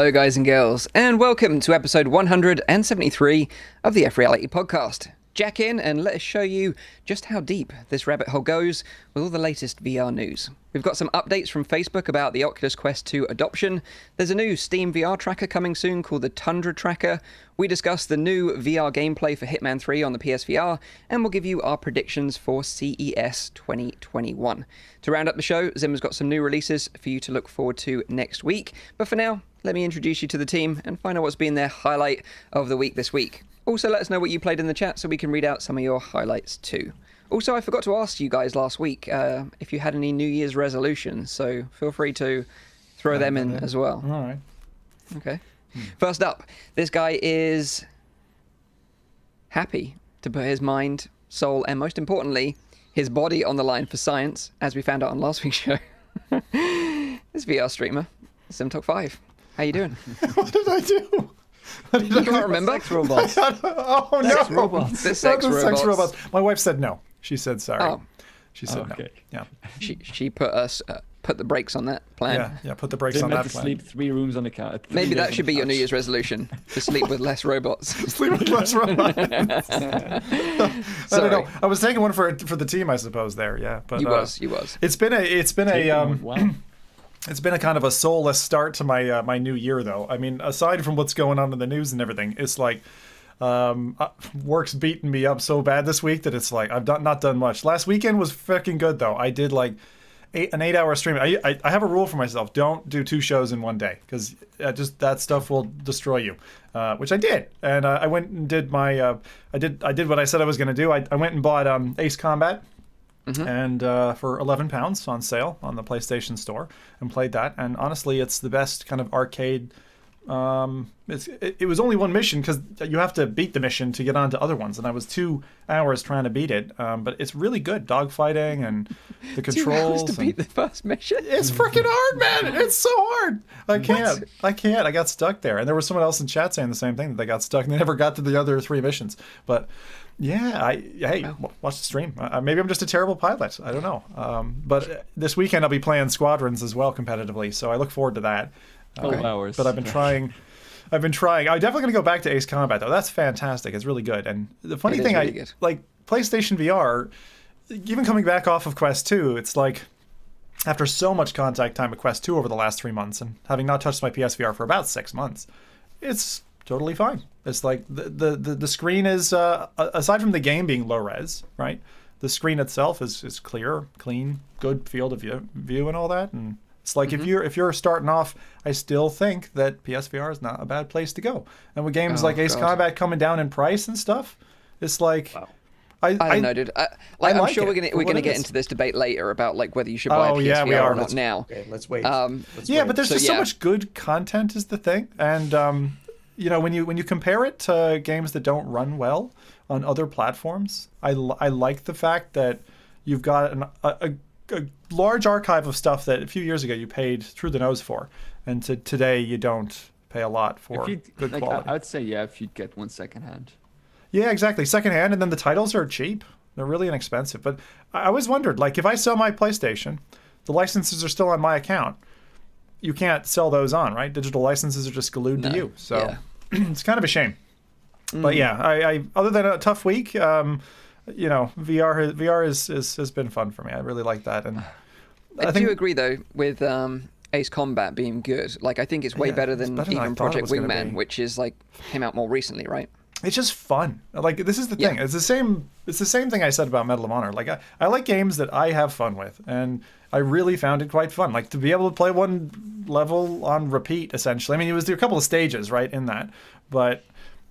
Hello, guys and girls, and welcome to episode 173 of the F.Reality Podcast. Jack in and let us show you just how deep this rabbit hole goes with all the latest VR news. We've got some updates from Facebook about the Oculus Quest 2 adoption. There's a new Steam VR tracker coming soon called the Tundra Tracker. We discuss the new VR gameplay for Hitman 3 on the PSVr, and we'll give you our predictions for CES 2021. To round up the show, Zimmer's got some new releases for you to look forward to next week. But for now, let me introduce you to the team and find out what's been their highlight of the week this week. Also, let us know what you played in the chat so we can read out some of your highlights too. Also, I forgot to ask you guys last week if you had any New Year's resolutions, so feel free to throw them in as well. All right. Okay. First up, this guy is happy to put his mind, soul, and most importantly, his body on the line for science, as we found out on last week's show. This VR streamer, SimTalk5. How you doing? What did I do? You can't remember? Sex robots. Oh, no. Sex robots. The sex robots. My wife said no. She said sorry. Oh. She said Okay. no. Yeah. She put the brakes on that plan. Yeah. Put the brakes They're on meant that to plan. sleep 3 rooms on the couch. Maybe that should be your New Year's resolution, to sleep with less robots. Sleep with less robots. I don't know. I was taking one for the team, I suppose. There, yeah. But You was. It's been a Wow. It's been a kind of a soulless start to my my new year, though. I mean, aside from what's going on in the news and everything, it's like work's beating me up so bad this week that it's like I've not done much. Last weekend was freaking good, though. I did like an 8-hour stream. I have a rule for myself: don't do 2 shows in one day, because just that stuff will destroy you. Which I did, and I went and did my I did what I said I was going to do. I went and bought Ace Combat. And for £11 on sale on the PlayStation Store, and played that. And honestly, it's the best kind of arcade. It was only one mission because you have to beat the mission to get on to other ones, and I was 2 hours trying to beat it. But it's really good, dogfighting and the controls. 2 hours to beat the first mission. It's freaking hard, man! It's so hard. I can't. I got stuck there, and there was someone else in chat saying the same thing, that they got stuck and they never got to the other 3 missions. But yeah, watch the stream. Maybe I'm just a terrible pilot. I don't know. But this weekend I'll be playing Squadrons as well competitively, so I look forward to that. 12 hours. But I've been trying. I'm definitely going to go back to Ace Combat, though. That's fantastic. It's really good. And the funny thing, really good. like PlayStation VR, even coming back off of Quest 2, it's like after so much contact time with Quest 2 over the last 3 months, and having not touched my PSVR for about 6 months, it's totally fine. It's like the screen is aside from the game being low res, right? The screen itself is clear, clean, good field of view and all that. And it's like if you're starting off, I still think that PSVR is not a bad place to go. And with games like Ace Combat coming down in price and stuff, it's like I don't know, dude. I'm sure it we're gonna get into this debate later about like whether you should buy a PSVR or not now. Okay, let's wait. But there's just so much good content is the thing, and when you compare it to games that don't run well on other platforms, I like the fact that you've got a large archive of stuff that a few years ago you paid through the nose for, and today you don't pay a lot for good quality. I would say if you'd get one secondhand. Yeah, exactly. Secondhand, and then the titles are cheap. They're really inexpensive. But I always wondered, like, if I sell my PlayStation, the licenses are still on my account. You can't sell those on, right? Digital licenses are just glued to you. So it's kind of a shame. But yeah, I other than a tough week, VR has been fun for me. I really like that. And I do agree though with Ace Combat being good. Like, I think it's way better than even Project Wingman, which is like came out more recently, right? It's just fun. Like, this is the thing. It's the same thing I said about Medal of Honor. Like, I like games that I have fun with, and I really found it quite fun. Like, to be able to play one level on repeat, essentially. I mean, there were a couple of stages, right, in that. But,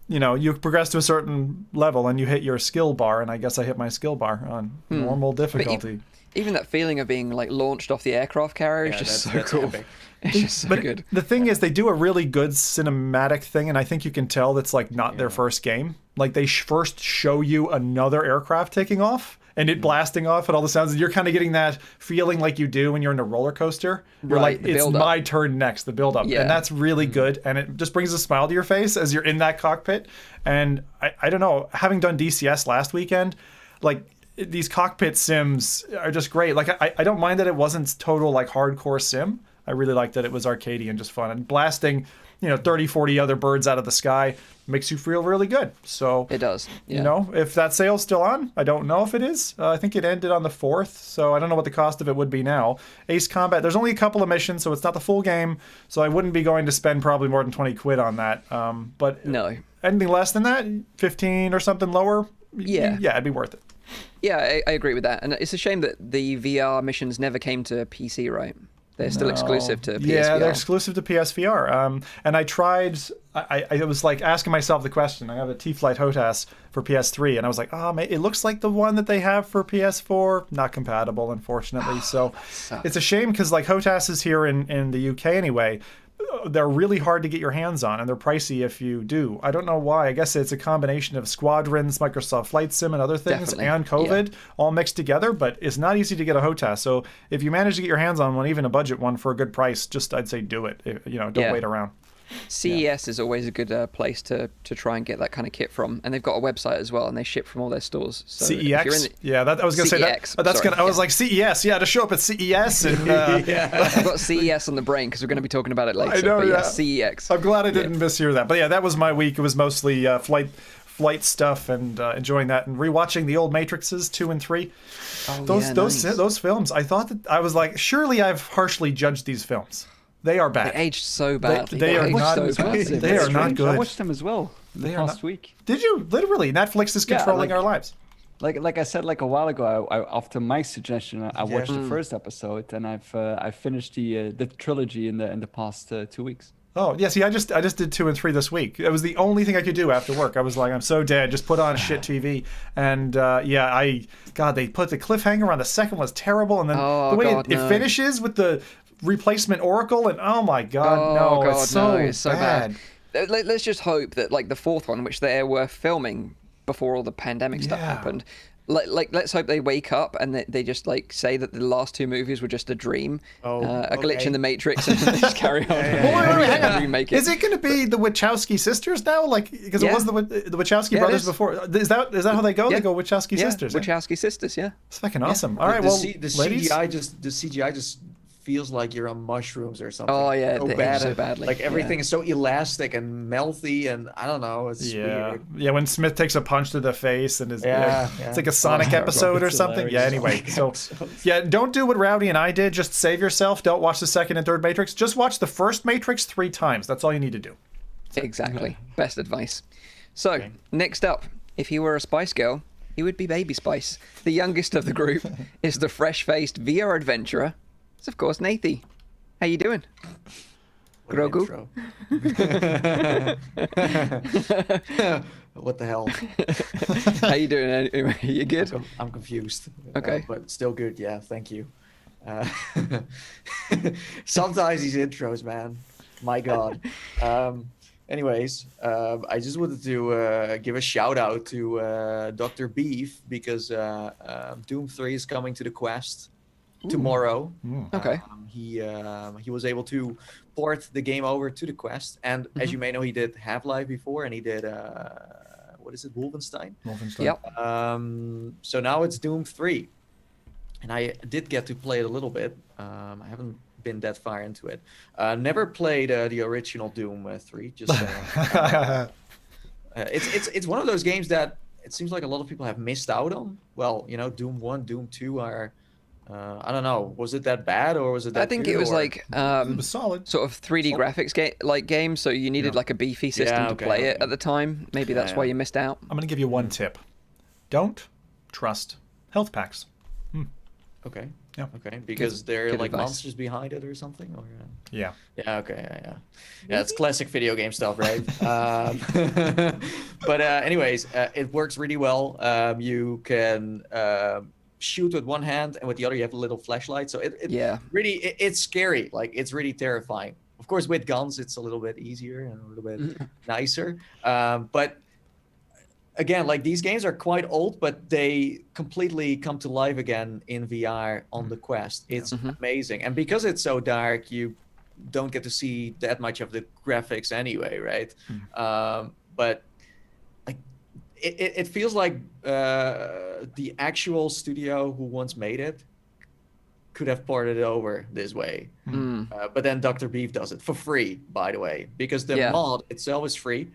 you progress to a certain level and you hit your skill bar, and I guess I hit my skill bar on normal difficulty. Even that feeling of being like launched off the aircraft carrier is just so cool. Epic. It's just so good. The thing is, they do a really good cinematic thing, and I think you can tell that's like not their first game. Like, they first show you another aircraft taking off and it blasting off and all the sounds, and you're kind of getting that feeling like you do when you're in a roller coaster. You're like, it's my turn next, the build up. And that's really good, and it just brings a smile to your face as you're in that cockpit. And I don't know, having done DCS last weekend, like, these cockpit sims are just great. Like, I don't mind that it wasn't total like hardcore sim. I really liked that it was arcadey and just fun. And blasting, 30, 40 other birds out of the sky makes you feel really good. So It does. Yeah. if that sale's still on, I don't know if it is. I think it ended on the 4th, so I don't know what the cost of it would be now. Ace Combat, there's only a couple of missions, so it's not the full game, so I wouldn't be going to spend probably more than 20 quid on that. But No. anything less than that, 15 or something lower, Yeah. it'd be worth it. Yeah, I agree with that. And it's a shame that the VR missions never came to PC, right? They're still exclusive to PSVR. Yeah, they're exclusive to PSVR. And I tried, I was like asking myself the question. I have a T-Flight HOTAS for PS3, and I was like, it looks like the one that they have for PS4. Not compatible, unfortunately. So it's a shame because like HOTASes here in the UK anyway, they're really hard to get your hands on, and they're pricey if you do. I don't know why. I guess it's a combination of Squadrons, Microsoft Flight Sim, and other things, Definitely. and COVID all mixed together, but it's not easy to get a HOTAS. So if you manage to get your hands on one, even a budget one for a good price, I'd say do it. Don't wait around. CES is always a good place to try and get that kind of kit from, and they've got a website as well, and they ship from all their stores. So if you're CEX? in I was going to say that. CEX, That's sorry, I was like, CES, to show up at CES. And, I've got CES on the brain because we're going to be talking about it later. I know, but yeah. CEX. I'm glad I didn't mishear that. But yeah, that was my week. It was mostly flight stuff and enjoying that and rewatching the old Matrixes 2 and 3. Those films, I thought that I was like, surely I've harshly judged these films. They are bad. They aged so badly. They are aged not. so badly. They are not good. I watched them as well the past week. Did you literally? Netflix is controlling our lives. Like I said, like a while ago, after Mike's suggestion, I watched the first episode, and I've finished the trilogy in the past 2 weeks. Oh yeah, see, I just did 2 and 3 this week. It was the only thing I could do after work. I was like, I'm so dead. Just put on shit TV, and they put the cliffhanger on the second was terrible, and then the way it finishes with the replacement Oracle, and oh my god, it's so bad. Let's just hope that like the fourth one, which they were filming before all the pandemic stuff happened, let's hope they wake up and they just like say that the last two movies were just a dream, a glitch in the Matrix, and they just carry on. Hang on. Remake it. Is it going to be the Wachowski sisters now? Like, because it was the Wachowski brothers before. Is that how they go? Yeah. They go Wachowski sisters. Wachowski sisters. Yeah. It's fucking awesome. All right, well, the ladies? CGI just feels like you're on mushrooms or something. Oh yeah, so they bad. age so badly. Like everything is so elastic and melty, and I don't know. It's weird. Yeah, when Smith takes a punch to the face and it's like a Sonic Oh, episode or it's something. hilarious. Yeah. Anyway, so don't do what Rowdy and I did. Just save yourself. Don't watch the second and third Matrix. Just watch the first Matrix 3 times. That's all you need to do. Exactly. Best advice. So next up, if he were a Spice Girl, he would be Baby Spice. The youngest of the group is the fresh-faced VR adventurer. It's of course Nathie. How you doing? Grogu? What the hell? How you doing anyway? You good? I'm confused. Okay. But still good. Yeah. Thank you. Sometimes these intros, man. My God. Anyways, I just wanted to give a shout out to Dr. Beef because Doom 3 is coming to the Quest tomorrow. Okay. He was able to port the game over to the Quest, and as you may know, he did Half-Life before, and he did what is it, Wolfenstein? Yep. So now it's Doom 3, and I did get to play it a little bit. I haven't been that far into it. Never played the original Doom 3. Just it's one of those games that it seems like a lot of people have missed out on. Well, Doom 1, Doom 2 are. I don't know. Was it that bad or was it that I think good, it was or... like it was solid. sort of 3D graphics game, so you needed like a beefy system to play it at the time. Maybe that's why you missed out. I'm going to give you one tip. Don't trust health packs. Okay. Yeah. Okay. Because they're good like advice. monsters behind it or something, or. Yeah. Yeah. Okay. Yeah. It's classic video game stuff, right? But anyways, it works really well. You can shoot with one hand, and with the other you have a little flashlight. So it's scary. Like it's really terrifying. Of course, with guns it's a little bit easier and a little bit nicer. But again, like these games are quite old, but they completely come to life again in VR on the Quest. It's amazing, and because it's so dark, you don't get to see that much of the graphics anyway, right? But like it feels like the actual studio who once made it could have ported it over this way. But then Dr. Beef does it for free, by the way, because the mod itself is free.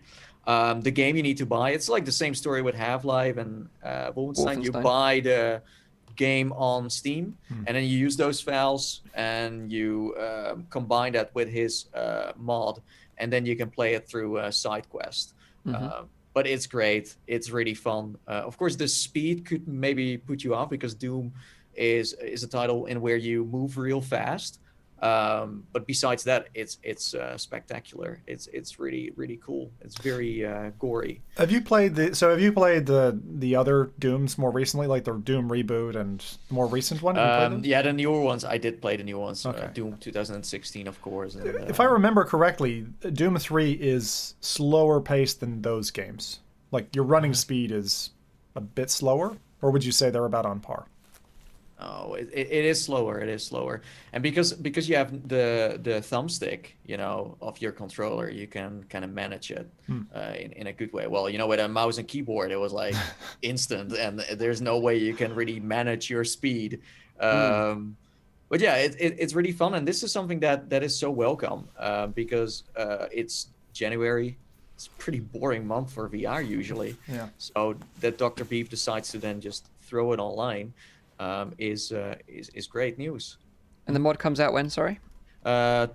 The game you need to buy, it's like the same story with Half-Life and Wolfenstein. You buy the game on Steam, and then you use those files and you combine that with his mod, and then you can play it through SideQuest. But it's great. It's really fun. Of course, the speed could maybe put you off because Doom is a title in where you move real fast. But besides that, it's spectacular. It's really, really cool. It's very gory. Have you played the other Dooms more recently, like the Doom reboot and the more recent one? Yeah, the newer ones. I did play the new ones. Okay. Doom 2016, of course. And, if I remember correctly, Doom 3 is slower paced than those games. Like your running speed is a bit slower, or would you say they're about on par? Oh, it is slower. It is slower, and because you have the thumbstick, of your controller, you can kind of manage it in a good way. Well, with a mouse and keyboard, it was like instant, and there's no way you can really manage your speed. But yeah, it's really fun, and this is something that is so welcome because it's January. It's a pretty boring month for VR usually. Yeah. So that Dr. Beef decides to then just throw it online. Is great news. And the mod comes out when? Sorry.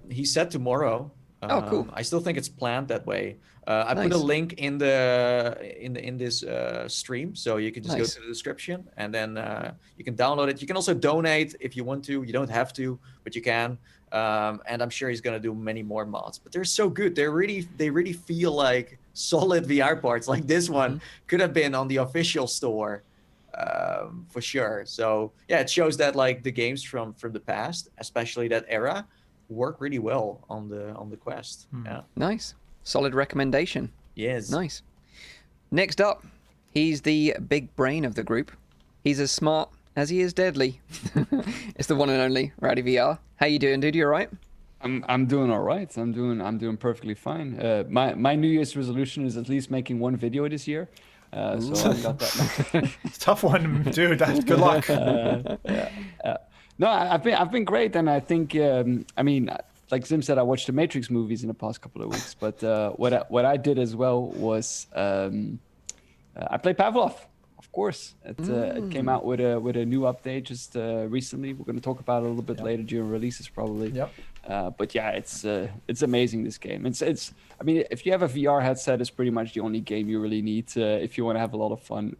He said tomorrow. Oh, cool. I still think it's planned that way. I put a link in this stream, so you can just go to the description, and then you can download it. You can also donate if you want to. You don't have to, but you can. And I'm sure he's gonna do many more mods. But they're so good. They really feel like solid VR parts. Like this one could have been on the official store. For sure. So yeah, it shows that like the games from the past, especially that era, work really well on the Quest. Yeah. Nice. Solid recommendation. Yes. Nice. Next up, he's the big brain of the group. He's as smart as he is deadly. It's the one and only Rowdy VR. How you doing, dude? You all right? I'm doing all right. I'm doing perfectly fine. My New Year's resolution is at least making one video this year. So I got that. Tough one, dude. That's good luck. No, I've been great, and I think like Zim said, I watched the Matrix movies in the past couple of weeks. But what I did as well was I played Pavlov. Of course, it came out with a new update just recently. We're going to talk about it a little bit later during releases probably. Yep. But yeah, it's amazing, this game. I mean, if you have a VR headset, it's pretty much the only game you really need if you want to have a lot of fun.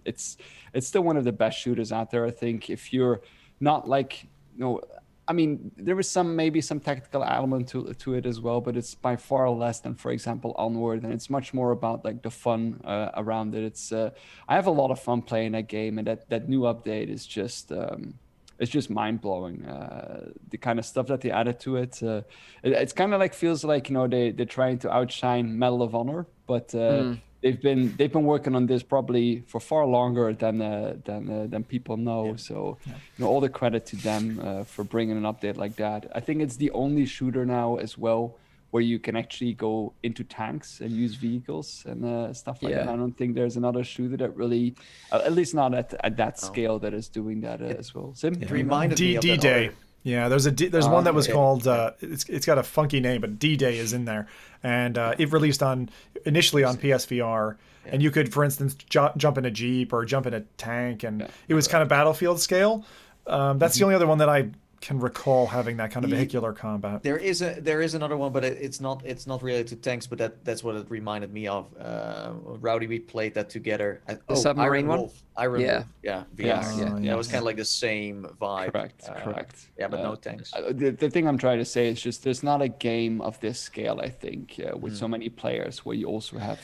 It's still one of the best shooters out there, I think. If you're not like, I mean, there is maybe some tactical element to it as well, but it's by far less than, for example, Onward, and it's much more about like the fun around it. I have a lot of fun playing that game, and that new update is just it's just mind blowing. The kind of stuff that they added to it. It's kind of like feels like they're trying to outshine Medal of Honor, but they've been working on this probably for far longer than people know. So all the credit to them for bringing an update like that. I think it's the only shooter now as well where you can actually go into tanks and use vehicles and stuff like that. I don't think there's another shooter that really, at least not at that scale, that is doing that as well. Sim? It reminded me of D-Day. Yeah, there's one that was called, it's got a funky name, but D-Day is in there. And it released initially on PSVr. And you could, for instance, jump in a Jeep or jump in a tank. And it was kind of battlefield scale. That's the only other one that I can recall having that kind of vehicular combat. There is another one, but it's not related to tanks, but that's what it reminded me of. Rowdy, we played that together. The submarine Iron one? Wolf. Iron Wolf. Yeah, VR. Yeah, it was kind of like the same vibe. Correct. Yeah, but no tanks. The thing I'm trying to say is just there's not a game of this scale, I think, with so many players where you also have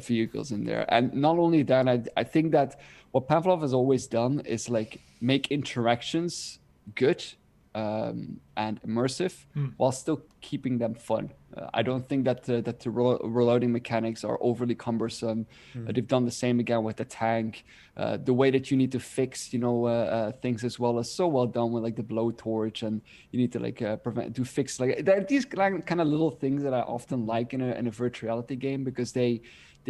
vehicles in there. And not only that, I think that what Pavlov has always done is like make interactions good and immersive while still keeping them fun. I don't think that the reloading mechanics are overly cumbersome. They've done the same again with the tank. The way that you need to fix things as well is so well done with like the blowtorch, and you need to fix like these kind of little things that I often like in a virtual reality game, because they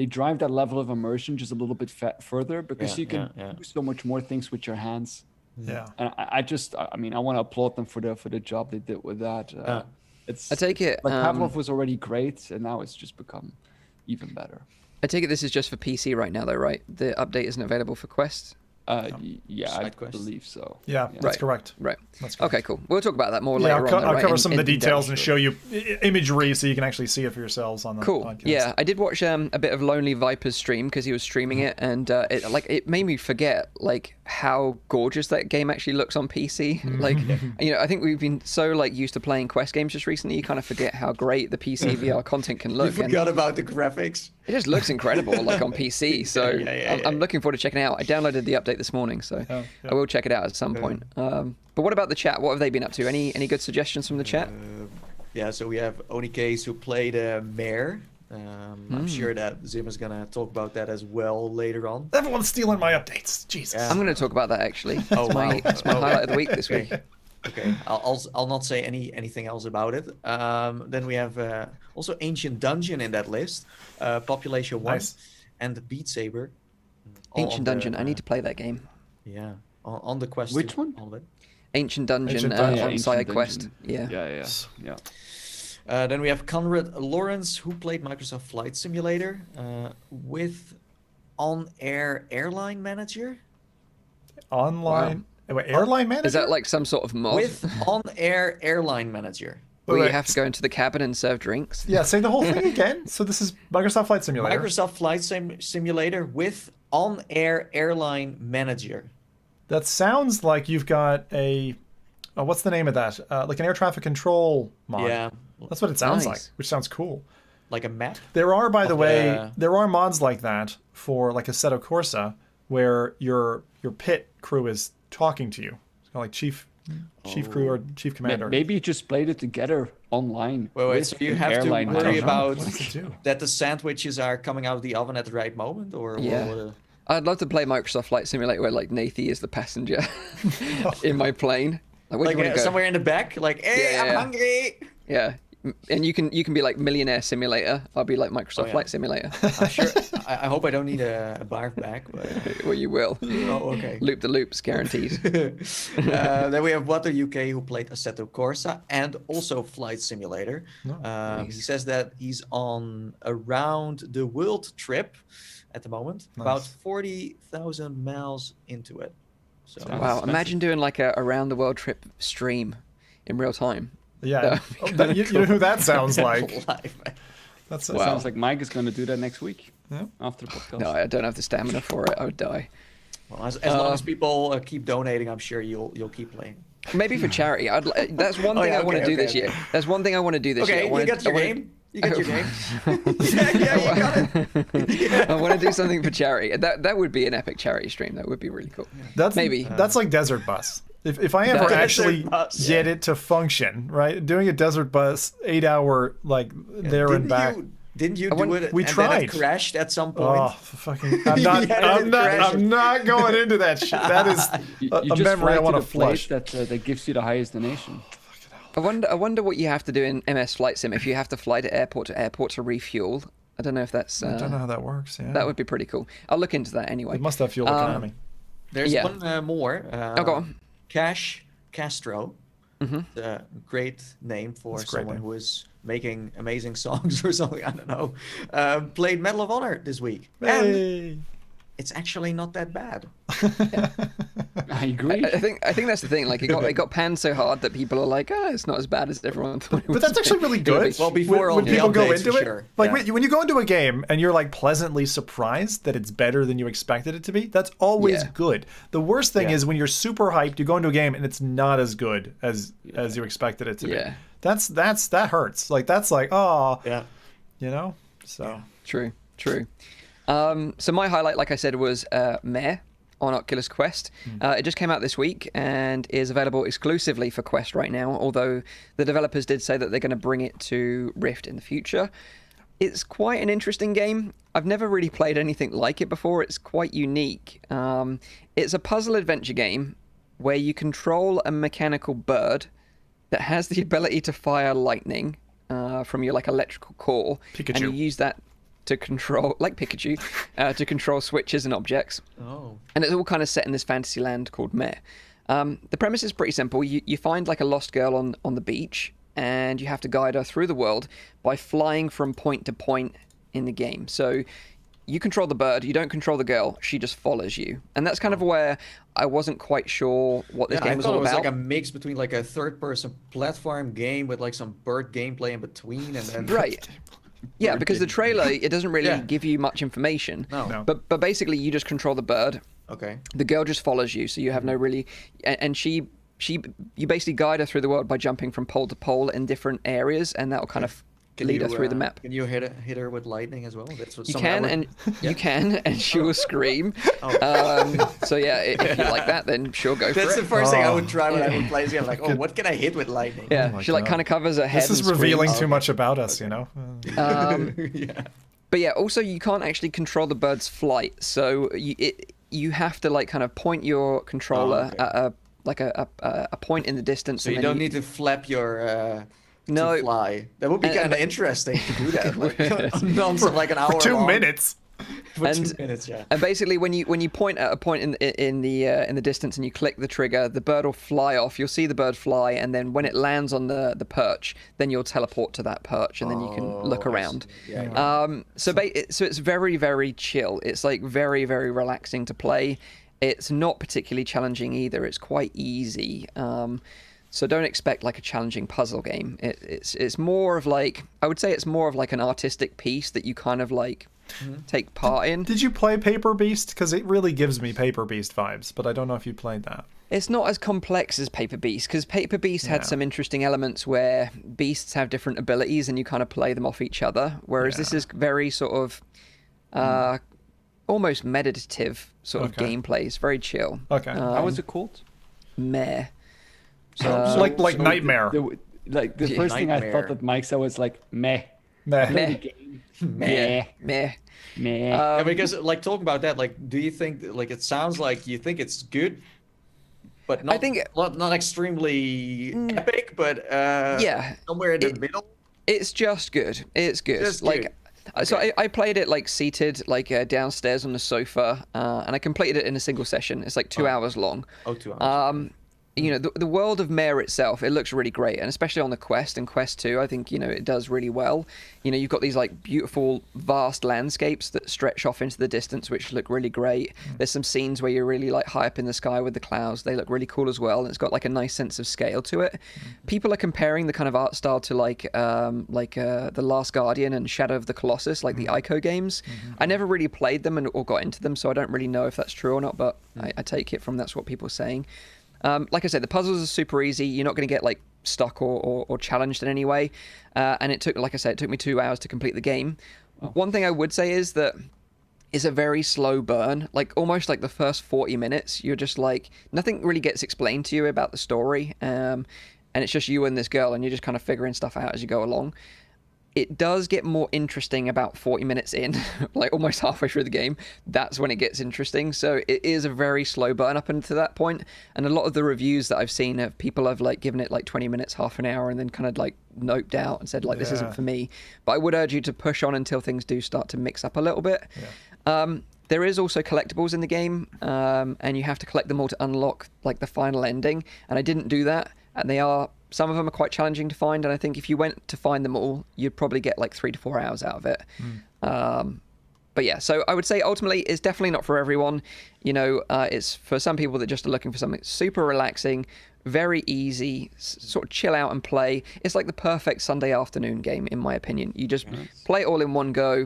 drive that level of immersion just a little bit further, because you can do so much more things with your hands. Yeah. And I mean, I want to applaud them for the job they did with that. It's I take it like Pavlov was already great, and now it's just become even better. I take it this is just for PC right now, though, right? The update isn't available for Quest. Yeah, I Side quest. believe so. Yeah, that's correct. Right. That's correct. Okay, cool. We'll talk about that more Yeah, later on. I'll right? cover some of the details and depth. show you imagery so you can actually see it for yourselves on the Cool. podcast. Yeah, I did watch a bit of Lonely Viper's stream because he was streaming it, and it made me forget like how gorgeous that game actually looks on PC. Like, I think we've been so like used to playing Quest games just recently, you kind of forget how great the PC VR content can You look. forgot about the graphics. It just looks incredible, like on PC. So I'm looking forward to checking it out. I downloaded the update this morning, so I will check it out at some point. But what about the chat? What have they been up to? Any good suggestions from the chat? Yeah, so we have Oni Case who played Mare. I'm sure that Zim is gonna talk about that as well later on. Everyone's stealing my updates. Jesus. I'm going to talk about that actually. Oh, It's my, wow. it's my highlight of the week this week. Okay, I'll not say anything else about it. Then we have also Ancient Dungeon in that list, Population 1, Nice. and Beat Saber. All Ancient on the, Dungeon. I need to play that game. Yeah, on the Quest. Which too, one? all of it. Ancient Dungeon, Ancient Dungeon. on Ancient Side Dungeon. Quest. Yeah. Yeah. Then we have Conrad Lawrence, who played Microsoft Flight Simulator with On-Air Airline Manager. Online. Wait, airline manager? Is that like some sort of mod With On-Air Airline Manager. where Wait, you have to go into the cabin and serve drinks? Yeah, say the whole thing again. So this is Microsoft Flight Simulator. Microsoft Flight Simulator with On-Air Airline Manager. That sounds like you've got a... what's the name of that? Like an air traffic control mod. Yeah, That's what it sounds Nice. like, which sounds cool. like a map. There are, by the Of way, the- there are mods like that for like Assetto Corsa where your pit crew is talking to you. It's kind of like chief crew or chief commander. Maybe you just played it together online. Wait, with so you an have to airline worry manager. about What does it do? that the sandwiches are coming out of the oven at the right moment, or Yeah. what? I'd love to play Microsoft Flight Simulator where like Nathy is the passenger in my plane. Like, where do Like you want to go? somewhere in the back, like, hey, Yeah, I'm yeah. hungry. Yeah. And you can be like Millionaire Simulator. I'll be like Microsoft yeah. Flight Simulator. I'm sure. I hope I don't need a barf bag, but Well, you will. oh, okay. Loop the loops, guaranteed. Then we have Water UK, who played Assetto Corsa and also Flight Simulator. He says that he's on around the world trip at the moment, about 40,000 miles into it. So Wow, imagine doing like a around the world trip stream in real time. Yeah. You know who that sounds like. live. That's Wow. Sounds like Mike is going to do that next week Yeah. after the podcast. No, I don't have the stamina for it. I would die. Well, as long as people keep donating, I'm sure you'll keep playing. Maybe for charity. That's one thing yeah, I want to okay, do this okay. year. That's one thing I want to do this year. Okay, I wanna- you got your I wanna- game. You got your game. yeah, you got it. I want to do something for charity. That would be an epic charity stream. That would be really cool. That's Maybe. That's like Desert Bus. If I ever Desert actually Bus, get it to function, right? Doing a Desert Bus 8-hour like there and back. Didn't you want- do it? we and tried. Then it crashed at some point. Oh, fucking! I'm not going into that shit. That is You a just memory fly I to want the to flush. place that gives you the highest donation. I wonder what you have to do in MS Flight Sim if you have to fly to airport to refuel. I don't know if that's. I don't know how that works. Yeah, That would be pretty cool. I'll look into that anyway. it must have fuel economy. There's yeah. one more. Oh, go on. Cash Castro. Mm-hmm. A great name for That's a great someone name. who is making amazing songs or something. I don't know. Played Medal of Honor this week. And Hey. it's actually not that bad. I agree. I think that's the thing. Like it got panned so hard that people are like, it's not as bad as everyone thought it was. But that's actually really good. Well, before all when the people go updates, into for it, sure. like Yeah. when you go into a game and you're like pleasantly surprised that it's better than you expected it to be, that's always Yeah. good. The worst thing Yeah. is when you're super hyped, you go into a game and it's not as good as you expected it to be. Yeah. That hurts. Like that's like, oh, Yeah. you know. So True. So my highlight, like I said, was Mare on Oculus Quest. It just came out this week and is available exclusively for Quest right now, although the developers did say that they're going to bring it to Rift in the future. It's quite an interesting game. I've never really played anything like it before. It's quite unique. It's a puzzle adventure game where you control a mechanical bird that has the ability to fire lightning from your like electrical core. Pikachu. And you use that to control, like Pikachu, to control switches and objects. Oh. And it's all kind of set in this fantasy land called Mare. The premise is pretty simple. You find like a lost girl on the beach, and you have to guide her through the world by flying from point to point in the game. So you control the bird, you don't control the girl, she just follows you. And that's kind of where I wasn't quite sure what this game was all about. I thought it was like a mix between like a third-person platform game with like some bird gameplay in between, and then... Right. Yeah, because the trailer, it doesn't really give you much information. No. But basically, you just control the bird. Okay. The girl just follows you, so you have no really... And you basically guide her through the world by jumping from pole to pole in different areas, and that'll kind of lead her through the map. Can you hit her with lightning as well? That's what you can, and she will scream. So yeah, if you like that, then sure, go for it. That's the first thing I would try when I would play this game. Like, what can I hit with lightning? Yeah, she like kind of covers her head. This is revealing too much about us, you know. But yeah, also you can't actually control the bird's flight, so you have to like kind of point your controller at a point in the distance. So you don't need to flap your. No, to fly. That would be kind of interesting to do that. Like an hour. For 2 minutes. For 2 minutes, yeah. And basically, when you point at a point in the distance and you click the trigger, the bird will fly off. You'll see the bird fly, and then when it lands on the perch, then you'll teleport to that perch, and then you can look around. So it's very, very chill. It's like very, very relaxing to play. It's not particularly challenging either. It's quite easy. So don't expect like a challenging puzzle game. It's more of like, I would say it's more of like an artistic piece that you kind of like take part in. Did you play Paper Beast? Because it really gives me Paper Beast vibes, but I don't know if you played that. It's not as complex as Paper Beast, because Paper Beast had some interesting elements where beasts have different abilities and you kind of play them off each other, whereas this is very sort of almost meditative sort of gameplay. It's very chill. Okay. How was it called? Meh. So like Nightmare. The first thing I thought that Mike said was like meh. Meh. Meh. Yeah, because like talking about that, like, do you think like it sounds like you think it's good, but not not extremely epic, but somewhere in the middle? It's just good. It's good. Just like. Okay. So I played it like seated, like downstairs on the sofa, and I completed it in a single session. It's like 2 hours long. 2 hours. You know, the world of Mare itself, it looks really great, and especially on the Quest and Quest 2, I think, you know, it does really well. You know, you've got these like beautiful, vast landscapes that stretch off into the distance, which look really great. There's some scenes where you're really like high up in the sky with the clouds. They look really cool as well, and it's got like a nice sense of scale to it. People are comparing the kind of art style to like The Last Guardian and Shadow of the Colossus, like the Ico games. I never really played them or got into them, so I don't really know if that's true or not, but I take it from that's what people are saying. Like I said, the puzzles are super easy. You're not going to get like stuck or challenged in any way. And it took, like I said, it took me 2 hours to complete the game. One thing I would say is that it's a very slow burn. Like almost like the first 40 minutes, you're just like, nothing really gets explained to you about the story. And it's just you and this girl, and you're just kind of figuring stuff out as you go along. It does get more interesting about 40 minutes in, like almost halfway through the game. That's when it gets interesting. So it is a very slow burn up until that point. And a lot of the reviews that I've seen of people have like given it like 20 minutes, half an hour, and then kind of like noped out and said like, this isn't for me. But I would urge you to push on until things do start to mix up a little bit. There is also collectibles in the game, and you have to collect them all to unlock like the final ending. And I didn't do that. And some of them are quite challenging to find, and I think if you went to find them all, you'd probably get like 3 to 4 hours out of it. But yeah, so I would say ultimately it's definitely not for everyone. You know, it's for some people that just are looking for something super relaxing, very easy, sort of chill out and play. It's like the perfect Sunday afternoon game, in my opinion. You just play it all in one go,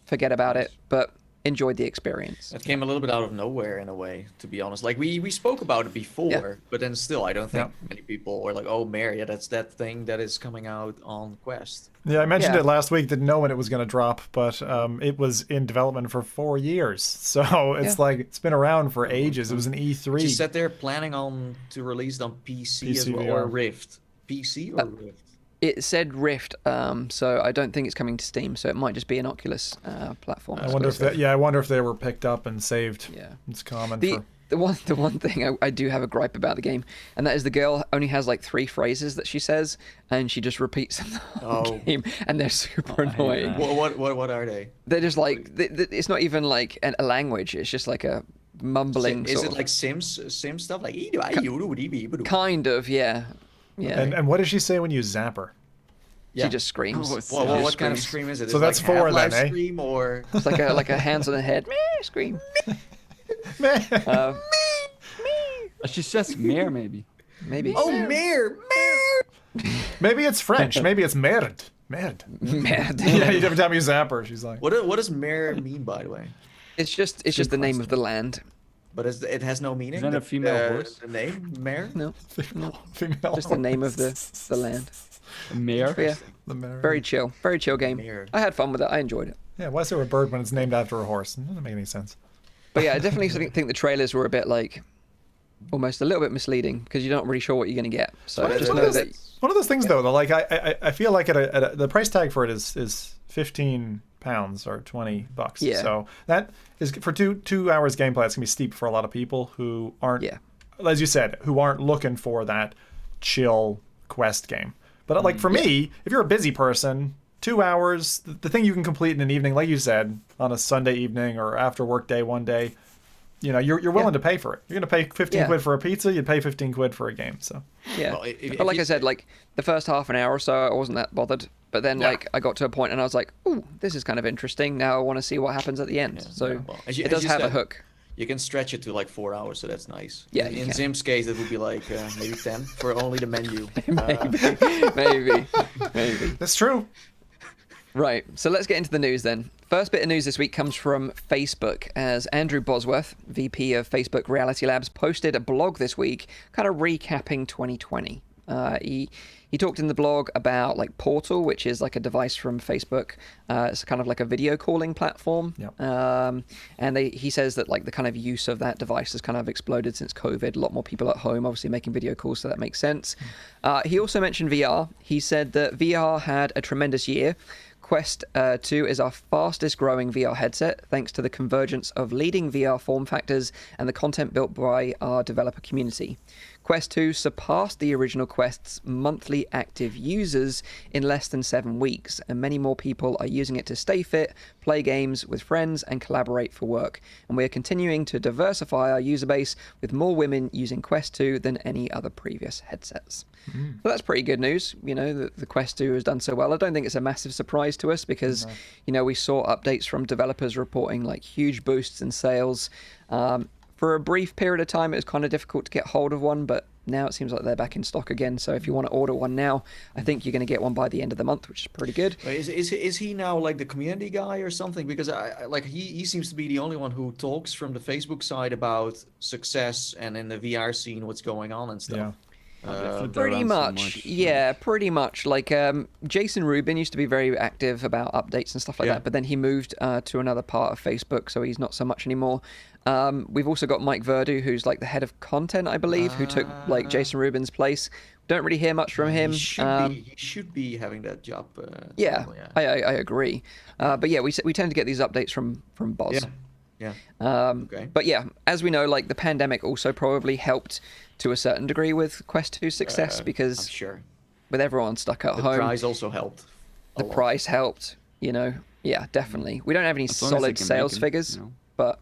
forget about it, but enjoyed the experience. It came a little bit out of nowhere in a way, to be honest. Like we spoke about it before, but then still I don't think many people were like, oh, Mare, that's that thing that is coming out on Quest. Yeah, I mentioned it last week, didn't know when it was going to drop, but it was in development for 4 years. So it's like, it's been around for ages. It was an E3. You said they're planning on to release it on PC as well, or Rift. PC or Rift? It said Rift, so I don't think it's coming to Steam. So it might just be an Oculus platform. I wonder if they were picked up and saved. Yeah, it's common. The one thing I do have a gripe about the game, and that is the girl only has like 3 phrases that she says, and she just repeats them the whole game, and they're super annoying. What are they? They're just like it's not even like a language. It's just like a mumbling. Is it like Sims stuff? Like kind of, yeah. And what does she say when you zap her? She just screams. Well, what kind of scream is it? So that's like 4 then, eh? Scream or it's like a hands on the head scream. She says mare, maybe. Oh, mare. Maybe it's French. Maybe it's merde. Merde. Yeah, every time you zap her, she's like. What does mare mean, by the way? It's just the name of the land. But it has no meaning. Is that a female horse? The name mare? No. Female. Just the name of the land. Mare. Yeah. The mare. Very chill game. Mare. I had fun with it. I enjoyed it. Yeah, why is there a bird when it's named after a horse? It doesn't make any sense. But yeah, I definitely think the trailers were a bit like almost a little bit misleading because you're not really sure what you're going to get. So just know that. One of those things though, like I feel like the price tag for it is £15 or $20. Yeah. So that is for two hours gameplay. It's gonna be steep for a lot of people who aren't, as you said, who aren't looking for that chill quest game. But like for me, if you're a busy person, 2 hours, the thing you can complete in an evening, like you said, on a Sunday evening or after work day one day, you know, you're willing to pay for it. You're going to pay 15 quid for a pizza, you'd pay 15 quid for a game. So yeah. Well, but like I said, like the first half an hour or so, I wasn't that bothered. But then like I got to a point and I was like, ooh, this is kind of interesting. Now I want to see what happens at the end. So it does have a hook. You can stretch it to like 4 hours, so that's nice. Yeah, in Zim's case, it would be like maybe 10 for only the menu. Maybe. That's true. Right, so let's get into the news then. First bit of news this week comes from Facebook, as Andrew Bosworth, VP of Facebook Reality Labs, posted a blog this week kind of recapping 2020. He talked in the blog about like Portal, which is like a device from Facebook. It's kind of like a video calling platform. Yep. And he says that like the kind of use of that device has kind of exploded since COVID. A lot more people at home, obviously making video calls, so that makes sense. He also mentioned VR. He said that VR had a tremendous year. Quest 2 is our fastest growing VR headset, thanks to the convergence of leading VR form factors and the content built by our developer community. Quest 2 surpassed the original Quest's monthly active users in less than 7 weeks, and many more people are using it to stay fit, play games with friends, and collaborate for work. And we are continuing to diversify our user base with more women using Quest 2 than any other previous headsets. So that's pretty good news, you know, that the Quest 2 has done so well. I don't think it's a massive surprise to us because, you know, we saw updates from developers reporting like huge boosts in sales. For a brief period of time, it was kind of difficult to get hold of one, but now it seems like they're back in stock again. So if you want to order one now, I think you're going to get one by the end of the month, which is pretty good. Is he now like the community guy or something? Because he seems to be the only one who talks from the Facebook side about success and in the VR scene what's going on and stuff. Yeah. Pretty much. Yeah, pretty much. Like Jason Rubin used to be very active about updates and stuff like that, but then he moved to another part of Facebook, so he's not so much anymore. We've also got Mike Verdu, who's like the head of content, I believe, who took like Jason Rubin's place. Don't really hear much from him. He should be having that job. I agree. But yeah, we tend to get these updates from Boz. Yeah. Okay. But yeah, as we know, like the pandemic also probably helped to a certain degree with Quest 2's success because I'm sure with everyone stuck at home. The price also helped. The price helped, you know. Yeah, definitely. We don't have any solid sales figures, but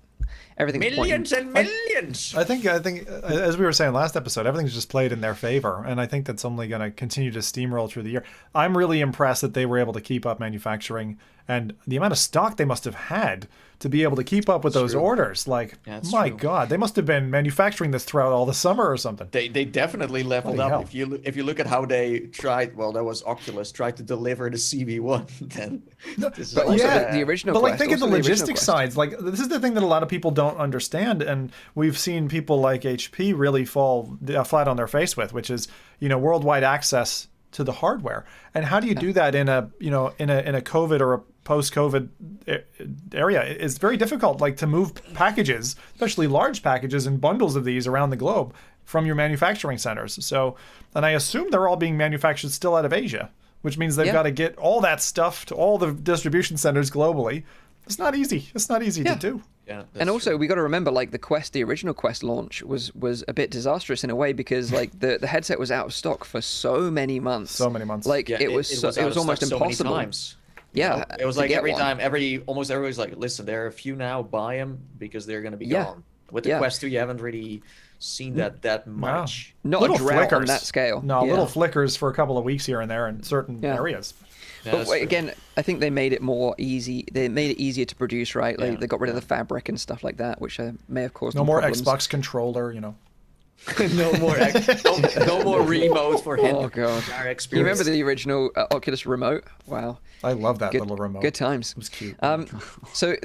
everything's millions and millions. I think as we were saying last episode, everything's just played in their favor, and I think that's only going to continue to steamroll through the year. I'm really impressed that they were able to keep up manufacturing and the amount of stock they must have had to be able to keep up with those orders. Like, my God, they must have been manufacturing this throughout all the summer or something. They definitely leveled up. If you look at how they tried, well, that was Oculus tried to deliver the CV1. Then this is but also the original. But like, Quest, think of the logistics sides. Like, this is the thing that a lot of people don't understand, and we've seen people like HP really fall flat on their face with, which is, you know, worldwide access to the hardware. And how do you do that in a COVID or a post-COVID area? It's very difficult, like, to move packages, especially large packages and bundles of these around the globe from your manufacturing centers. So, and I assume they're all being manufactured still out of Asia, which means they've got to get all that stuff to all the distribution centers globally. It's not easy. It's not easy to do. Yeah, and also we got to remember, like, the original Quest launch was a bit disastrous in a way because like the headset was out of stock for so many months. Like it was almost impossible. So many times. Yeah, it was like every time, almost everybody's like, listen, there are a few now, buy them because they're going to be gone. With the Quest 2, you haven't really seen that much. Not little a drought on flickers. that scale. No, little flickers for a couple of weeks here and there in certain areas. But again, I think they made it more easy. They made it easier to produce, right? Like they got rid of the fabric and stuff like that, which may have caused no more problems. Xbox controller, you know. no more remote for him. Oh god! You remember the original Oculus remote? Wow. I love that little remote. Good times. It was cute. So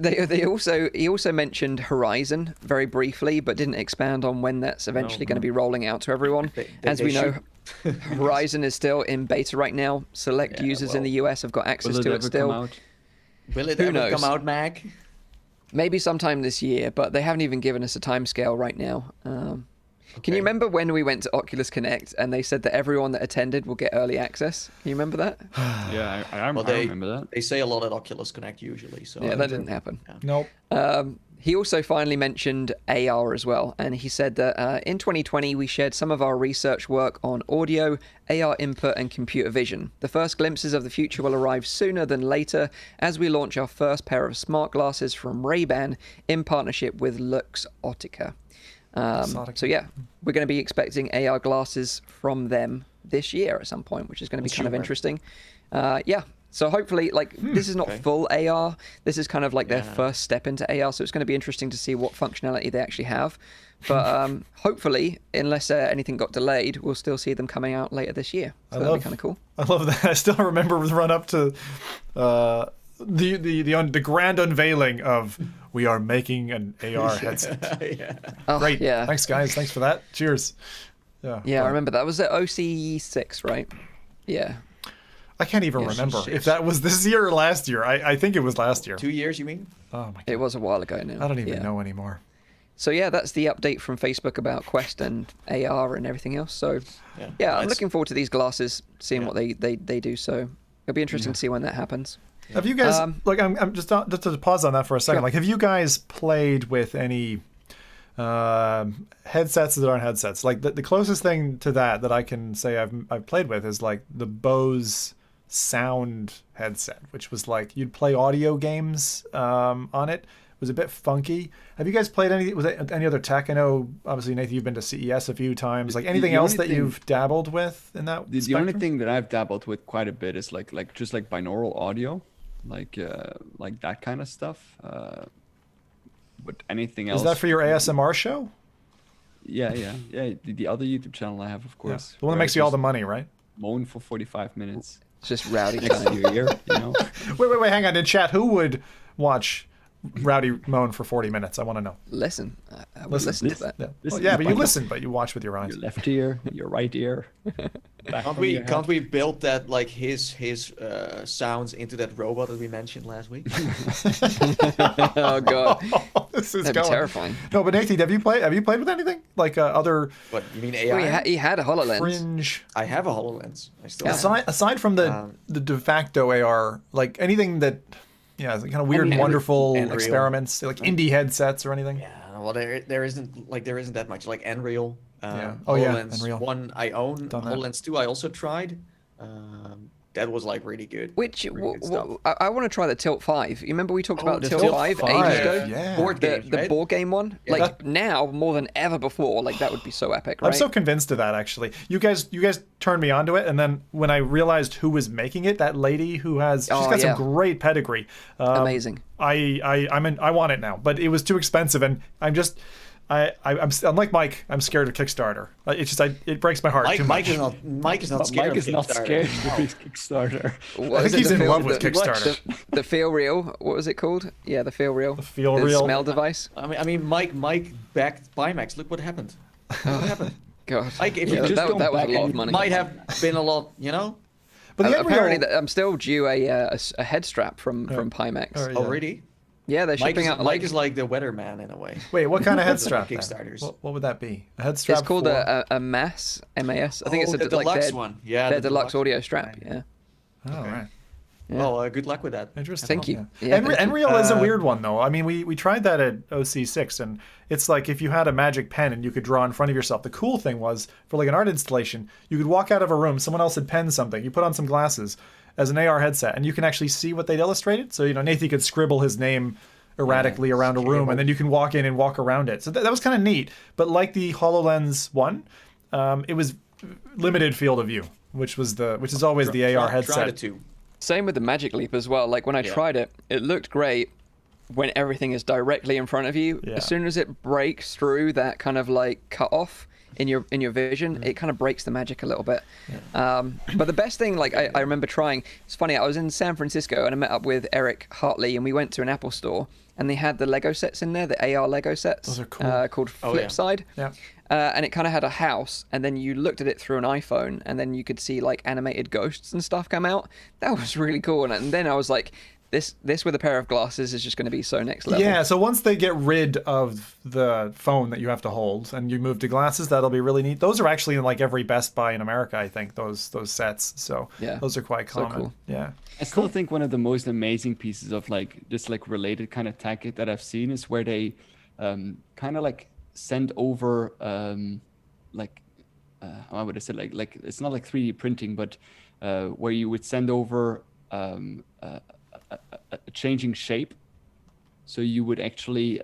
he also mentioned Horizon very briefly, but didn't expand on when that's eventually going to be rolling out to everyone. As we know, Horizon is still in beta right now. Select users in the US have got access to it still. Will it ever come out, Mac? Maybe sometime this year, but they haven't even given us a timescale right now. Can you remember when we went to Oculus Connect and they said that everyone that attended will get early access? Can you remember that? Yeah, I remember that. They say a lot at Oculus Connect usually. So yeah, that didn't happen. Yeah. Nope. He also finally mentioned AR as well, and he said that in 2020 we shared some of our research work on audio, AR input, and computer vision. The first glimpses of the future will arrive sooner than later as we launch our first pair of smart glasses from Ray-Ban in partnership with Luxottica. So yeah, we're going to be expecting AR glasses from them this year at some point, which is going to be kind of interesting. So hopefully, this is not full AR. This is kind of like their first step into AR. So it's going to be interesting to see what functionality they actually have. But hopefully, unless anything got delayed, we'll still see them coming out later this year. So that'll be kind of cool. I love that. I still remember the run up to the grand unveiling of we are making an AR headset. Great. Yeah. Thanks, guys. Thanks for that. Cheers. Yeah, I remember that. Was at OC6, right? Yeah. I can't even remember if that was this year or last year. I think it was last year. 2 years, you mean? Oh my god. It was a while ago now. I don't even know anymore. So yeah, that's the update from Facebook about Quest and AR and everything else. So yeah, I'm looking forward to these glasses, seeing what they do. So it'll be interesting to see when that happens. Have you guys I'm just to pause on that for a second. Like, have you guys played with any headsets that aren't headsets? Like the closest thing to that I can say I've played with is like the Bose sound headset, which was like you'd play audio games on it. It was a bit funky. Have you guys played any other tech? I know obviously Nathan, you've been to CES a few times. Like anything else that you've dabbled with in that? The only thing that I've dabbled with quite a bit is like just like binaural audio, like that kind of stuff. But anything else? Is that for your ASMR show? Yeah. The other YouTube channel I have, of course. Yeah. The one that makes you all the money, right? Moan for 45 minutes. It's just Rowdy next to your ear, you know. Wait, hang on. In chat, who would watch Rowdy moan for 40 minutes? I want to know. Listen. I would listen to that. Yeah, but you listen, but you watch with your eyes. Your left ear, your right ear. Can't we build that, like his sounds into that robot that we mentioned last week? Oh god, this is that'd be terrifying. No, but Nathan, have you played with anything like other? What you mean AI? Well, he had a HoloLens. Fringe. I have a HoloLens. I still aside from the de facto AR, like anything that. Yeah, it's like kind of weird and wonderful experiments, like indie headsets or anything. Yeah, well, there isn't that much, like Unreal. HoloLens Unreal. 1 I own. HoloLens 2 I also tried. That was like really good. Which I want to try the Tilt 5. You remember we talked about Tilt 5 ages ago? Yeah. Board games, the board game one. Yeah, like now more than ever before. Like that would be so epic, right? I'm so convinced of that actually. You guys turned me onto it, and then when I realized who was making it, that lady who she's got some great pedigree. Amazing. I want it now, but it was too expensive, and I'm like Mike. I'm scared of Kickstarter. It's just it breaks my heart too much. Mike is not scared. Mike is not scared of Kickstarter. I think he's in love with Kickstarter. The Feel Real. What was it called? Yeah, the Feel Real. The Feel Real smell device. I mean, Mike backed Pimax. Look what happened. What happened? God. Like, if you just that was a lot of money. Might have been a lot, you know. But apparently, I'm still due a head strap from Pimax. Oh, really? Yeah, they're shipping out. Mike is like the weatherman in a way. Wait, what kind of head strap? Kickstarters. What would that be? A head strap? It's called a MAS. MAS. I think it's the deluxe one. Yeah, their deluxe audio strap. Yeah. Oh, right. Yeah. Well, good luck with that. Interesting. Thank you. Yeah. Unreal is a weird one, though. I mean, we tried that at OC6, and it's like if you had a magic pen and you could draw in front of yourself. The cool thing was, for like an art installation, you could walk out of a room, someone else had penned something, you put on some glasses as an AR headset, and you can actually see what they'd illustrated. So, Nathan could scribble his name erratically around a room, and then you can walk in and walk around it. So that was kind of neat. But like the HoloLens 1, it was limited field of view, which is always the AR headset. Same with the Magic Leap as well. Like when I tried it, it looked great when everything is directly in front of you. As soon as it breaks through that kind of like cut off in your vision, it kind of breaks the magic a little bit. But the best thing, like I remember trying, it's funny, I was in San Francisco and I met up with Eric Hartley, and we went to an Apple store, and they had the Lego sets in there, the AR Lego sets. Those are cool. Called Flipside. And it kind of had a house, and then you looked at it through an iPhone, and then you could see like animated ghosts and stuff come out. That was really cool. And then I was like, this with a pair of glasses is just going to be so next level. Yeah, so once they get rid of the phone that you have to hold and you move to glasses, that'll be really neat. Those are actually in like every Best Buy in America, I think, those sets. So those are quite common. So cool. Yeah. I still think one of the most amazing pieces of like this like related kind of tech that I've seen is where they kind of like send over how would I say, like it's not like 3D printing, but where you would send over a changing shape. So you would actually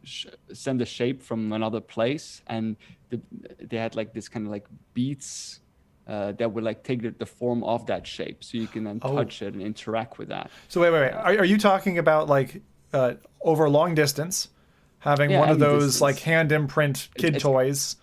send a shape from another place, and they had like this kind of like beats that would like take the form of that shape, so you can then touch it and interact with that. So wait. Are you talking about like over long distance, having one of those distance, like hand imprint kid toys?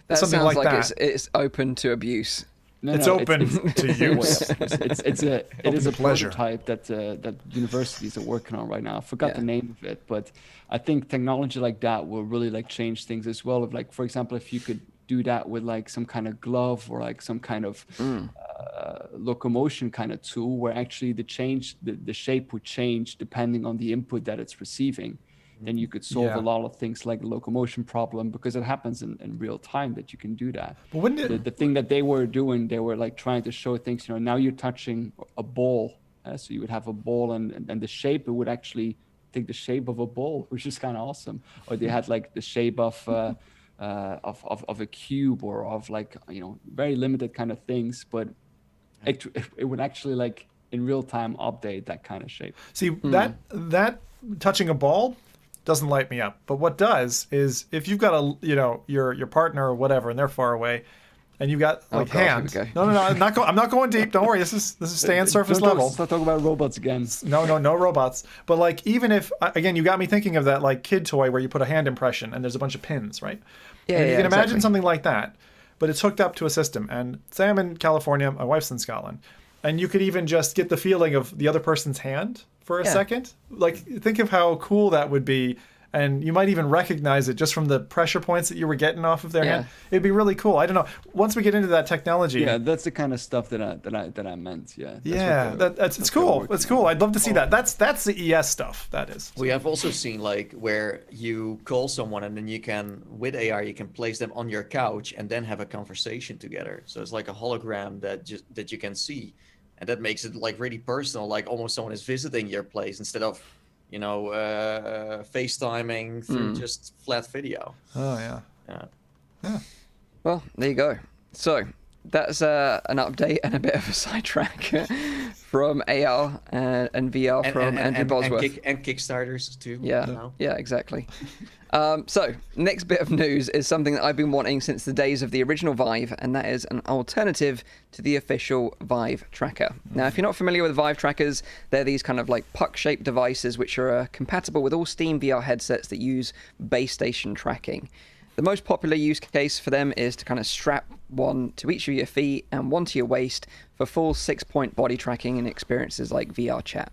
That something sounds like that. It's open to abuse. It's open to use. It is a prototype that universities are working on right now. I forgot the name of it, but I think technology like that will really like change things as well. Of like, for example, if you could do that with like some kind of glove or like some kind of locomotion kind of tool, where actually the shape would change depending on the input that it's receiving. Then you could solve a lot of things like the locomotion problem, because it happens in real time that you can do that. But wouldn't it... the thing that they were doing, they were like trying to show things, now you're touching a ball. So you would have a ball, and the shape, it would actually take the shape of a ball, which is kind of awesome. Or they had like the shape of a cube, or of like, very limited kind of things, but it would actually like in real time update that kind of shape. See, that touching a ball doesn't light me up. But what does is, if you've got your partner or whatever, and they're far away, and you've got like hands. No, I'm not going deep. Don't worry. This is staying surface level. Let's not talk about robots again. No robots. But like, even if, again, you got me thinking of that like kid toy where you put a hand impression and there's a bunch of pins, right? Yeah. And you can imagine something like that, but it's hooked up to a system. And say I'm in California, my wife's in Scotland, and you could even just get the feeling of the other person's hand for a second. Like, think of how cool that would be. And you might even recognize it just from the pressure points that you were getting off of their hand. It'd be really cool. I don't know. Once we get into that technology, that's the kind of stuff that I meant. It's cool. It's cool. I'd love to see that. That's the ES stuff. That is. We have also seen like where you call someone, and then you can, with AR, you can place them on your couch and then have a conversation together. So it's like a hologram that you can see, and that makes it like really personal, like almost someone is visiting your place instead of FaceTiming through just flat video. Oh yeah. Well, there you go. So that's an update and a bit of a sidetrack from AR and VR from Andrew Bosworth. And Kickstarters too. Yeah, exactly. So next bit of news is something that I've been wanting since the days of the original Vive, and that is an alternative to the official Vive tracker. Now, if you're not familiar with Vive trackers, they're these kind of like puck-shaped devices which are compatible with all Steam VR headsets that use base station tracking. The most popular use case for them is to kind of strap one to each of your feet and one to your waist for full 6-point body tracking and experiences like VR chat.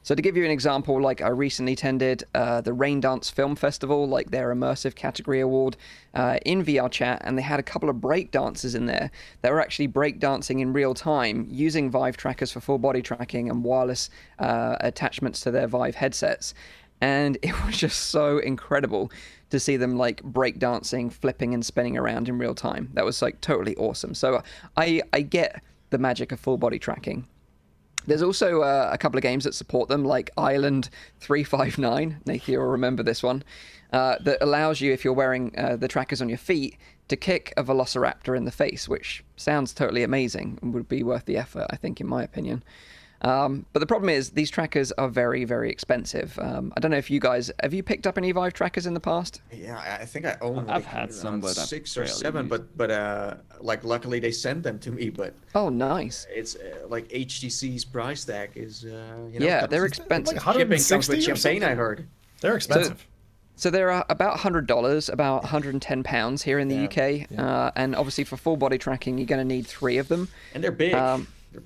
So to give you an example, like I recently attended the Rain Dance Film Festival, like their immersive category award in VR chat, and they had a couple of break dancers in there that were actually break dancing in real time using Vive trackers for full body tracking and wireless attachments to their Vive headsets. And it was just so incredible to see them like break dancing, flipping and spinning around in real time. That was like totally awesome. So I get the magic of full body tracking. There's also a couple of games that support them, like Island 359. Nathan, you'll remember this one. That allows you, if you're wearing the trackers on your feet, to kick a velociraptor in the face, which sounds totally amazing and would be worth the effort, I think, in my opinion. But the problem is these trackers are very, very expensive. I don't know if you guys, have you picked up any Vive trackers in the past? Yeah, I think I own I've had some, but 6 or 7, but like luckily they sent them to me. But oh, nice. It's like HTC's price tag is yeah, they're expensive. Like shipping comes with champagne, I heard. They're expensive. So they're about $100, about £110 here in the UK. Yeah. And obviously for full body tracking, you're going to need 3 of them. And they're big.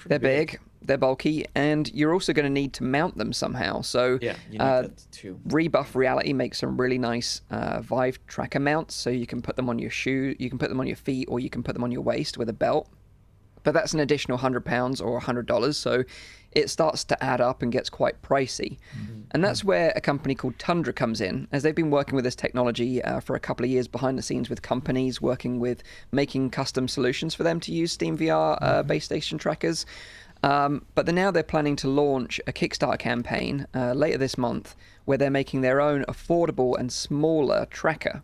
They're big, they're bulky, and you're also going to need to mount them somehow. So yeah, you need that too. FReality makes some really nice Vive tracker mounts, so you can put them on your shoe, you can put them on your feet, or you can put them on your waist with a belt. But that's an additional £100 or $100, so it starts to add up and gets quite pricey. Mm-hmm. And that's where a company called Tundra comes in, as they've been working with this technology for a couple of years behind the scenes with companies, working with making custom solutions for them to use SteamVR base station trackers. But now they're planning to launch a Kickstarter campaign later this month where they're making their own affordable and smaller tracker.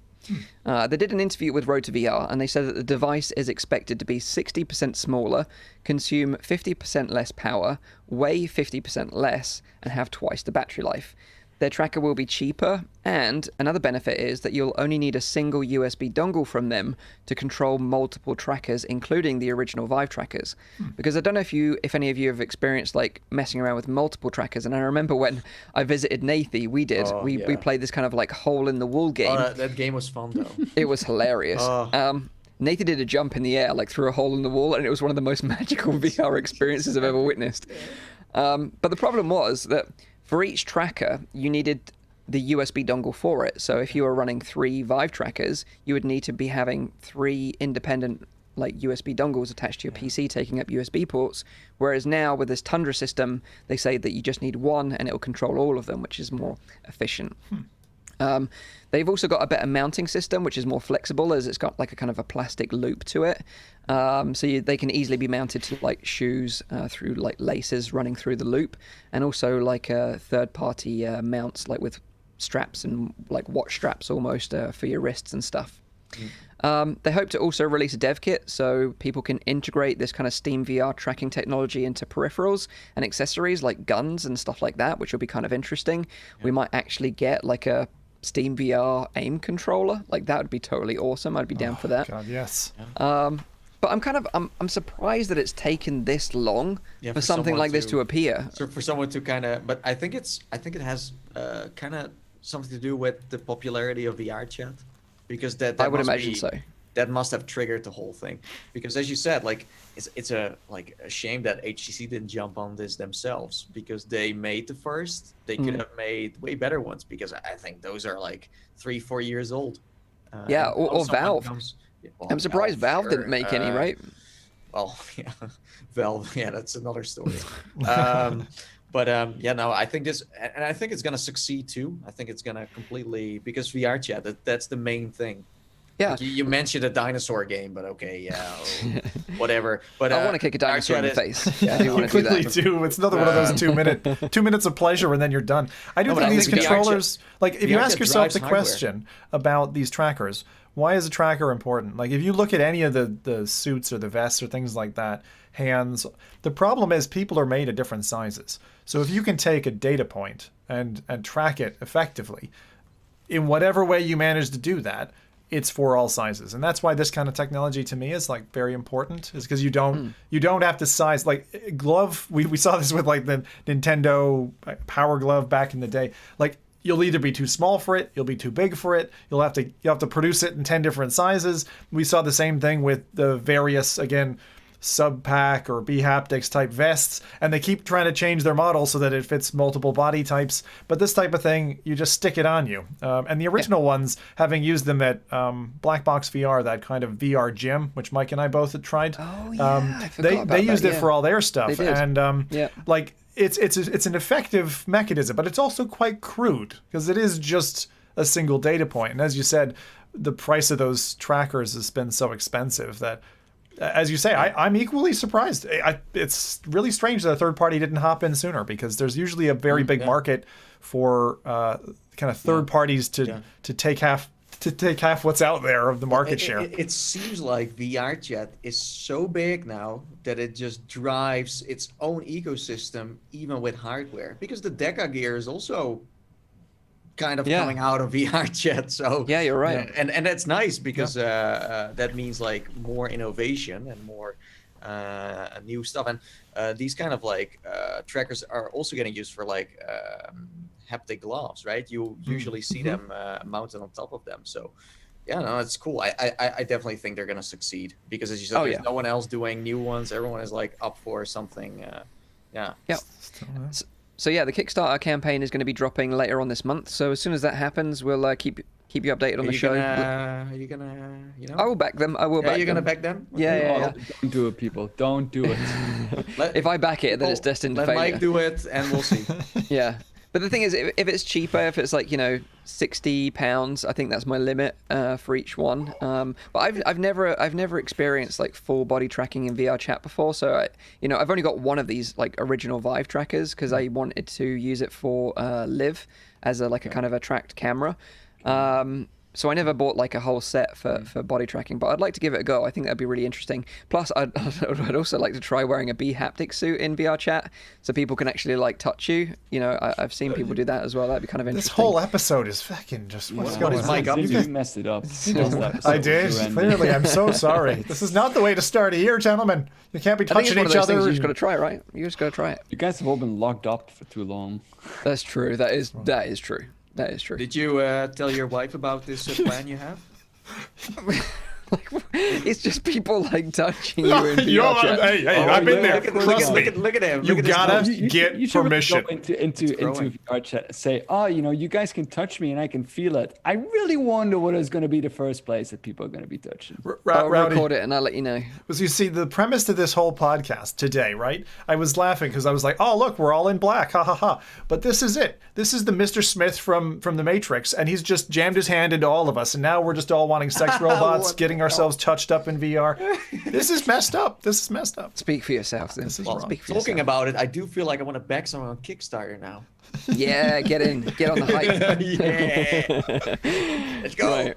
They did an interview with RotorVR, and they said that the device is expected to be 60% smaller, consume 50% less power, weigh 50% less, and have twice the battery life. Their tracker will be cheaper, and another benefit is that you'll only need a single USB dongle from them to control multiple trackers, including the original Vive trackers. Because I don't know if any of you have experienced like messing around with multiple trackers, and I remember when I visited Nathy, we played this kind of like hole in the wall game. Oh, that game was fun though. It was hilarious. Nathy did a jump in the air like through a hole in the wall, and it was one of the most magical VR experiences I've ever witnessed. But the problem was that for each tracker, you needed the USB dongle for it. So if you were running 3 Vive trackers, you would need to be having 3 independent like USB dongles attached to your PC taking up USB ports. Whereas now with this Tundra system, they say that you just need 1 and it will control all of them, which is more efficient. They've also got a better mounting system, which is more flexible, as it's got like a kind of a plastic loop to it. So they can easily be mounted to like shoes through like laces running through the loop, and also like third-party mounts like with straps and like watch straps almost for your wrists and stuff. They hope to also release a dev kit so people can integrate this kind of SteamVR tracking technology into peripherals and accessories like guns and stuff like that, which will be kind of interesting. We might actually get like a SteamVR aim controller. Like that would be totally awesome. I'd be down for that. God, yes. But I'm surprised that it's taken this long for something like this to appear. So for someone to kind of, but I think it has kind of something to do with the popularity of VR chat, because that I would imagine so. That must have triggered the whole thing, because as you said, like it's a shame that HTC didn't jump on this themselves, because they made the first. They could have made way better ones, because I think those are like 3-4 years old. Or Valve. I'm surprised Valve didn't make any, right? Well, yeah, Valve. Yeah, that's another story. I think this, and I think it's gonna succeed too. I think it's gonna completely, because VR chat, that's the main thing. Yeah, like you mentioned a dinosaur game, but okay, yeah, whatever. But I want to kick a dinosaur in the face. Yeah, I do want to do that. Too. It's another one of those 2 minutes of pleasure and then you're done. I do think these controllers, like if you ask yourself the question about these trackers, why is a tracker important? Like if you look at any of the suits or the vests or things like that, hands, the problem is people are made of different sizes. So if you can take a data point and track it effectively, in whatever way you manage to do that, it's for all sizes. And that's why this kind of technology to me is like very important, is because you don't have to size, like glove. We saw this with like the Nintendo Power Glove back in the day. Like you'll either be too small for it, you'll be too big for it, you'll have to produce it in 10 different sizes. We saw the same thing with the various, again, sub-pack or B-haptics type vests, and they keep trying to change their model so that it fits multiple body types. But this type of thing, you just stick it on you. And the original ones, having used them at Black Box VR, that kind of VR gym, which Mike and I both had tried. Oh yeah, I forgot about they used that, it for all their stuff. They did. And like it's an effective mechanism, but it's also quite crude because it is just a single data point. And as you said, the price of those trackers has been so expensive that, as you say, I'm equally surprised. It's really strange that a third party didn't hop in sooner, because there's usually a very big market for kind of third parties to take to take half what's out there of the market share. It seems like VR chat is so big now that it just drives its own ecosystem, even with hardware. Because the Deca gear is also kind of coming out of VR chat. So yeah, you're right. And that's nice because that means like more innovation and more new stuff. And these kind of like trackers are also getting used for like haptic gloves, right? You usually see them mounted on top of them. So yeah, no, it's cool. I definitely think they're gonna succeed because, as you said, there's no one else doing new ones. Everyone is like up for something. Yeah. So yeah, the Kickstarter campaign is going to be dropping later on this month. So as soon as that happens, we'll keep you updated on the show. Are you gonna, you know? I will back them. I will back them. You're gonna back them? Yeah. Don't do it, people. Don't do it. If I back it, then it's destined to failure. Let Mike do it, and we'll see. Yeah. But the thing is, if it's cheaper, if it's like, £60, I think that's my limit for each one. But I've never experienced like full body tracking in VR chat before, so I've only got one of these like original Vive trackers because I wanted to use it for Live as a kind of a tracked camera. So I never bought like a whole set for body tracking, but I'd like to give it a go. I think that'd be really interesting. Plus, I'd also like to try wearing a B haptic suit in VR chat so people can actually like touch you. I've seen people do that as well. That'd be kind of interesting. This whole episode is fucking just what's going on? Mike up? You messed it up. I did. Clearly, I'm so sorry. This is not the way to start a year, gentlemen. You can't be touching each other. You just got to try it, right? You just got to try it. You guys have all been locked up for too long. That's true. That is true. That is true. Did you tell your wife about this plan you have? It's just people like touching you in VR chat. Hey, I've been there. Trust me. Look at him. You gotta get you should permission. Really go into VR chat and say, you guys can touch me and I can feel it. I really wonder what is going to be the first place that people are going to be touching. I'll record it and I'll let you know. Because you see, the premise to this whole podcast today, right? I was laughing because I was like, oh, look, we're all in black. Ha, ha, ha. But this is it. This is the Mr. Smith from The Matrix. And he's just jammed his hand into all of us. And now we're just all wanting sex robots, getting ourselves touched up in VR. This is messed up. Speak for yourself, then. Talking about it, I do feel like I want to back someone on Kickstarter now. Yeah, get on the hype. Yeah. Let's go. Right.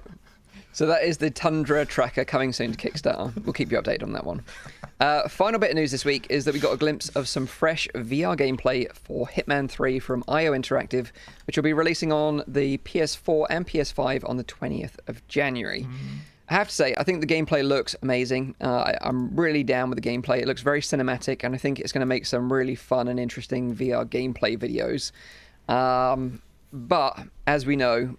So that is the Tundra tracker coming soon to Kickstarter. We'll keep you updated on that one. Final bit of news this week is that we got a glimpse of some fresh VR gameplay for Hitman 3 from IO Interactive, which will be releasing on the PS4 and PS5 on the 20th of January. I have to say, I think the gameplay looks amazing. I'm really down with the gameplay. It looks very cinematic, and I think it's going to make some really fun and interesting VR gameplay videos. But as we know,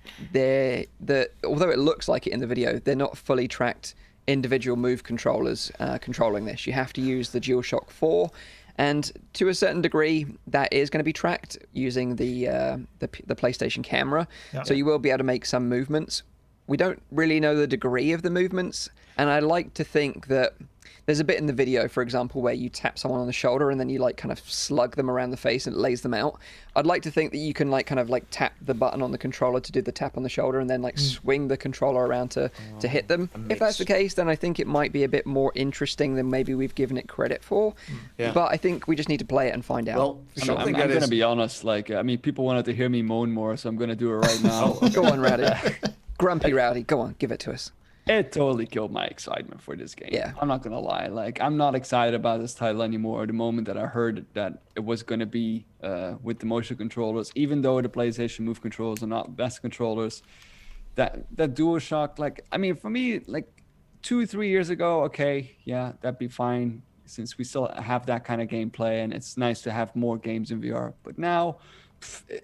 although it looks like it in the video, they're not fully tracked individual move controllers controlling this. You have to use the DualShock 4, and to a certain degree, that is going to be tracked using the PlayStation camera. Yeah. So you will be able to make some movements. We don't really know the degree of the movements, and I like to think that there's a bit in the video, for example, where you tap someone on the shoulder and then you like kind of slug them around the face and it lays them out. I'd like to think that you can like kind of like tap the button on the controller to do the tap on the shoulder and then like swing the controller around to hit them. If that's the case, then I think it might be a bit more interesting than maybe we've given it credit for. Yeah. But I think we just need to play it and find out. Well, I'm going to be honest. People wanted to hear me moan more, so I'm going to do it right now. Go on, Rowdy. Grumpy Rowdy, go on, give it to us. It totally killed my excitement for this game. Yeah. I'm not going to lie. I'm not excited about this title anymore. The moment that I heard that it was going to be with the motion controllers, even though the PlayStation Move controllers are not the best controllers, that DualShock, for me, 2-3 years ago, okay, yeah, that'd be fine since we still have that kind of gameplay and it's nice to have more games in VR. But now,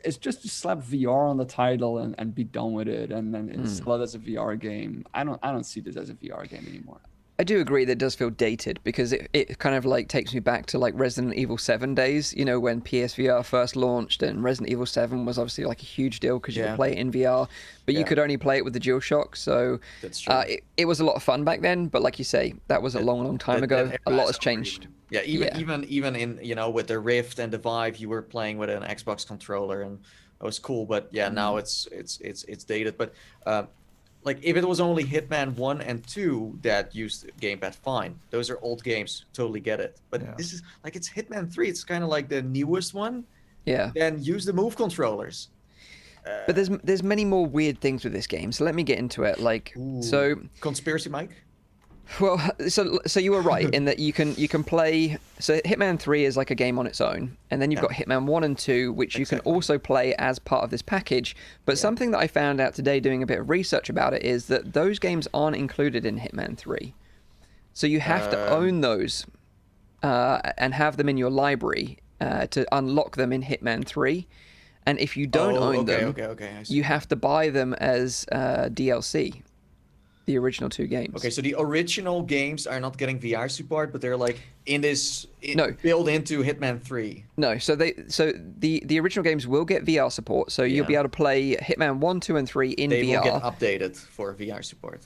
it's just to slap VR on the title and be done with it and then sell it as a VR game. I don't see this as a VR game anymore. I do agree that it does feel dated because it kind of like takes me back to like Resident Evil 7 days, when PSVr first launched and Resident Evil 7 was obviously like a huge deal because you could play it in VR, but you could only play it with the DualShock. So that's true. It was a lot of fun back then, but like you say, that was a long time ago. A lot has changed. Yeah, even in with the Rift and the Vive, you were playing with an Xbox controller and it was cool. But now it's dated. But if it was only Hitman 1 and 2 that used gamepad, fine. Those are old games, totally get it. But this is it's Hitman 3. It's kind of like the newest one. Yeah. Then use the Move controllers. But there's many more weird things with this game, so let me get into it. So conspiracy, Mike. Well, so you were right in that you can play. So Hitman 3 is like a game on its own, and then you've got Hitman 1 and 2, which you can also play as part of this package. But something that I found out today doing a bit of research about it is that those games aren't included in Hitman 3. So you have to own those and have them in your library to unlock them in Hitman 3. And if you don't own them, you have to buy them as DLC. The original 2 games. Okay, so the original games are not getting VR support, but they're like built into Hitman 3. No, so the original games will get VR support, so you'll be able to play Hitman 1, 2, and 3 in VR. They will get updated for VR support.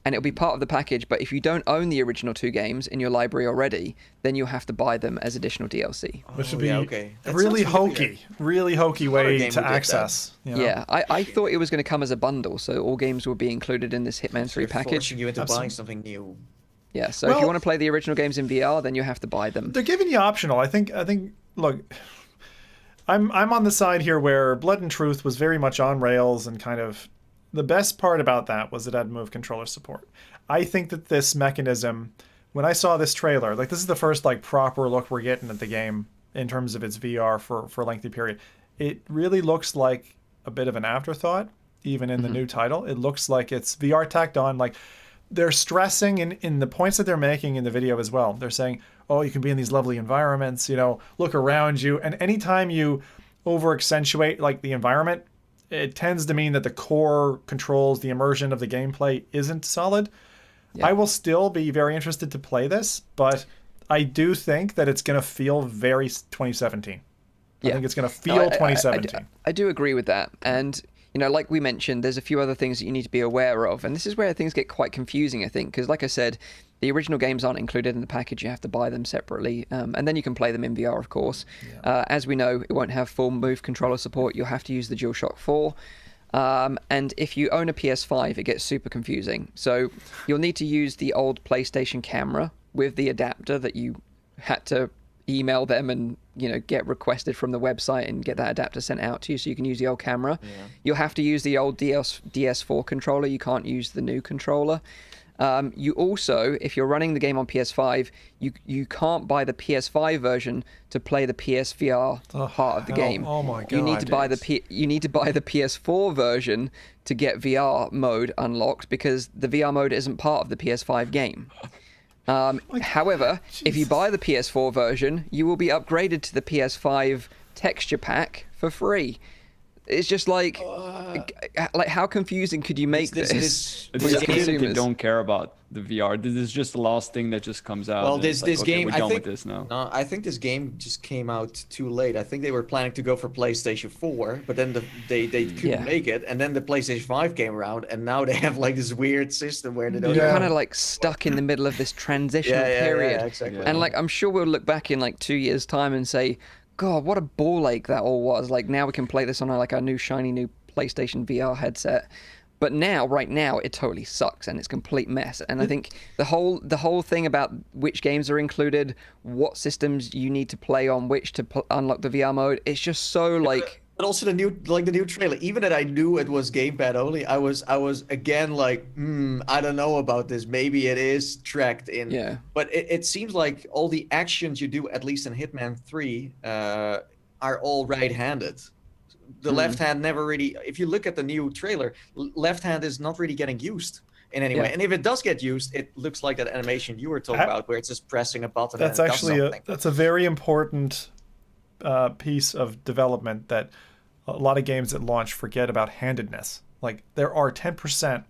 And it'll be part of the package, but if you don't own the original 2 games in your library already, then you'll have to buy them as additional DLC. Which would be a really hokey way to access. You know? Yeah, I thought it was going to come as a bundle, so all games will be inclouded in this Hitman 3 package. Forcing you into buying something new. Yeah, so if you want to play the original games in VR, then you have to buy them. They're giving you optional. I think. Look, I'm on the side here where Blood and Truth was very much on rails and kind of. The best part about that was it had Move controller support. I think that this mechanism, when I saw this trailer, like this is the first like proper look we're getting at the game in terms of its VR for a lengthy period. It really looks like a bit of an afterthought, even in the new title. It looks like it's VR tacked on. Like they're stressing in the points that they're making in the video as well. They're saying, oh, you can be in these lovely environments, look around you. And anytime you over accentuate like the environment, it tends to mean that the core controls, the immersion of the gameplay isn't solid. Yeah. I will still be very interested to play this, but I do think that it's going to feel very 2017. I think it's going to feel 2017. I do agree with that. And, like we mentioned, there's a few other things that you need to be aware of. And this is where things get quite confusing, I think, because like I said, the original games aren't included in the package. You have to buy them separately. And then you can play them in VR, of course. Yeah. As we know, it won't have full Move controller support. You'll have to use the DualShock 4. And if you own a PS5, it gets super confusing. So you'll need to use the old PlayStation camera with the adapter that you had to email them and get requested from the website and get that adapter sent out to you so you can use the old camera. Yeah. You'll have to use the old DS4 controller. You can't use the new controller. You also, if you're running the game on PS5, you can't buy the PS5 version to play the PSVr part of the game. Oh my god! You need to buy the PS4 version to get VR mode unlocked because the VR mode isn't part of the PS5 game. However, if you buy the PS4 version, you will be upgraded to the PS5 texture pack for free. It's just like how confusing could you make this? They don't care about the VR. This is just the last thing that just comes out. Well, this game, we're done with this now. No, I think this game just came out too late. I think they were planning to go for PlayStation 4, but then they couldn't make it, and then the PlayStation 5 came around, and now they have like this weird system where they don't. You're kind of like stuck in the middle of this transitional period, exactly. And like I'm sure we'll look back in like 2 years' time and say, God, what a ball ache that all was. Like now we can play this on like our new shiny new PlayStation VR headset. But right now, it totally sucks and it's a complete mess. And I think the whole thing about which games are included, what systems you need to play on which to unlock the VR mode, it's just so like. But also the new trailer, even that I knew it was gamepad only, I was again like, I don't know about this. Maybe it is tracked in. Yeah. But it seems like all the actions you do, at least in Hitman 3, are all right-handed. The left hand never really. If you look at the new trailer, left hand is not really getting used in any way. And if it does get used, it looks like that animation you were talking about, where it's just pressing a button. That's and actually that's a very important piece of development that a lot of games at launch forget about handedness. Like there are 10%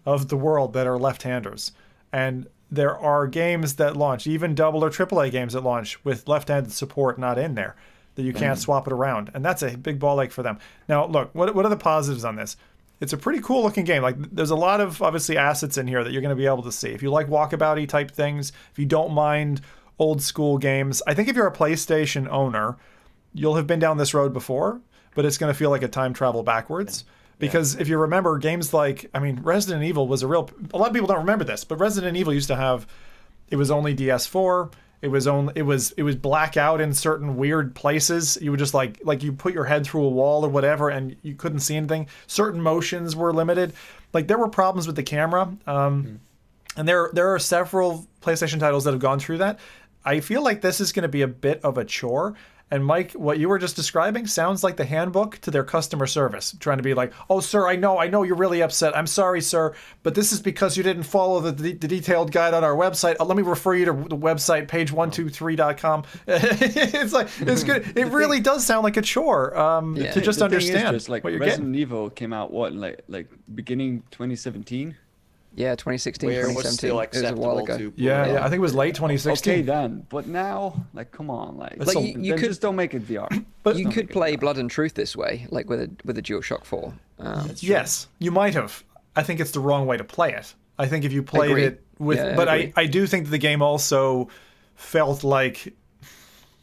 of the world that are left-handers, and there are games that launch, even double or AAA games that launch with left-handed support not in there, that you can't swap it around, and that's a big ball ache for them. Now, look, what are the positives on this? It's a pretty cool looking game. Like there's a lot of obviously assets in here that you're going to be able to see. If you like walkabout-y type things, if you don't mind old school games, I think if you're a PlayStation owner, you'll have been down this road before, but it's going to feel like a time travel backwards. Because if you remember games like, Resident Evil was a lot of people don't remember this, but Resident Evil used to have, it was only DS4, It was black out in certain weird places. You would just like you put your head through a wall or whatever, and you couldn't see anything. Certain motions were limited. Like there were problems with the camera. And there are several PlayStation titles that have gone through that. I feel like this is going to be a bit of a chore. And Mike, what you were just describing sounds like the handbook to their customer service, trying to be like, "Oh, sir, I know you're really upset. I'm sorry, sir, but this is because you didn't follow the detailed guide on our website. Let me refer you to the website page123.com." It's like it's good. It really does sound like a chore to just understand just like what you're Resident getting. Evil came out like beginning 2017. Yeah, 2016, Where it 2017. was still It was a while acceptable ago. to. Yeah, I think it was late 2016. Okay, then, but now, like, come on, like you could just don't make it VR. But you could play Blood and Truth this way, like with a DualShock 4. Yes, you might have. I think it's the wrong way to play it. I think if you played Agreed. it with, Yeah, but agreed. I do think that the game also felt like,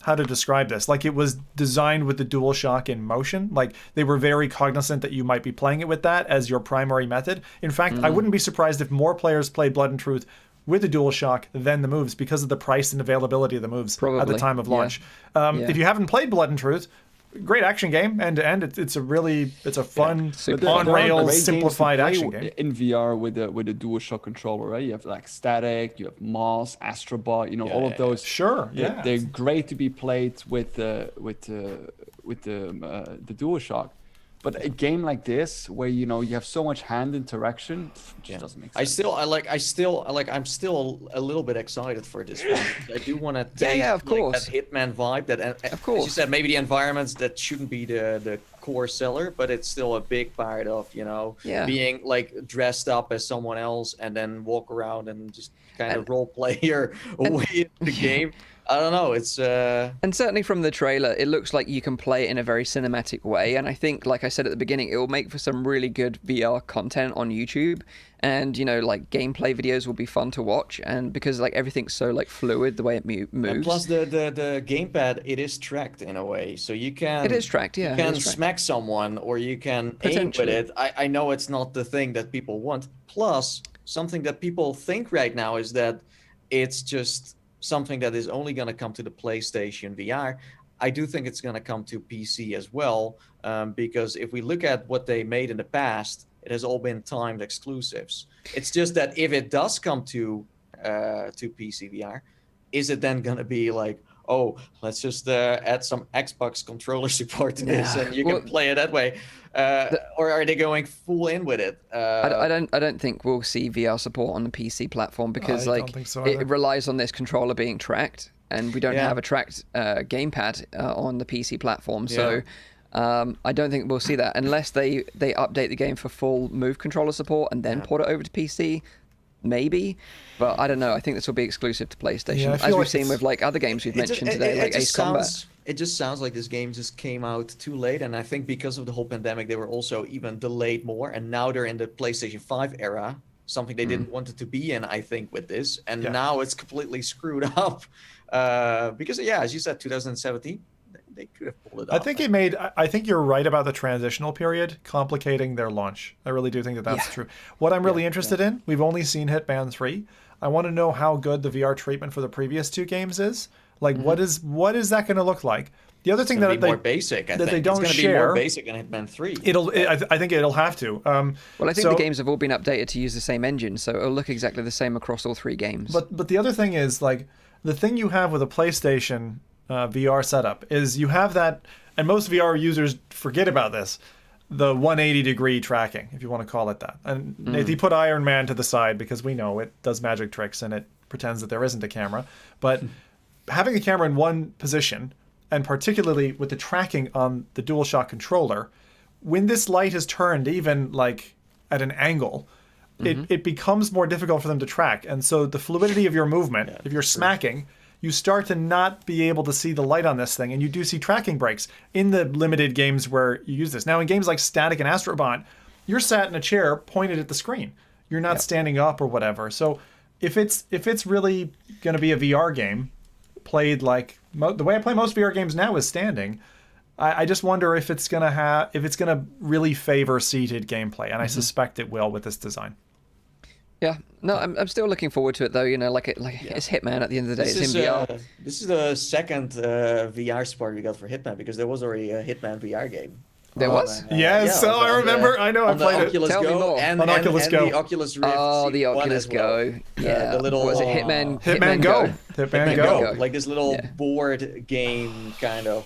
how to describe this? Like it was designed with the DualShock in motion. Like they were very cognizant that you might be playing it with that as your primary method. In fact, I wouldn't be surprised if more players played Blood and Truth with the DualShock than the moves because of the price and availability of the moves at the Probably, time of yeah. launch. Yeah. If you haven't played Blood and Truth, great action game end to end. It's a fun Super on There are rails great simplified games to action play game. in VR with the DualShock controller, right? You have like Static, you have Moss, Astrobot, all of those. Sure, They're- yeah. they're great to be played with the DualShock. But a game like this, where you have so much hand interaction, just doesn't make sense. I'm still a little bit excited for this one. I do want to take yeah, of course. that Hitman vibe. Of course. As you said, maybe the environments that shouldn't be the core seller, but it's still a big part of Yeah. being like dressed up as someone else and then walk around and just kind of role play your way into the game. I don't know. It's And certainly from the trailer, it looks like you can play it in a very cinematic way. And I think, like I said at the beginning, it will make for some really good VR content on YouTube. And, like gameplay videos will be fun to watch. And because like everything's so like fluid, the way it moves. And plus the gamepad, it is tracked in a way, so you can. It is tracked, yeah. You it can is tracked. smack someone, or you can aim with Potentially. it. I know it's not the thing that people want. Plus, something that people think right now is that it's just something that is only going to come to the PlayStation VR. I do think it's going to come to PC as well, because if we look at what they made in the past, it has all been timed exclusives. It's just that if it does come to PC VR, is it then going to be like, oh, let's just add some Xbox controller support to this, and you can play it that way, or are they going full in with it? I don't think we'll see VR support on the PC platform because I like don't think so either. it relies on this controller being tracked, and we don't have a tracked gamepad on the PC platform. So I don't think we'll see that unless they update the game for full Move controller support and then port it over to PC. Maybe, but I don't know. I think this will be exclusive to PlayStation, Yeah, I as feel we've like seen with like other games we've mentioned today, like Ace Combat. It just sounds like this game just came out too late, and I think because of the whole pandemic, they were also even delayed more, and now they're in the PlayStation 5 era, something they didn't want it to be in, I think, with this, and now it's completely screwed up, because as you said, 2017, they could have pulled it off. I think you're right about the transitional period complicating their launch. I really do think that that's true. What I'm really interested in, we've only seen Hitman 3. I want to know how good the VR treatment for the previous two games is. Like, what is that going to look like? The other thing that more basic, I think. they don't it's share. Be more basic in Hitman 3. I think it'll have to. Well, I think the games have all been updated to use the same engine, so it'll look exactly the same across all three games. But the other thing is, like, the thing you have with a PlayStation VR setup is you have that, and most VR users forget about this, the 180-degree tracking, if you want to call it that. And Nathan, put Iron Man to the side because we know it does magic tricks and it pretends that there isn't a camera. But having a camera in one position, and particularly with the tracking on the DualShock controller, when this light is turned even like at an angle, it becomes more difficult for them to track. And so the fluidity of your movement, if you're smacking, you start to not be able to see the light on this thing, and you do see tracking breaks in the limited games where you use this. Now, in games like Static and Astrobot, you're sat in a chair pointed at the screen. You're not standing up or whatever. So if it's really going to be a VR game played like the way I play most VR games now is standing, I just wonder if it's gonna really favor seated gameplay, and I suspect it will with this design. Yeah, no, I'm still looking forward to it though. It's Hitman at the end of the day. It's in VR. This is the second VR support we got for Hitman, because there was already a Hitman VR game. There was? Yes, so I remember. I know I played it. Tell me more. On Oculus Go. The Oculus Rift. Oh, the Oculus Go. Yeah. The little. Was it Hitman? Hitman Go. Hitman Go. Like this little board game kind of.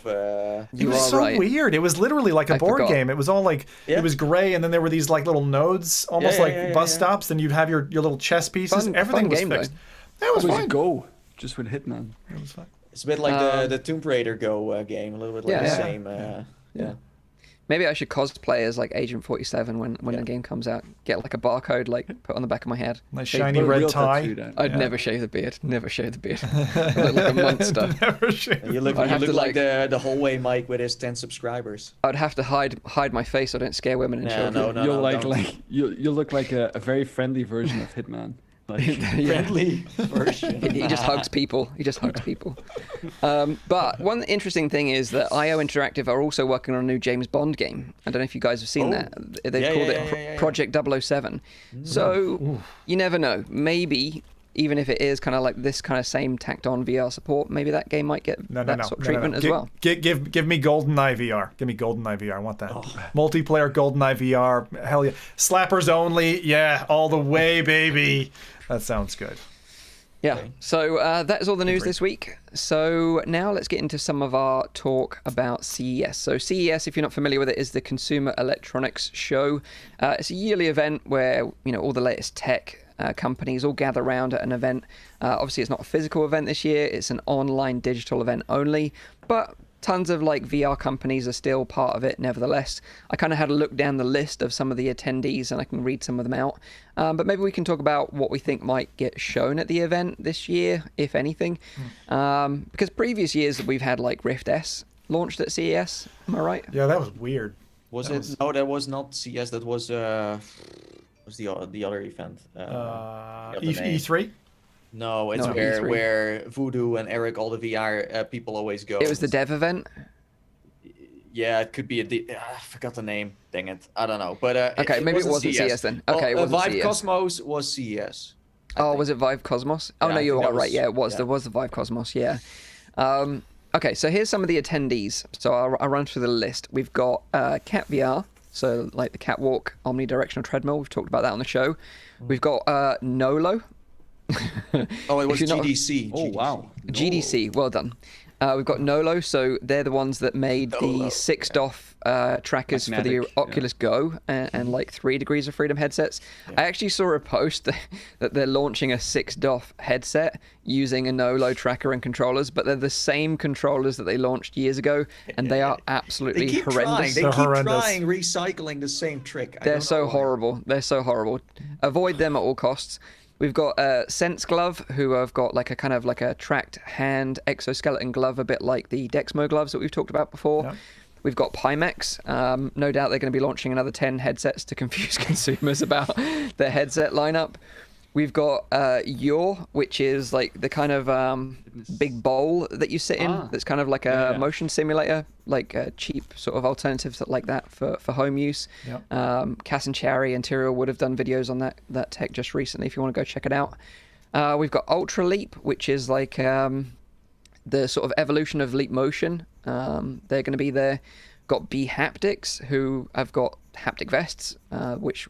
It was so weird. It was literally like a board game. It was all like it was gray, and then there were these like little nodes, almost like bus stops. And you'd have your little chess pieces. Everything was fixed. That was fun. Go just with Hitman. It was fun. It's a bit like the Tomb Raider Go game, a little bit like the same. Yeah. Maybe I should cosplay as like Agent 47 when the game comes out. Get like a barcode like put on the back of my head. My shiny red tie. I'd never shave the beard. Never shave the beard. I look like a monster. Never shave. You look like the hallway Mike with his 10 subscribers. I'd have to hide my face so I don't scare women and children. No, you look like a very friendly version of Hitman. Friendly version. He just hugs people. But one interesting thing is that IO Interactive are also working on a new James Bond game. I don't know if you guys have seen that. They've called it Project 007. So you never know. Maybe even if it is kind of like this kind of same tacked on VR support, maybe that game might get that sort of treatment as well. Give me GoldenEye VR. Give me GoldenEye VR. I want that. Multiplayer GoldenEye VR. Hell yeah. Slappers only. Yeah, all the way, baby. That sounds good. Yeah, so that is all the news this week. So now let's get into some of our talk about CES. So CES, if you're not familiar with it, is the Consumer Electronics Show. It's a yearly event where all the latest tech companies all gather around at an event. Obviously, it's not a physical event this year. It's an online digital event only, but tons of like VR companies are still part of it nevertheless. I kind of had a look down the list of some of the attendees and I can read some of them out. But maybe we can talk about what we think might get shown at the event this year, if anything. Because previous years we've had like Rift S launched at CES. Am I right? Yeah, that was weird. No, that was not CES. That was the other event. E3? No, it's where Voodoo and Eric, all the VR people always go. It was the dev event? Yeah, it could be I forgot the name. Dang it. I don't know. But okay, maybe it wasn't CES then. Okay, it wasn't Vive CES. Cosmos was CES. Was it Vive Cosmos? Oh, no, you are right. Yeah, it was. Yeah. There was the Vive Cosmos, yeah. Okay, so here's some of the attendees. So I'll run through the list. We've got Cat VR, so like the catwalk, omnidirectional treadmill. We've talked about that on the show. We've got Nolo. It was GDC. Oh, wow. GDC, well done. We've got Nolo, so they're the ones that made the 6 DoF trackers for the Oculus Go and like 3 Degrees of Freedom headsets. Yeah. I actually saw a post that they're launching a 6 DoF headset using a Nolo tracker and controllers, but they're the same controllers that they launched years ago, and they are absolutely horrendous. They keep trying recycling the same trick. They're so horrible. They're so horrible. Avoid them at all costs. We've got Sense Glove, who have got like a kind of like a tracked hand exoskeleton glove, a bit like the Dexmo gloves that we've talked about before. Yep. We've got Pimax. No doubt they're going to be launching another 10 headsets to confuse consumers about their headset lineup. We've got Yaw, which is like the kind of big bowl that you sit in. That's kind of like a motion simulator, like a cheap sort of alternative like that for home use. Yep. Cass and Cherry and Tyrael would have done videos on that tech just recently if you want to go check it out. We've got Ultra Leap, which is like the sort of evolution of Leap Motion. They're going to be there. Got B Haptics, who have got haptic vests, which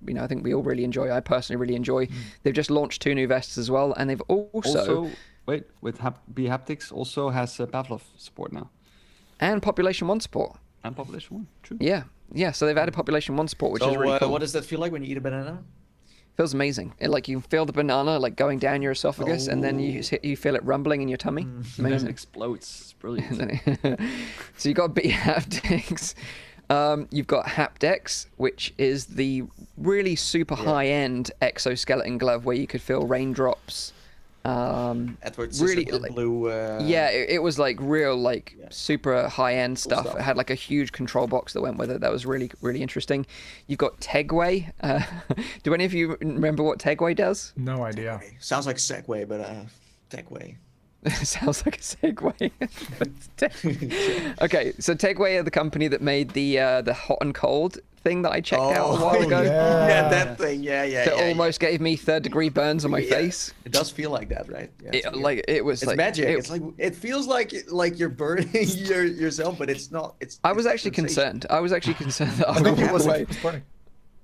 I think we all really enjoy. I personally really enjoy. They've just launched 2 new vests as well, and they've also wait, with B Haptics also has Pavlov support now, and Population 1 support. And Population 1, true. Yeah. So they've added Population 1 support, which is really cool. What does that feel like when you eat a banana? Feels amazing. Like you feel the banana like going down your esophagus, and then you feel it rumbling in your tummy. Amazing. And then it explodes. It's brilliant. So you got B Haptics. You've got Hapdex, which is the really super high-end exoskeleton glove where you could feel raindrops. Edward's really blue. It was like real super high-end stuff. It had like a huge control box that went with it. That was really, really interesting. You've got Tegway. Do any of you remember what Tegway does? No idea. Sounds like Segway, but Tegway. Sounds like a segue. Okay, so Tegway are the company that made the hot and cold thing that I checked out a while ago. Yeah, that thing. That almost gave me third-degree burns on my face. It does feel like that, right? Yeah, It's magic. It's like it feels like you're burning yourself, but it's not. I was actually concerned. I was actually concerned that I would walk away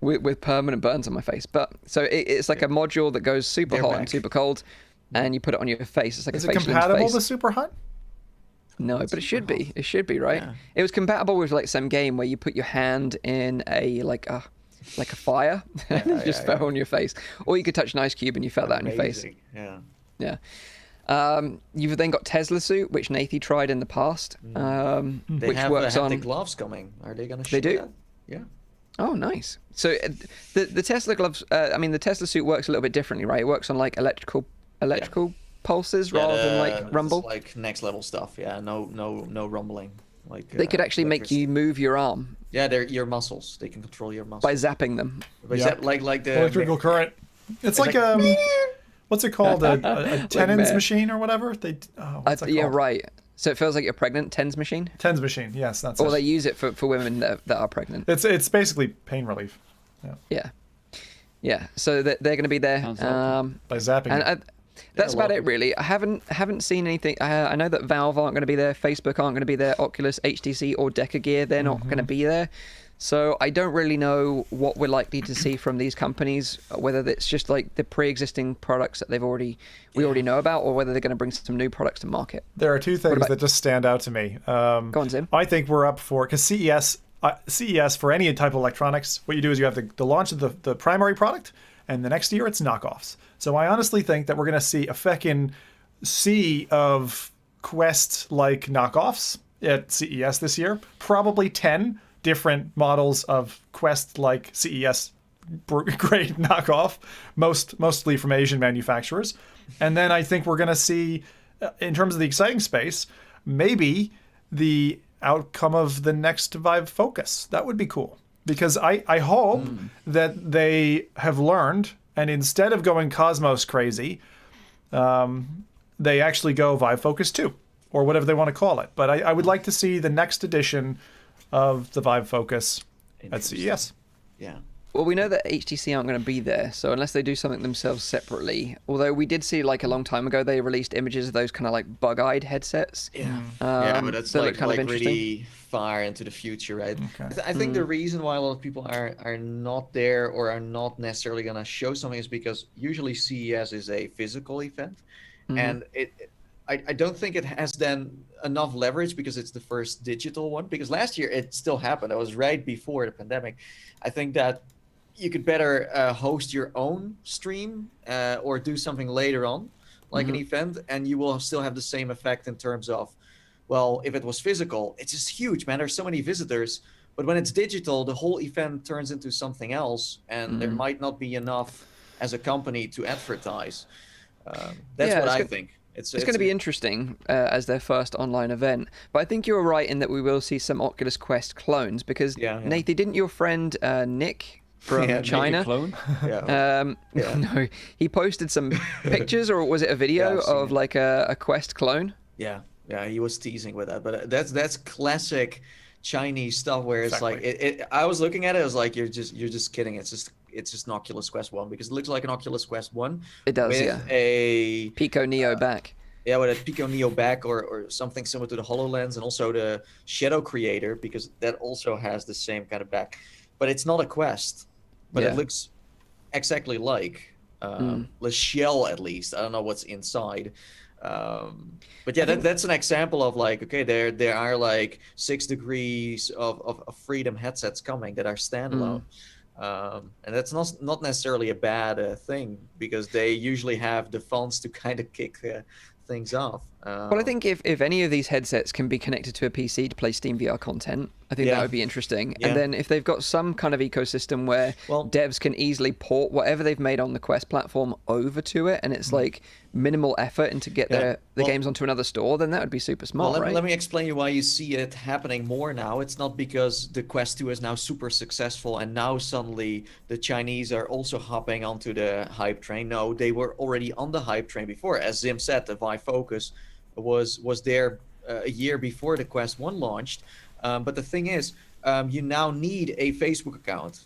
with permanent burns on my face. But so it's like a module that goes super hot and super cold, and you put it on your face. It's like Is a it facial compatible interface. to super hot? No, but it should be. It should be, right? Yeah. It was compatible with like some game where you put your hand in a fire and it just fell on your face, or you could touch an ice cube and you felt that on your face. Yeah. You've then got Tesla suit, which Nathy tried in the past, They which works have on the gloves coming. Are they going to show They do? that? Yeah. Oh, nice. So the Tesla gloves, the Tesla suit works a little bit differently, right? It works on like electrical pulses rather than like rumble. It's like next level stuff. Yeah. No rumbling. Like They could actually make you move your arm Yeah, they're your muscles. They can control your muscles. by zapping them. Like the Electrical current. It's like what's it called? A Tenon's machine or whatever? What's it called? Right. So it feels like you're pregnant. TENS machine. TENS machine. Yes, that's Or it. they use it for women that are pregnant. It's basically pain relief. Yeah. So they're going to be there. By zapping. And that's about it, really. I haven't seen anything. I know that Valve aren't going to be there, Facebook aren't going to be there, Oculus, HTC, or Deca Gear, they're not going to be there. So I don't really know what we're likely to see from these companies, whether it's just like the pre-existing products that we already know about, or whether they're going to bring some new products to market. There are two things that just stand out to me. Go on, Zim. I think we're up for, because CES for any type of electronics, what you do is you have the launch of the primary product, and the next year it's knockoffs. So I honestly think that we're going to see a feckin' sea of Quest-like knockoffs at CES this year. Probably 10 different models of Quest-like CES grade knockoff, mostly from Asian manufacturers. And then I think we're going to see, in terms of the exciting space, maybe the outcome of the next Vive Focus. That would be cool. Because I hope that they have learned, and instead of going Cosmos crazy, they actually go Vive Focus 2, or whatever they want to call it. But I would like to see the next edition of the Vive Focus at CES. Yeah. Well, we know that HTC aren't going to be there, so unless they do something themselves separately. Although we did see, like a long time ago, they released images of those kind of like bug-eyed headsets. Yeah. But that's that look kind of interesting. really far into the future, right? Okay. I think the reason why a lot of people are not there or are not necessarily going to show something is because usually CES is a physical event, and I don't think it has then enough leverage because it's the first digital one. Because last year it still happened. It was right before the pandemic. I think that you could better host your own stream or do something later on, like an event, and you will still have the same effect in terms of, well, if it was physical, it's just huge, man. There's so many visitors. But when it's digital, the whole event turns into something else, and there might not be enough as a company to advertise. That's what I think. It's going to be interesting as their first online event. But I think you're right in that we will see some Oculus Quest clones because, Nathan, didn't your friend Nick from China? Clone? No, he posted some pictures, or was it a video of like a Quest clone? Yeah, he was teasing with that. But that's classic Chinese stuff where it's like I was looking at it, I was like, you're just kidding. It's just an Oculus Quest 1 because it looks like an Oculus Quest 1. It does, with a Pico Neo back. Yeah, with a Pico Neo back or something similar to the HoloLens, and also the Shadow Creator, because that also has the same kind of back. But it's not a Quest, but it looks exactly like the shell, at least. I don't know what's inside. But yeah, that's an example of like, okay, there are like 6 degrees of freedom headsets coming that are standalone. And that's not necessarily a bad thing because they usually have the funds to kind of kick things off. Well, I think if any of these headsets can be connected to a PC to play Steam VR content, I think that would be interesting. And then if they've got some kind of ecosystem where devs can easily port whatever they've made on the Quest platform over to it, and it's like minimal effort and to get the games onto another store, then that would be super smart, right? Let me explain you why you see it happening more now. It's not because the Quest 2 is now super successful and now suddenly the Chinese are also hopping onto the hype train. No, they were already on the hype train before. As Zim said, the Vive Focus was there a year before the Quest 1 launched. But the thing is, you now need a Facebook account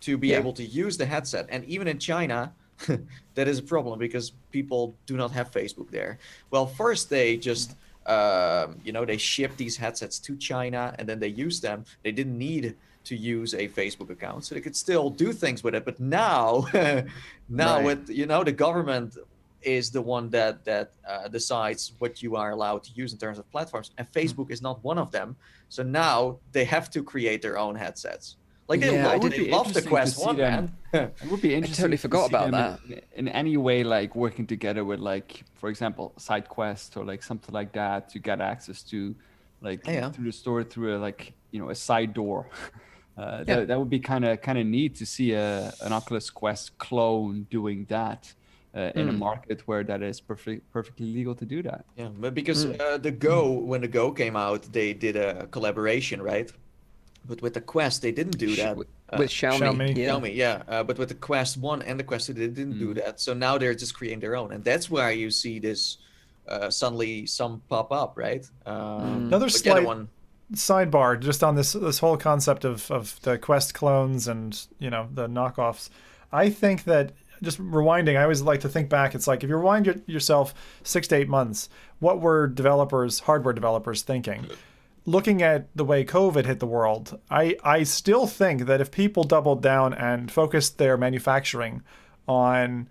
to be able to use the headset. And even in China, that is a problem because people do not have Facebook there. Well, first they just, they shipped these headsets to China and then they used them. They didn't need to use a Facebook account, so they could still do things with it. But now, with the government is the one that decides what you are allowed to use in terms of platforms, and Facebook is not one of them. So now they have to create their own headsets. Like they love the Quest 1, man. It would be interesting. I totally forgot about that. In any way, like working together with, like, for example, side quest or like something like that to get access to, like, through the store through a side door. That would be kind of neat to see an Oculus Quest clone doing that in a market where that is perfectly legal to do that. Yeah, but because when the Go came out, they did a collaboration, right? But with the Quest, they didn't do that. With Xiaomi. Xiaomi, but with the Quest 1 and the Quest 2, they didn't do that. So now they're just creating their own. And that's where you see this suddenly some pop up, right? Another slight sidebar just on this whole concept of the Quest clones and, the knockoffs. I think that, just rewinding, I always like to think back. It's like if you rewind yourself 6 to 8 months, what were hardware developers thinking? Looking at the way COVID hit the world, I still think that if people doubled down and focused their manufacturing on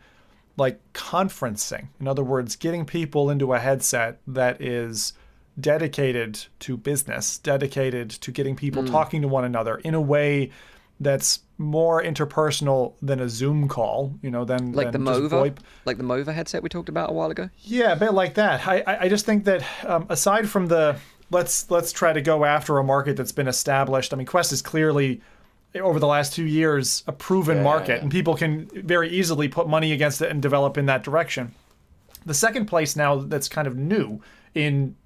like conferencing, in other words, getting people into a headset that is dedicated to business, dedicated to getting people talking to one another in a way that's more interpersonal than a Zoom call, than like the just Mova, VoIP. like the Mova headset we talked about a while ago. Yeah, a bit like that. I just think that aside from the let's try to go after a market that's been established. I mean, Quest is clearly over the last 2 years a proven market, and people can very easily put money against it and develop in that direction. The second place now that's kind of new in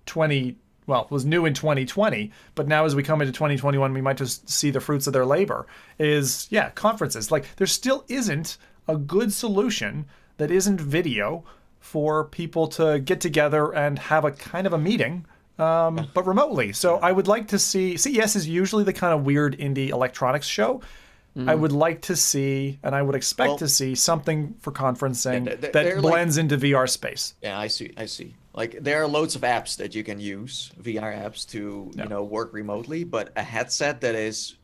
was new in 2020, but now as we come into 2021, we might just see the fruits of their labor, is, conferences. Like, there still isn't a good solution that isn't video for people to get together and have a kind of a meeting, but remotely. So I would like to see, CES is usually the kind of weird indie electronics show. I would like to see, and I would expect to see something for conferencing that blends into VR space. Yeah, I see. Like, there are loads of apps that you can use, VR apps, to work remotely, but a headset that is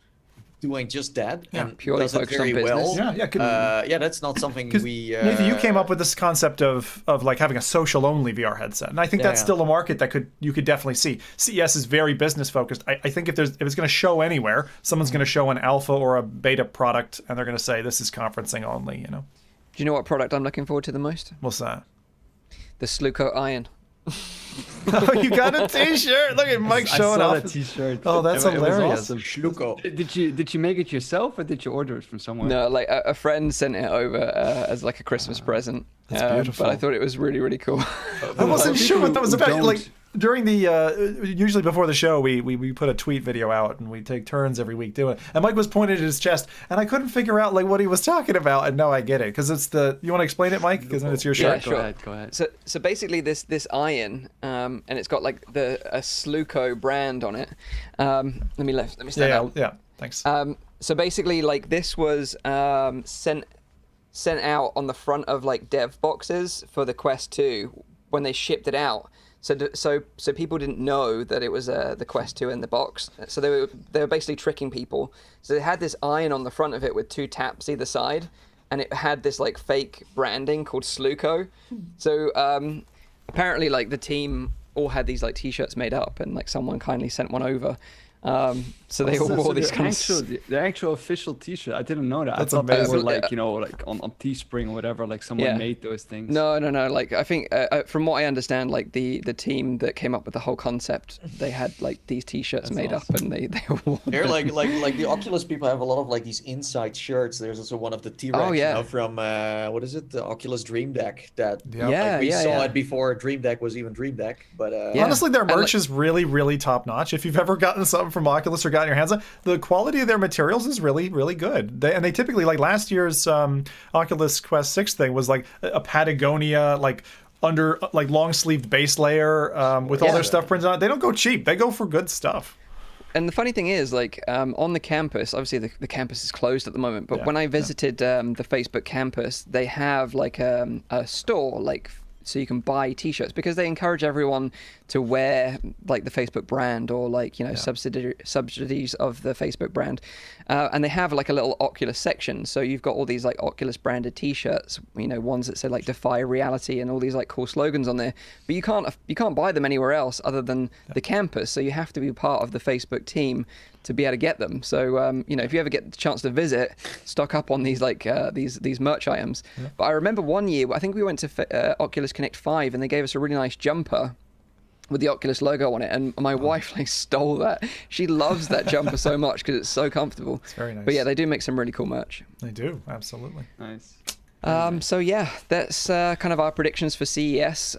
doing just that and purely does it very well. That's not something we. Nathan, you came up with this concept of like having a social only VR headset, and I think that's still a market that you could definitely see. CES is very business focused. I think if it's going to show anywhere, someone's going to show an alpha or a beta product, and they're going to say this is conferencing only. Do you know what product I'm looking forward to the most? What's that? The Sluco Iron. Oh, you got a T-shirt! Look at Mike showing off. I saw that T-shirt. Oh, that's hilarious! Awesome. Did you make it yourself, or did you order it from somewhere? No, like a friend sent it over as like a Christmas present. That's beautiful. But I thought it was really, really cool. I wasn't sure what that was about. Like, during the usually before the show, we put a tweet video out and we take turns every week doing it. And Mike was pointing at his chest, and I couldn't figure out like what he was talking about. And now I get it, because it's you want to explain it, Mike? Because then it's your shirt. Yeah, sure. Go ahead. So basically, this iron, and it's got like a Sluco brand on it. Let me stand up. Yeah. Thanks. So basically, like, this was sent out on the front of like dev boxes for the Quest 2 when they shipped it out. So people didn't know that it was the Quest 2 in the box. So they were basically tricking people. So they had this iron on the front of it with 2 taps either side, and it had this like fake branding called Sluco. So apparently, like, the team all had these like T-shirts made up, and like someone kindly sent one over. So they all wore these kind of the actual official T-shirt. I didn't know that. That's I thought they were amazing. like on Teespring or whatever. Like someone made those things. No. Like, I think from what I understand, like the team that came up with the whole concept, they had like these T-shirts made up, and they wore They're like the Oculus people have a lot of like these inside shirts. There's also one of the T-Rex from what is it? The Oculus Dream Deck. That we saw it before Dream Deck was even Dream Deck. But honestly, their merch is really, really top notch. If you've ever gotten something from Oculus or gotten your hands on, the quality of their materials is really, really good. They typically, like last year's Oculus Quest 6 thing was like a Patagonia like under like long sleeved base layer with all their stuff printed on it. They don't go cheap. They go for good stuff. And the funny thing is, like, on the campus, obviously the campus is closed at the moment, but when I visited the Facebook campus, they have like a store, like, so you can buy t-shirts, because they encourage everyone to wear like the Facebook brand, or like, you know, subsidies of the Facebook brand. And they have like a little Oculus section. So you've got all these like Oculus branded t-shirts, you know, ones that say like defy reality and all these like cool slogans on there, but you can't buy them anywhere else other than the campus. So you have to be part of the Facebook team to be able to get them. So, you know, if you ever get the chance to visit, stock up on these like these merch items. But I remember one year, I think we went to Oculus Connect 5, and they gave us a really nice jumper with the Oculus logo on it, and my wife like stole that. She loves that jumper so much because it's so comfortable. It's very nice. But yeah, they do make some really cool merch. They do, absolutely. Nice. So yeah, that's kind of our predictions for CES.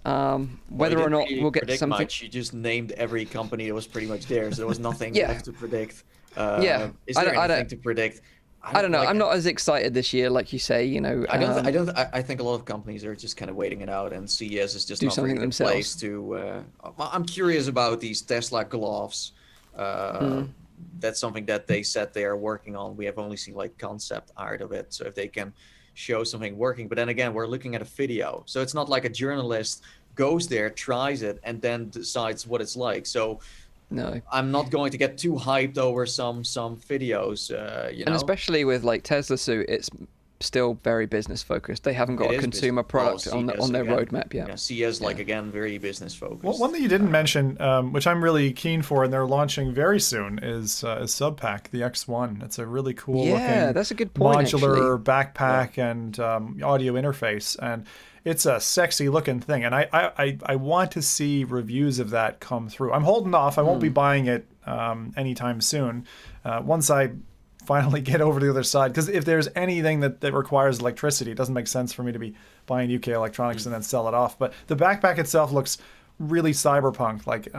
Whether or not we'll get something. Much. You just named every company that was pretty much there, so there was nothing left to predict. Is there anything to predict? I don't know. I'm not as excited this year, like you say. You know, I think a lot of companies are just kind of waiting it out, and CES is just not really the place to. I'm curious about these Tesla gloves. That's something that they said they are working on. We have only seen like concept art of it, so if they can show something working, but then again, we're looking at a video, so it's not like a journalist goes there, tries it, and then decides what it's like. So. No, I'm not going to get too hyped over some videos, you know. And especially with like Tesla suit, it's still very business focused. They haven't got a consumer product on their roadmap yet. Yeah, CES again very business focused. Well, one thing you didn't mention, which I'm really keen for, and they're launching very soon, is Subpack, the X1. It's a really cool looking, that's a good point, modular backpack and audio interface, and it's a sexy looking thing, and I want to see reviews of that come through. I'm holding off. I won't be buying it anytime soon. Once I finally get over to the other side, because if there's anything that requires electricity, it doesn't make sense for me to be buying UK electronics and then sell it off. But the backpack itself looks really cyberpunk. Like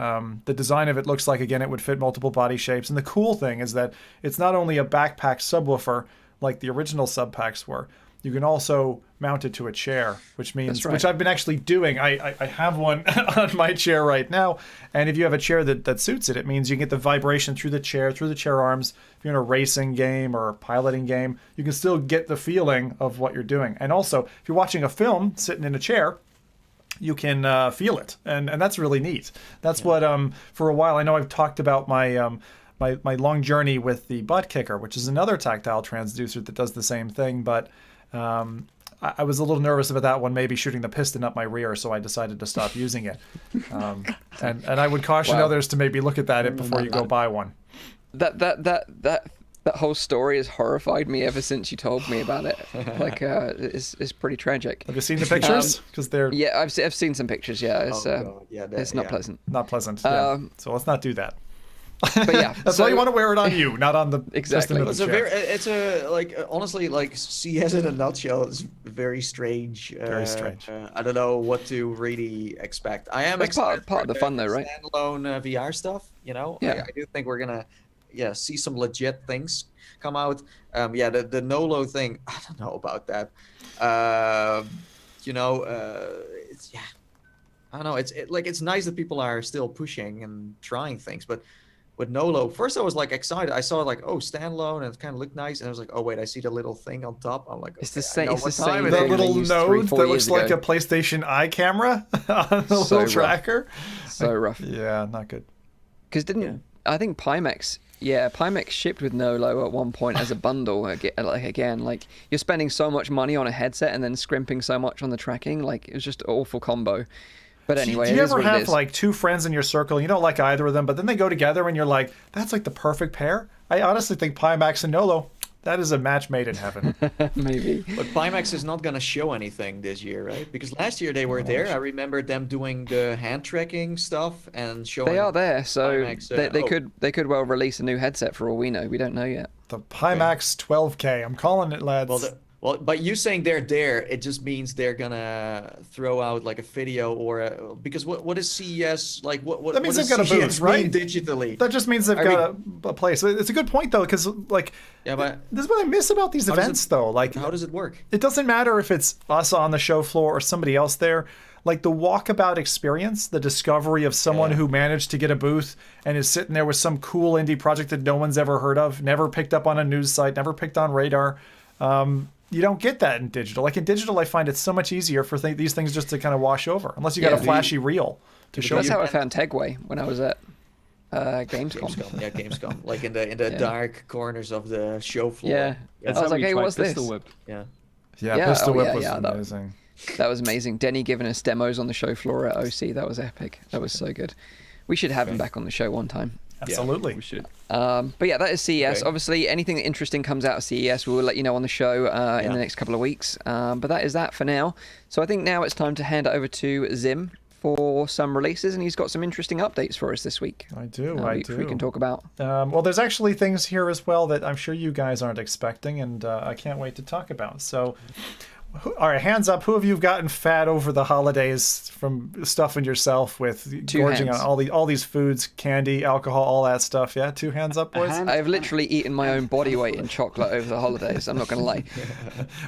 the design of it looks like, again, it would fit multiple body shapes. And the cool thing is that it's not only a backpack subwoofer like the original Subpacks were. You can also mount it to a chair, which means, which I've been actually doing. I have one on my chair right now, and if you have a chair that suits it, it means you get the vibration through the chair arms. If you're in a racing game or a piloting game, you can still get the feeling of what you're doing. And also, if you're watching a film sitting in a chair, you can feel it, and that's really neat. That's what for a while, I know I've talked about my my long journey with the butt kicker, which is another tactile transducer that does the same thing, but I was a little nervous about that one, maybe shooting the piston up my rear, so I decided to stop using it. And I would caution others to maybe look at that before you go buy one. That whole story has horrified me ever since you told me about it. Like, it's pretty tragic. Have you seen the pictures? Because they're I've seen some pictures. Yeah, it's not pleasant. Not pleasant. So let's not do that. But yeah, that's why you want to wear it on you, not on the exactly. Honestly, like CES in a nutshell is very strange. Very strange. I don't know what to really expect. I am excited part of the fun though, right? Standalone VR stuff, you know. I do think we're gonna see some legit things come out. The Nolo thing, I don't know about that. It's I don't know. It's nice that people are still pushing and trying things, but with Nolo, first I was like excited. I saw like, standalone, and it kind of looked nice, and I was like, oh wait, I see the little thing on top. I'm like, it's the same. It's the same. The little node that looks like a PlayStation Eye camera on the little tracker. So rough. Yeah, not good. Because I think Pimax shipped with Nolo at one point as a bundle. Like you're spending so much money on a headset and then scrimping so much on the tracking. Like it was just an awful combo. But anyway, do you ever have like two friends in your circle, you don't like either of them, but then they go together and you're like, that's like the perfect pair? I honestly think Pimax and Nolo, that is a match made in heaven. Maybe. But Pimax is not going to show anything this year, right? Because last year they were there. I remember them doing the hand tracking stuff and showing. They are there, so Pimax, they could well release a new headset for all we know. We don't know yet. The Pimax 12K, I'm calling it, lads. Well, but you saying they're there, it just means they're gonna throw out like a video because what is CES like? What that means what they've got a booth, CES right? mean digitally? That just means they've got a place. It's a good point though, because like, but this is what I miss about these events though. Like, how does it work? It doesn't matter if it's us on the show floor or somebody else there. Like the walkabout experience, the discovery of someone who managed to get a booth and is sitting there with some cool indie project that no one's ever heard of, never picked up on a news site, never picked on radar. You don't get that in digital. Like in digital, I find it so much easier for these things just to kind of wash over, unless you got a flashy reel to show. That's how I found Tegway when I was at Gamescom. Yeah, Gamescom. Like in the dark corners of the show floor. Yeah. I was like, hey, what's this? Pistol Whip. Yeah. Pistol Whip was amazing. That was amazing. Denny giving us demos on the show floor at OC. That was epic. That was so good. We should have him back on the show one time. Absolutely. Yeah, we should. But yeah, that is CES. Okay. Obviously, anything interesting comes out of CES, we will let you know on the show in the next couple of weeks. But that is that for now. So I think now it's time to hand it over to Zim for some releases, and he's got some interesting updates for us this week. I do. We can talk about. Well, there's actually things here as well that I'm sure you guys aren't expecting, and I can't wait to talk about. So, all right, hands up. Who of you have gotten fat over the holidays from stuffing yourself with gorging on all these foods, candy, alcohol, all that stuff? Yeah, 2 hands up, boys. I've literally eaten my own body weight in chocolate over the holidays. I'm not going to lie.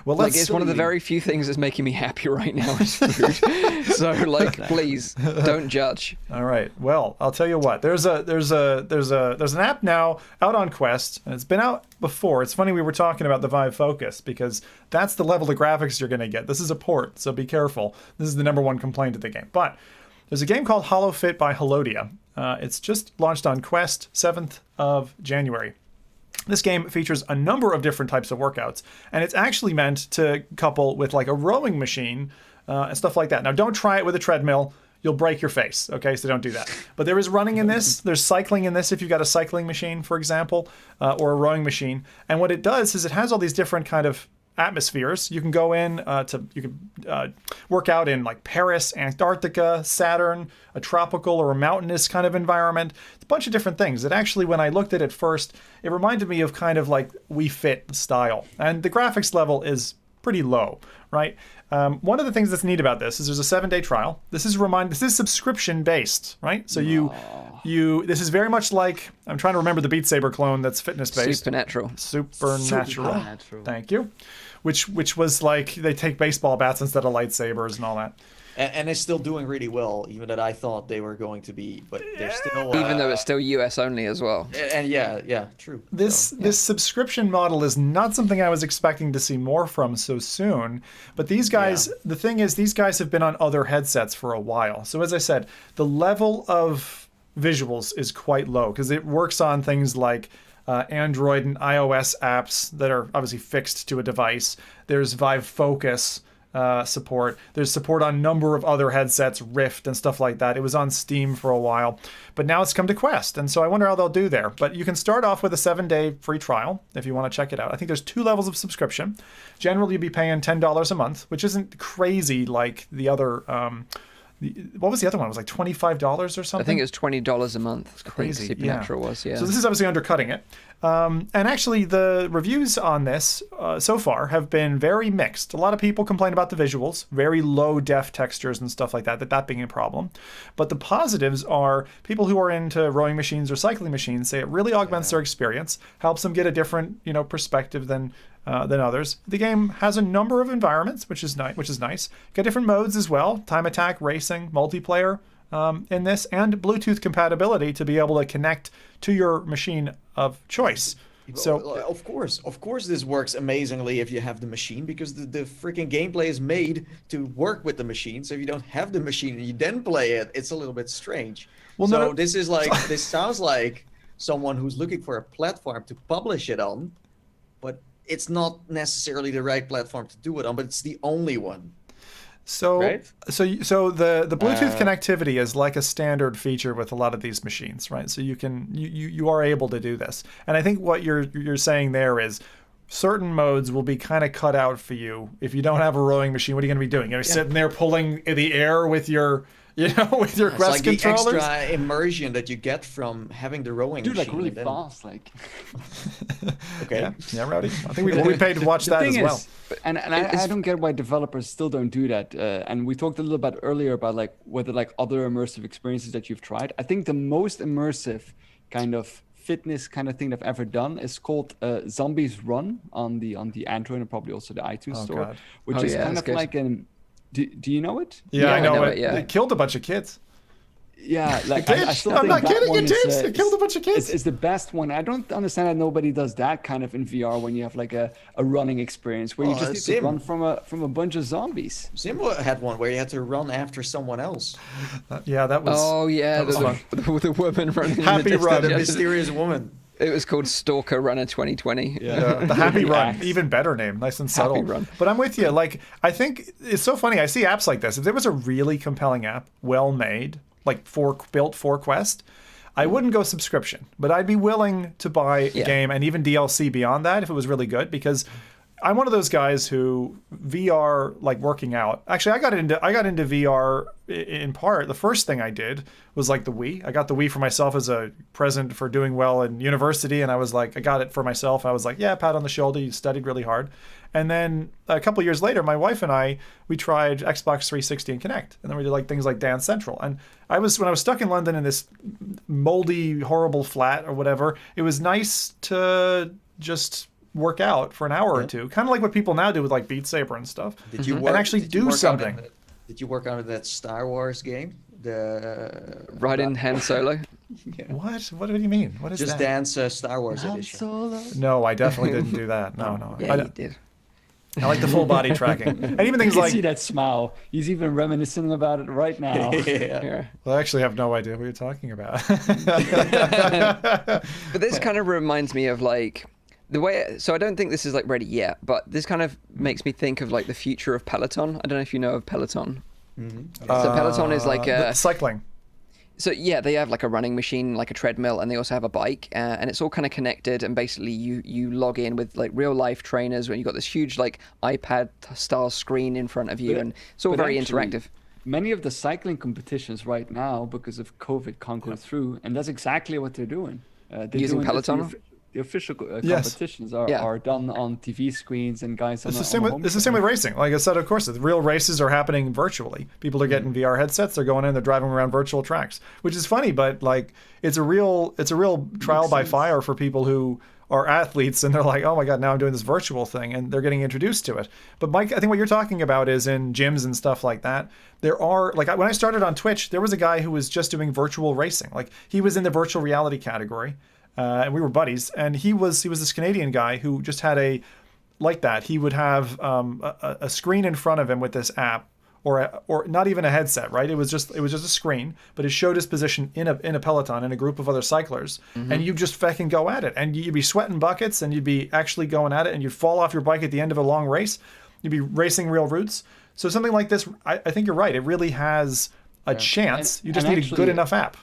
Well, like it's one of the very few things that's making me happy right now is food. So, like, please don't judge. All right. Well, I'll tell you what. There's an app now out on Quest, and it's been out before. It's funny we were talking about the Vive Focus because that's the level of graphics you're going to get. This is a port, so be careful. This is the #1 complaint of the game. But there's a game called Hollow Fit by Helodia. It's just launched on Quest 7th of January. This game features a number of different types of workouts, and it's actually meant to couple with like a rowing machine and stuff like that. Now, don't try it with a treadmill. You'll break your face, okay? So don't do that. But there is running in this. There's cycling in this if you've got a cycling machine, for example, or a rowing machine. And what it does is it has all these different kind of atmospheres. You can go in you can work out in like Paris, Antarctica, Saturn, a tropical or a mountainous kind of environment. It's a bunch of different things. It actually, when I looked at it first, it reminded me of kind of like Wii Fit style. And the graphics level is pretty low, right? One of the things that's neat about this is there's a 7-day trial. This is subscription based, right? So this is very much like, I'm trying to remember the Beat Saber clone that's fitness based. Supernatural. Thank you. Which was like they take baseball bats instead of lightsabers and all that. And it's still doing really well, even that I thought they were going to be, but they're still even though it's still US only as well. And yeah, true. This subscription model is not something I was expecting to see more from so soon. But these guys, the thing is, these guys have been on other headsets for a while. So as I said, the level of visuals is quite low because it works on things like Android and iOS apps that are obviously fixed to a device. There's Vive Focus support. There's support on a number of other headsets, Rift and stuff like that. It was on Steam for a while, but now it's come to Quest, and so I wonder how they'll do there. But you can start off with a 7-day free trial if you want to check it out. I think there's 2 levels of subscription. Generally, you'd be paying $10 a month, which isn't crazy like the other. What was the other one? It was like $25 or something? I think it was $20 a month. It's crazy. Supernatural was, yeah. So this is obviously undercutting it. And actually, the reviews on this so far have been very mixed. A lot of people complain about the visuals, very low def textures and stuff like that being a problem. But the positives are people who are into rowing machines or cycling machines say it really augments their experience, helps them get a different perspective than others. The game has a number of environments, which is nice. Got different modes as well: time attack, racing, multiplayer in this, and Bluetooth compatibility to be able to connect to your machine of choice. So of course this works amazingly if you have the machine, because the freaking gameplay is made to work with the machine. So if you don't have the machine and you then play it, it's a little bit strange. Well, so this sounds like someone who's looking for a platform to publish it on, but it's not necessarily the right platform to do it on, but it's the only one. So, right? so the Bluetooth connectivity is like a standard feature with a lot of these machines, right? So you are able to do this, and I think what you're saying there is certain modes will be kind of cut out for you. If you don't have a rowing machine, what are you going to be doing? You're sitting there pulling in the air with your, with your Quest like controllers. The extra immersion that you get from having the rowing machine. Like really fast, like. Okay. Yeah, Rowdy. I think we paid to watch that as well. And I don't get why developers still don't do that. And we talked a little bit earlier about like whether like other immersive experiences that you've tried. I think the most immersive kind of fitness kind of thing I've ever done is called Zombies Run on the Android and probably also the iTunes store, which is kind of like an. Do you know it? Yeah, I know it. It killed a bunch of kids. Yeah, like I'm not kidding you, James. It killed a bunch of kids. It's the best one. I don't understand that nobody does that kind of in VR when you have like a running experience where you just need to run from a bunch of zombies. Sim had one where you had to run after someone else. That was. Oh yeah, the woman running. Happy Run, the mysterious woman. It was called Stalker Runner 2020. Yeah, the Happy Run, even better name, nice and subtle. Happy Run. But I'm with you. Like, I think it's so funny. I see apps like this. If there was a really compelling app, well made, like built for Quest, I wouldn't go subscription, but I'd be willing to buy a game and even DLC beyond that if it was really good, because I'm one of those guys who VR, like working out. Actually, I got into VR in part. The first thing I did was like the Wii. I got the Wii for myself as a present for doing well in university, and I was like, I got it for myself. I was like, yeah, pat on the shoulder. You studied really hard. And then a couple years later, my wife and I, we tried Xbox 360 and Kinect, and then we did like things like Dance Central. And when I was stuck in London in this moldy, horrible flat or whatever, it was nice to just work out for an hour or two, kind of like what people now do with like Beat Saber and stuff. Did you and actually do something? Did you work on that Star Wars game? Riding Han Solo. Yeah. What do you mean? What is Just that? Dance Star Wars edition. Solo. No, I definitely didn't do that. No. Yeah, you did. I like the full body tracking. And even things You like... see that smile. He's even reminiscing about it right now. Yeah. Well, I actually have no idea what you're talking about. But this kind of reminds me of like the way. So I don't think this is like ready yet, but this kind of makes me think of like the future of Peloton. I don't know if you know of Peloton. Mm-hmm. So Peloton is like cycling. So yeah, they have like a running machine, like a treadmill, and they also have a bike, and it's all kind of connected. And basically, you log in with like real life trainers, when you got this huge like iPad style screen in front of you, and it's all very interactive. Many of the cycling competitions right now, because of COVID, can't go through, and that's exactly what they're doing. They're using doing Peloton. The official competitions are done on TV screens and guys. It's the same with racing. Like I said, of course, the real races are happening virtually. People are getting VR headsets. They're going in. They're driving around virtual tracks, which is funny, but like it's a real trial by fire for people who are athletes, and they're like, oh my god, now I'm doing this virtual thing, and they're getting introduced to it. But Mike, I think what you're talking about is in gyms and stuff like that. There are like when I started on Twitch, there was a guy who was just doing virtual racing. Like he was in the virtual reality category. And we were buddies, and he was this Canadian guy who just had he would have a screen in front of him with this app, or not even a headset, right? It was just a screen, but it showed his position in a peloton in a group of other cyclers, and you just fucking go at it, and you'd be sweating buckets, and you'd be actually going at it, and you'd fall off your bike at the end of a long race. You'd be racing real routes. So something like this, I think you're right. It really has a chance. You just need a good enough app.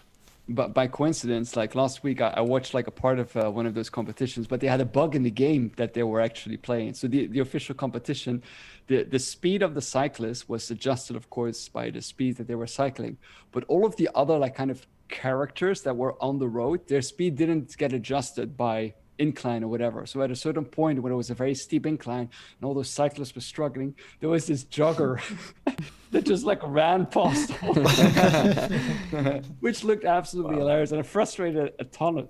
But by coincidence, like last week, I watched like a part of one of those competitions, but they had a bug in the game that they were actually playing. So the official competition, the speed of the cyclist was adjusted, of course, by the speed that they were cycling. But all of the other like kind of characters that were on the road, their speed didn't get adjusted by incline or whatever. So at a certain point when it was a very steep incline and all those cyclists were struggling, there was this jogger that just like ran past all which looked absolutely hilarious, and it frustrated a ton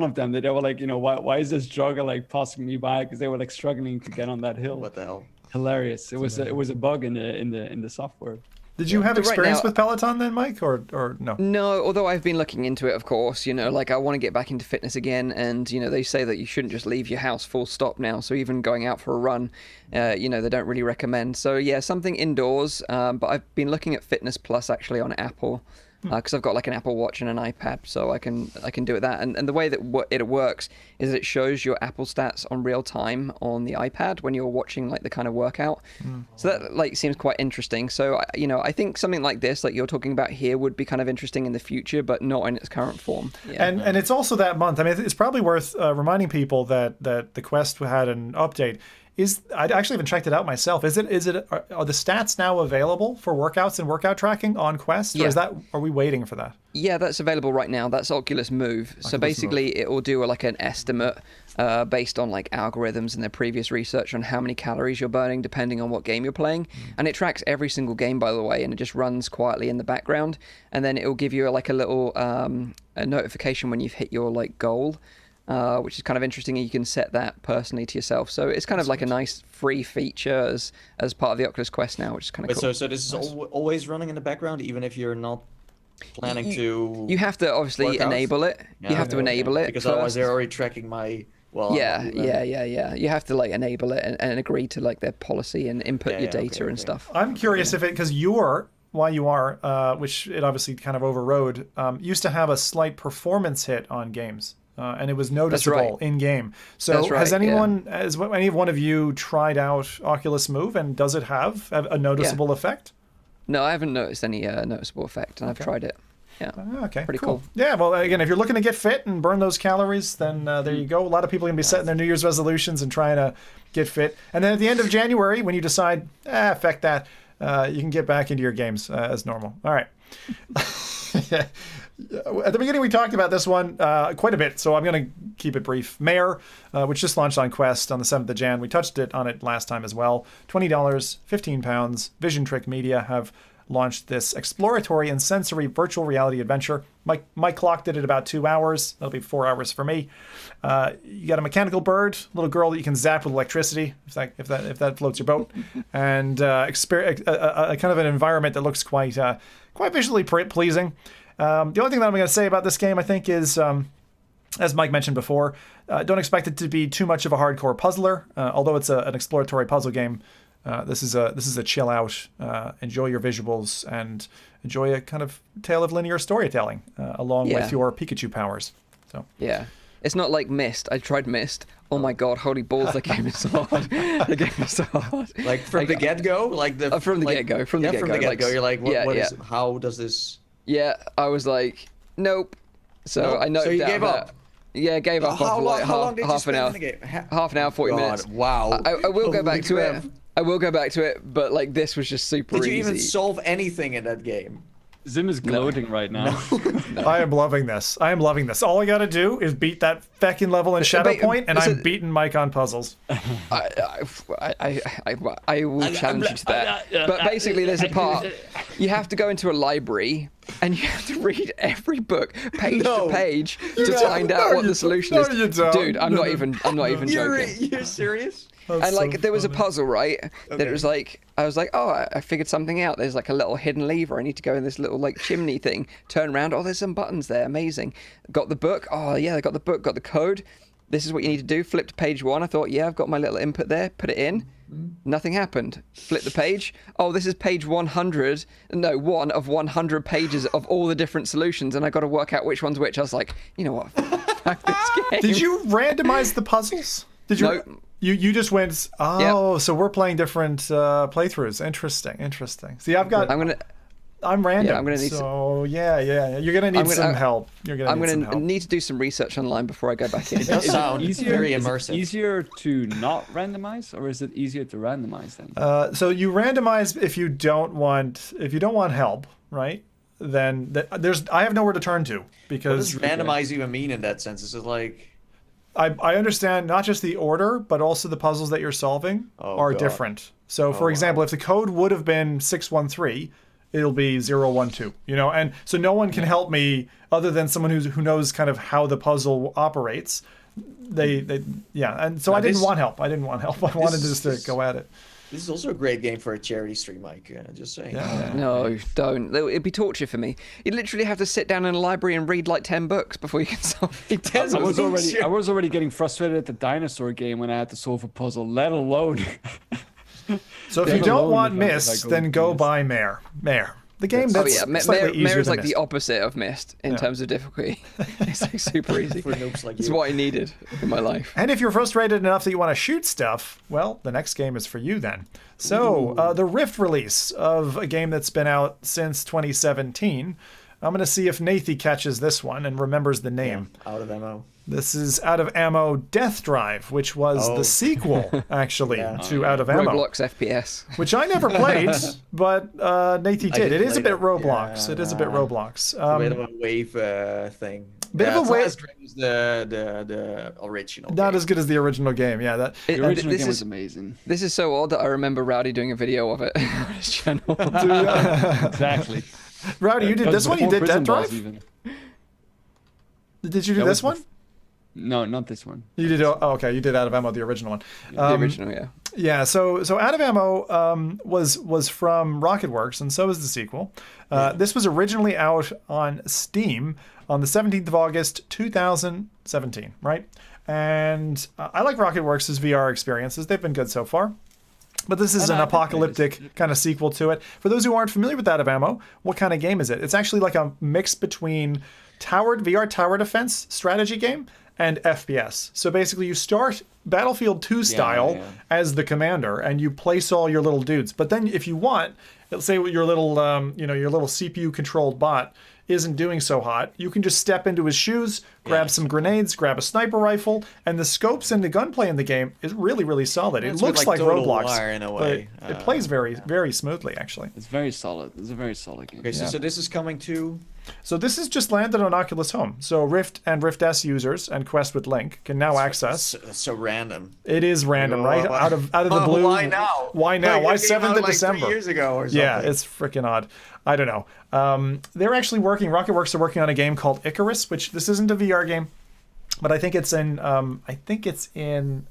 of them, that they were like, why is this jogger like passing me by, because they were like struggling to get on that hill. What the hell? Hilarious. It was a bug in the software. Did you have experience with Peloton then, Mike, or no? No, although I've been looking into it, of course. Like I want to get back into fitness again, and they say that you shouldn't just leave your house full stop now. So even going out for a run, they don't really recommend. So yeah, something indoors. But I've been looking at Fitness Plus actually on Apple, because I've got like an Apple Watch and an iPad, so I can do it that. And the way that it works is it shows your Apple stats on real time on the iPad when you're watching like the kind of workout. So that like seems quite interesting. So I think something like this, like you're talking about here, would be kind of interesting in the future, but not in its current form. Yeah. And it's also that month. I mean, it's probably worth reminding people that the Quest had an update. I'd actually even checked it out myself. Are the stats now available for workouts and workout tracking on Quest? Or are we waiting for that? Yeah, that's available right now. That's Oculus Move. So basically it will do like an estimate based on like algorithms and their previous research on how many calories you're burning depending on what game you're playing. And it tracks every single game, by the way, and it just runs quietly in the background. And then it will give you like a little a notification when you've hit your like goal. Which is kind of interesting, and you can set that personally to yourself. So it's kind of like a nice free feature as part of the Oculus Quest now, which is kind of cool. So this is always running in the background, even if you're not planning to. You have to obviously enable it. Yeah, you have to enable it because first. otherwise they're already tracking my. Well, yeah. You have to like enable it and agree to like their policy and input your data and stuff. I'm curious if because which it obviously kind of overrode, used to have a slight performance hit on games. And it was noticeable in game. So has any one of you tried out Oculus Move, and does it have a noticeable effect? No, I haven't noticed any noticeable effect, and I've tried it. Yeah. Okay. Pretty cool. Yeah. Well, again, if you're looking to get fit and burn those calories, then there you go. A lot of people are gonna be setting their New Year's resolutions and trying to get fit. And then at the end of January, when you decide, feck that, you can get back into your games as normal. All right. At the beginning, we talked about this one quite a bit, so I'm going to keep it brief. Mayor, which just launched on Quest on the 7th of Jan. We touched on it last time as well. $20, £15. Vision Trick Media have launched this exploratory and sensory virtual reality adventure. Mike clocked it at about 2 hours. That'll be 4 hours for me. You got a mechanical bird, little girl that you can zap with electricity, if that floats your boat, and a kind of an environment that looks quite visually pleasing. The only thing that I'm going to say about this game, I think, is, as Mike mentioned before, don't expect it to be too much of a hardcore puzzler. Although it's an exploratory puzzle game, this is a chill out, enjoy your visuals, and enjoy a kind of tale of linear storytelling along with your Pikachu powers. So yeah. It's not like Myst. I tried Myst. Oh my god, holy balls, the game is so hard. The game is so hard. Like from the get-go? From the get-go. From the get-go. You're like, what is it? How does this... Yeah, I was like, nope. So I know. So you gave up? Yeah, gave up. How long did you spend in the game? Half an hour, 40 minutes. Wow. I will go back to it. I will go back to it, but like this was just super easy. Did you even solve anything in that game? Zim is gloating right now. No. I am loving this. All I gotta do is beat that feckin' level in Shadow Point, and I'm beating Mike on puzzles. I will challenge you to that. But basically, there's a part you have to go into a library and you have to read every book page to page to find out what the solution is. You don't. Dude, I'm not even joking. You're serious? And like there was a puzzle, right? That it was like I was like, oh, I figured something out. There's like a little hidden lever. I need to go in this little like chimney thing. Turn around. Oh, there's some buttons there. Amazing. Got the book. Oh yeah, I got the book. Got the code. This is what you need to do. Flip to page 1. I thought, yeah, I've got my little input there. Put it in. Nothing happened. Flip the page. Oh, this is page 100. No, 1 of 100 pages of all the different solutions, and I got to work out which one's which. I was like, you know what? Fuck this game. Did you randomize the puzzles? Did you? No. You just went. So we're playing different playthroughs. Interesting. See, I'm random. Yeah, I'm gonna need You're gonna need some help. I'm gonna need to do some research online before I go back in. It does sound very immersive. Is it easier to not randomize, or is it easier to randomize then? So you randomize if you don't want help, right? Then I have nowhere to turn to because. What does randomize even mean in that sense? Is it like? I understand not just the order, but also the puzzles that you're solving are different. So, for example, if the code would have been 613, it'll be 012. And so no one can help me other than someone who knows kind of how the puzzle operates. And so I didn't want help. I wanted just to go at it. This is also a great game for a charity stream, Mike. Just saying. Yeah. No, don't. It'd be torture for me. You'd literally have to sit down in a library and read like 10 books before you can solve it. I was already getting frustrated at the dinosaur game when I had to solve a puzzle, let alone. So if you don't want Myst, then go buy Mayor. The game that's slightly easier Mirror's than like the opposite of Myst in terms of difficulty. It's like super easy. For noobs like It's you. what I needed in my life. And if you're frustrated enough that you want to shoot stuff, well, the next game is for you then. So, the Rift release of a game that's been out since 2017. I'm going to see if Nathy catches this one and remembers the name. Yeah, Out of ammo. This is Out of Ammo Death Drive, which was the sequel, actually, to Out of Ammo. Roblox FPS. Which I never played, but Nathy did. It is a bit it. Roblox. Yeah, it is a bit Roblox. A bit of a wave thing. Bit of a it's wave. not as great as the original. Not game. as good as the original game. Yeah, that. The original this game was is- amazing. This is so odd that I remember Rowdy doing a video of it on his channel. Exactly. Rowdy, you did this one. You did Death Drive. Even. Did you do That this was one? No, not this one. You did. Oh, okay. You did Out of Ammo, the original one. The original, yeah. Yeah. So Out of Ammo was from Rocketworks, and so is the sequel. This was originally out on Steam on the 17th of August, 2017. Right. And I like Rocketworks' VR experiences. They've been good so far. But this is an apocalyptic kind of sequel to it. For those who aren't familiar with Out of Ammo, what kind of game is it? It's actually like a mix between VR tower defense strategy game and FPS. So basically you start Battlefield 2 style as the commander and you place all your little dudes. But then if you want, let's say your little your little CPU controlled bot isn't doing so hot, you can just step into his shoes, grab some grenades, grab a sniper rifle, and the scopes and the gunplay in the game is really, really solid. It looks like Total Roblox, War in a way. but it plays very, very smoothly, actually. It's very solid. It's a very solid game. Okay, so this is coming to. So this is just landed on Oculus Home. So Rift and Rift S users and Quest with Link can now access. So random. It is random, right? Out of the blue. Why now? Why now? Like, Why it came 7th out of like December? 3 years ago or something. Yeah, it's freaking odd. I don't know. They're actually working. Rocketworks are working on a game called Icarus, which this isn't a VR game, but I think it's in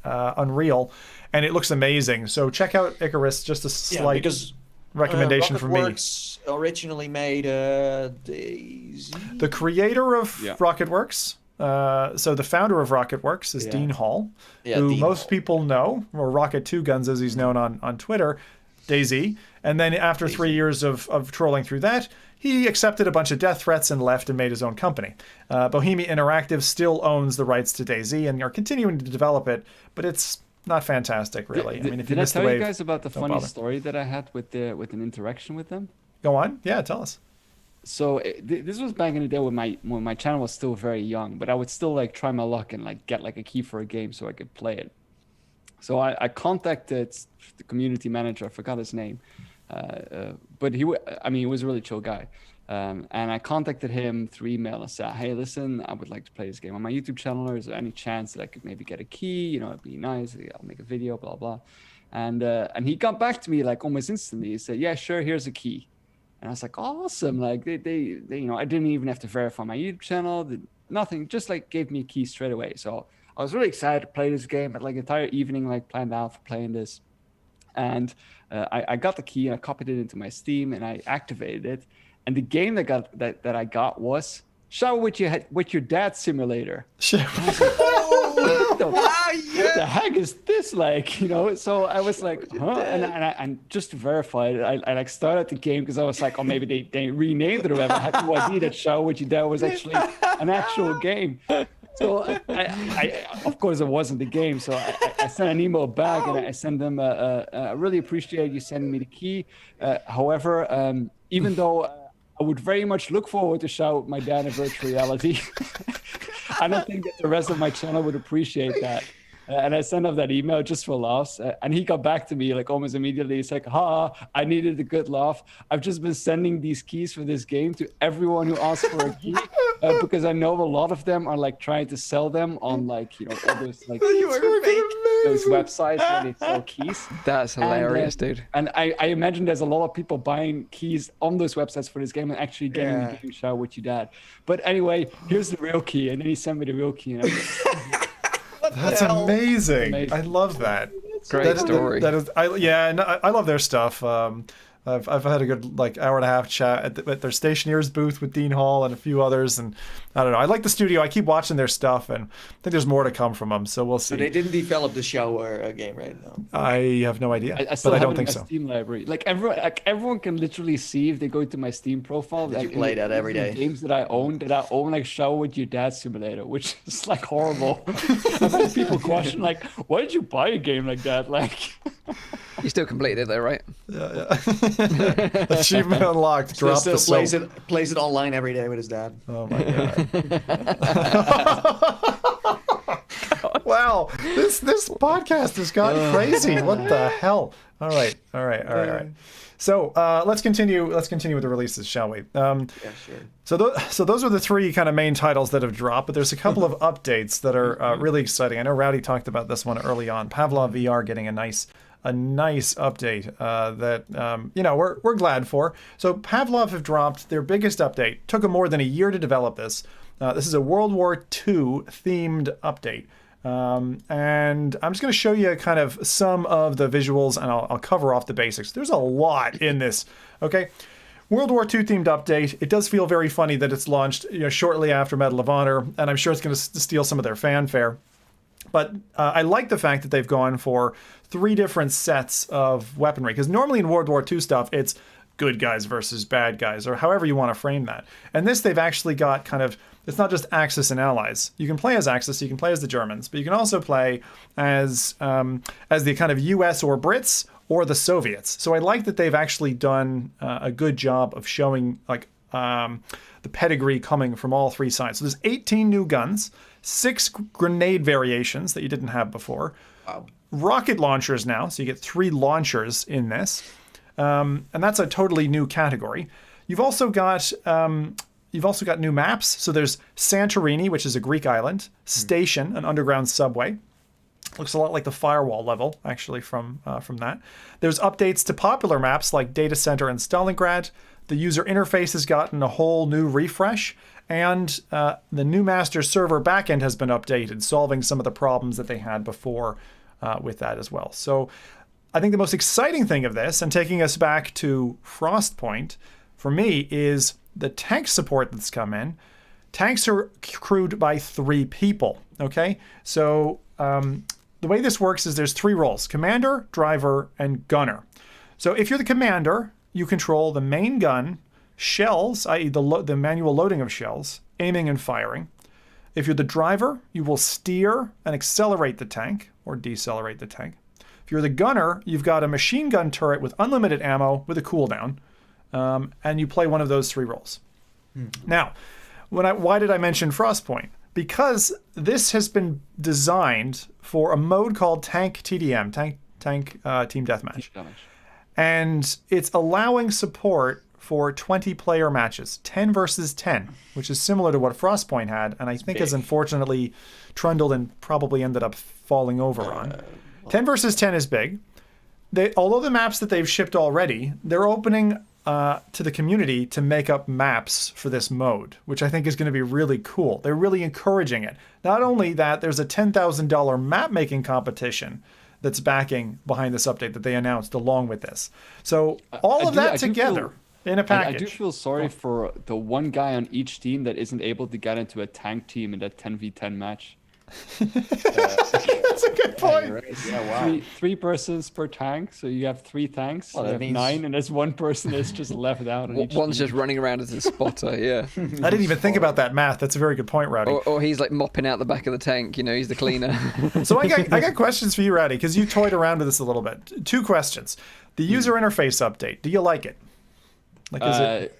Unreal, and it looks amazing. So check out Icarus. Just a slight recommendation from me. Rocketworks originally made Daisy. The creator of Rocketworks, so the founder of Rocketworks is Dean Hall, who Dean most Hall. people know, or Rocket 2 Guns as he's known on Twitter, Daisy. And then after 3 years of trolling through that, he accepted a bunch of death threats and left and made his own company. Bohemia Interactive still owns the rights to Daisy and are continuing to develop it, but it's not fantastic, really. Did I tell you guys about the funny story that I had with an interaction with them? Go on. Yeah, tell us. So this was back in the day when my channel was still very young, but I would still like try my luck and like get like a key for a game so I could play it. So I contacted the community manager. I forgot his name, but he was a really chill guy. And I contacted him through email and said, "Hey, listen, I would like to play this game on my YouTube channel. Is there any chance that I could maybe get a key? You know, it'd be nice. I'll make a video, blah blah." And he got back to me like almost instantly. He said, "Yeah, sure. Here's a key." And I was like, "Awesome!" Like they I didn't even have to verify my YouTube channel. Nothing. Just like gave me a key straight away. So I was really excited to play this game. I had like an entire evening like planned out for playing this. And I got the key and I copied it into my Steam and I activated it. And the game that I got was Shower with Your Dad Simulator. What the heck is this like? You know, so I was like, huh? And just to verify it, I like started the game because I was like, oh, maybe they renamed it or whatever. I had no idea that Shower with Your Dad was actually an actual game. So I of course it wasn't the game. So I sent an email back and I sent them, I really appreciate you sending me the key. However, even though I would very much look forward to shout with my dad in virtual reality, I don't think that the rest of my channel would appreciate that. And I sent off that email just for laughs. And he got back to me like almost immediately. He's like, I needed a good laugh. I've just been sending these keys for this game to everyone who asks for a key because I know a lot of them are like trying to sell them on like, you know, all those like those websites where they sell keys. That's hilarious, dude. And I imagine there's a lot of people buying keys on those websites for this game and actually getting the game Shower with Your Dad. But anyway, here's the real key. And then he sent me the real key. And I was like, That's amazing. I love that. Great story. I love their stuff. I've had a good like hour and a half chat at their Stationeers booth with Dean Hall and a few others, and I don't know. I like the studio. I keep watching their stuff, and I think there's more to come from them. So we'll see. But they didn't develop the shower game, right? No. I have no idea, but I don't think so. Steam library, like everyone can literally see if they go to my Steam profile. You play that every day. Games that I own like Shower with Your Dad Simulator, which is like horrible. I've had people question like, why did you buy a game like that? Like, you still completed it though, right? Yeah. Achievement unlocked. Drop the soap. Plays it online every day with his dad. Oh my god! Wow, this podcast has gotten crazy. What the hell? All right. So let's continue with the releases, shall we? Yeah, sure. So those are the three kind of main titles that have dropped, but there's a couple of updates that are really exciting. I know Rowdy talked about this one early on. Pavlov VR getting a nice update that we're glad for. So Pavlov have dropped their biggest update. Took them more than a year to develop this. This is a World War II themed update. And I'm just going to show you kind of some of the visuals, and I'll cover off the basics. There's a lot in this. Okay. World War II themed update. It does feel very funny that it's launched shortly after Medal of Honor, and I'm sure it's going to steal some of their fanfare. But I like the fact that they've gone for 3 different sets of weaponry, because normally in World War II stuff, it's good guys versus bad guys, or however you want to frame that. And this, they've actually got kind of, it's not just Axis and Allies. You can play as Axis, you can play as the Germans, but you can also play as the kind of US or Brits or the Soviets. So I like that they've actually done a good job of showing like the pedigree coming from all 3 sides. So there's 18 new guns, 6 grenade variations that you didn't have before. Wow. Rocket launchers now, so you get 3 launchers in this. And that's a totally new category. You've also got new maps. So there's Santorini, which is a Greek island, Station, an underground subway. Looks a lot like the Firewall level, actually, from that. There's updates to popular maps like Data Center and Stalingrad. The user interface has gotten a whole new refresh, and the new master server backend has been updated, solving some of the problems that they had before with that as well. So I think the most exciting thing of this, and taking us back to Frostpoint, for me, is the tank support that's come in. Tanks are crewed by 3 people, okay? So the way this works is there's 3 roles: commander, driver, and gunner. So if you're the commander, you control the main gun, shells, i.e. the manual loading of shells, aiming and firing. If you're the driver, you will steer and accelerate the tank, or decelerate the tank. If you're the gunner, you've got a machine gun turret with unlimited ammo with a cooldown, and you play one of those 3 roles. Now, why did I mention Frostpoint? Because this has been designed for a mode called Tank TDM, Tank Team Deathmatch. And it's allowing support for 20-player matches, 10 versus 10, which is similar to what Frostpoint had, and I think has unfortunately trundled and probably ended up falling over on. 10 versus 10 is big. Although the maps that they've shipped already, they're opening to the community to make up maps for this mode, which I think is going to be really cool. They're really encouraging it. Not only that, there's a $10,000 map making competition that's backing behind this update that they announced along with this. So all of that together in a package. I do feel sorry for the one guy on each team that isn't able to get into a tank team in that 10v10 match. That's a good point. Yeah, wow. Three persons per tank, so you have 3 tanks. Well, you have 9, and there's 1 person that's just left out. On each One's team. just running around as a spotter. Yeah. I didn't even think about that math. That's a very good point, Rowdy. Or he's like mopping out the back of the tank. He's the cleaner. So I got questions for you, Rowdy, because you toyed around with this a little bit. 2 questions. The user interface update. Do you like it? Like, is it?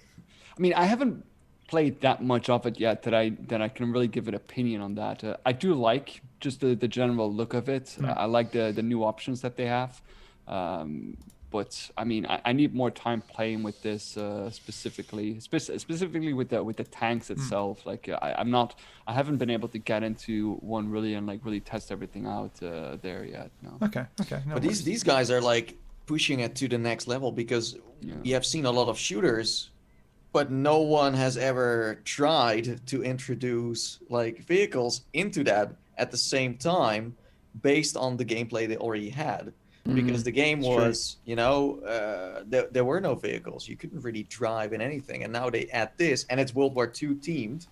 I mean, I haven't played that much of it yet that I can really give an opinion on that. I do like just the general look of it. I like the new options that they have. But I mean, I need more time playing with this specifically with the tanks itself. Like I haven't been able to get into one really and like really test everything out there yet. No. Okay. No but worries. these guys are like pushing it to the next level, because you have seen a lot of shooters, but no one has ever tried to introduce like vehicles into that at the same time based on the gameplay they already had. because the game was, there were no vehicles. You couldn't really drive in anything. And now they add this, and it's World War II themed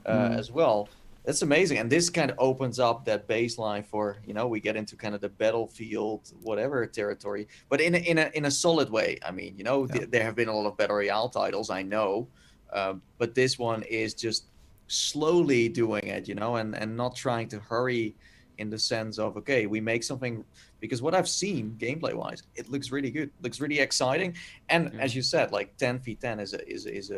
as well. That's amazing. And this kind of opens up that baseline for, we get into kind of the battlefield, whatever territory, but in a solid way. I mean, there have been a lot of Battle Royale titles, I know, but this one is just slowly doing it, and not trying to hurry in the sense of, okay, we make something, because what I've seen gameplay wise, it looks really good, looks really exciting. And as you said, like 10v10 is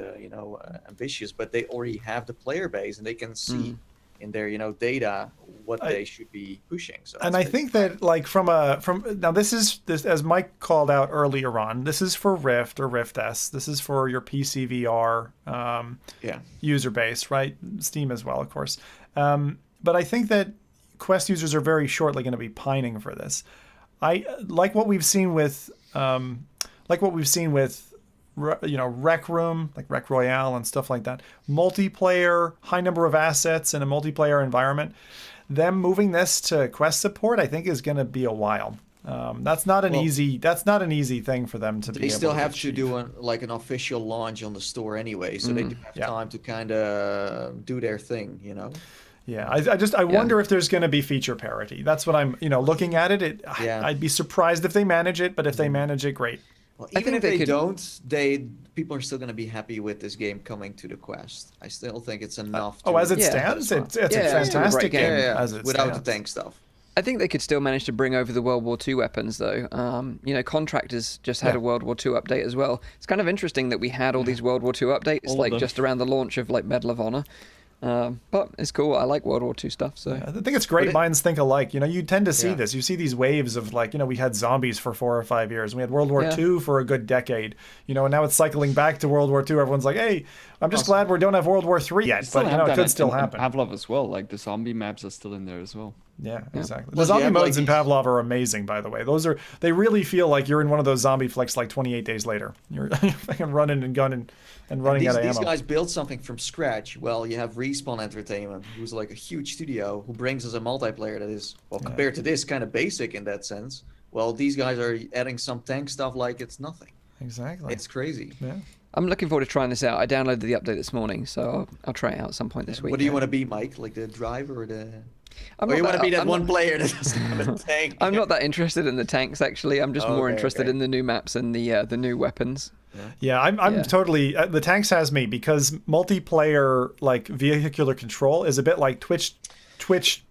ambitious, but they already have the player base and they can see in their data what they should be pushing. So and I think that like from now this as Mike called out earlier on, this is for Rift or Rift S. This is for your PSVr user base, right? Steam as well, of course. But I think that Quest users are very shortly going to be pining for this. I like what we've seen with Rec Room, like Rec Royale and stuff like that. Multiplayer, high number of assets in a multiplayer environment. Them moving this to Quest support, I think, is going to be a while. That's not an easy thing for them to be. They still have achieve. To do an official launch on the store anyway, so they do have time to kind of do their thing, Yeah, I wonder if there's going to be feature parity. That's what I'm, looking at it. I'd be surprised if they manage it, but if they manage it, great. Well, even if they don't, people are still going to be happy with this game coming to the Quest. I still think it's enough. As it stands, it's a fantastic game. As it without stands. the tank stuff. I think they could still manage to bring over the World War II weapons, though. Contractors just had a World War II update as well. It's kind of interesting that we had all these World War II updates, just around the launch of Medal of Honor. But it's cool. I like World War II stuff. So I think it's great. Minds think alike. You tend to see this. You see these waves of we had zombies for 4 or 5 years. And we had World War II for a good decade. And now it's cycling back to World War II. Everyone's like, hey, I'm just glad we don't have World War III yet. But it could still happen. Pavlov as well. Like the zombie maps are still in there as well. Yeah, exactly. The zombie modes in Pavlov are amazing, by the way. They really feel like you're in one of those zombie flicks like 28 Days Later. You're running and gunning and running out of ammo. These guys build something from scratch. Well, you have Respawn Entertainment, who's like a huge studio, who brings us a multiplayer that is, compared to this, kind of basic in that sense. Well, these guys are adding some tank stuff like it's nothing. Exactly. It's crazy. Yeah. I'm looking forward to trying this out. I downloaded the update this morning, so I'll try it out at some point this week. What do you want to be, Mike? Like the driver or the... Or you want to be that one player that doesn't have a tank? I'm not that interested in the tanks, actually. I'm just more interested in the new maps and the new weapons. Yeah, I'm totally... the tanks has me, because multiplayer, vehicular control is a bit like Twitch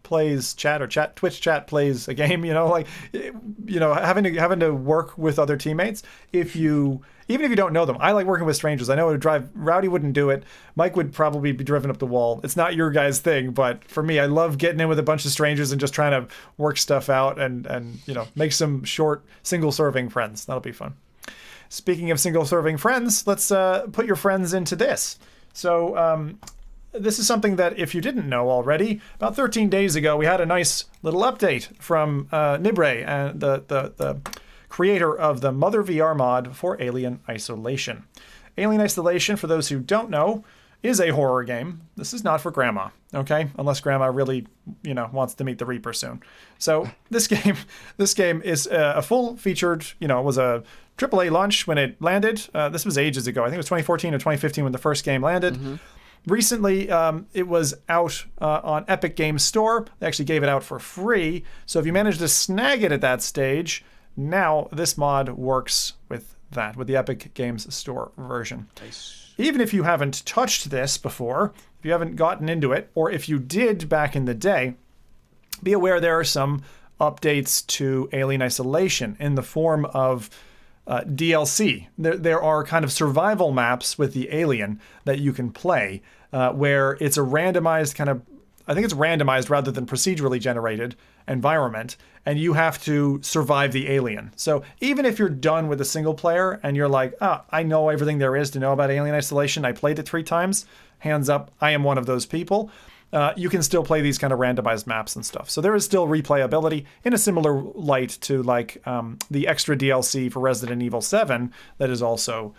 plays chat, or Twitch chat plays a game, having to work with other teammates. Even if you don't know them. I like working with strangers. I know it would drive... Rowdy wouldn't do it. Mike would probably be driven up the wall. It's not your guys' thing, but for me, I love getting in with a bunch of strangers and just trying to work stuff out and make some short single-serving friends. That'll be fun. Speaking of single-serving friends, let's put your friends into this. So this is something that, if you didn't know already, about 13 days ago, we had a nice little update from Nibre, and the creator of the Mother VR mod for Alien Isolation. Alien Isolation, for those who don't know, is a horror game. This is not for grandma, okay? Unless grandma really, wants to meet the Reaper soon. So this game is a full-featured, it was a AAA launch when it landed. This was ages ago. I think it was 2014 or 2015 when the first game landed. Mm-hmm. Recently, it was out on Epic Games Store. They actually gave it out for free. So if you managed to snag it at that stage, now this mod works with the Epic Games Store version. Nice. Even if you haven't touched this before, if you haven't gotten into it, or if you did back in the day, be aware there are some updates to Alien Isolation in the form of DLC. There are kind of survival maps with the alien that you can play, where it's a randomized I think it's randomized rather than procedurally generated environment, and you have to survive the alien. So even if you're done with a single player and you're like, I know everything there is to know about Alien Isolation, I played it 3 times, hands up, I am one of those people. You can still play these kind of randomized maps and stuff. So there is still replayability in a similar light to the extra DLC for Resident Evil 7 that is also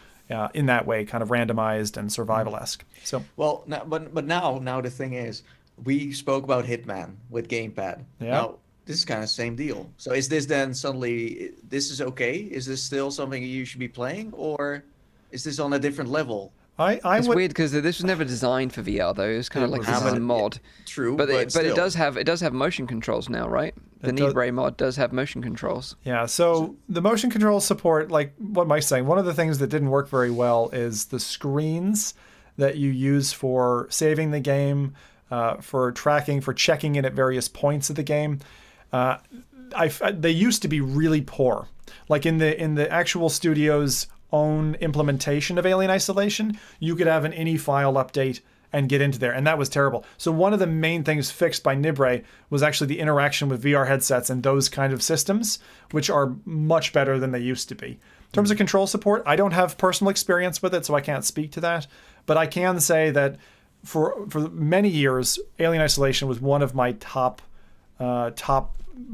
in that way kind of randomized and survival-esque. So now the thing is, we spoke about Hitman with Gamepad. Yeah. Now this is kind of same deal. So is this then suddenly, this is okay? Is this still something you should be playing, or is this on a different level? It's weird because this was never designed for VR though. It was kind of like a design mod. True, but it does have motion controls now, right? The Midday mod does have motion controls. Yeah, so the motion control support, like what Mike's saying, one of the things that didn't work very well is the screens that you use for saving the game, for tracking, for checking in at various points of the game. They used to be really poor. Like in the actual studio's own implementation of Alien Isolation, you could have an ini file update and get into there, and that was terrible. So one of the main things fixed by Midday was actually the interaction with VR headsets and those kind of systems, which are much better than they used to be. In terms of control support, I don't have personal experience with it, so I can't speak to that. But I can say that for many years, Alien Isolation was one of my top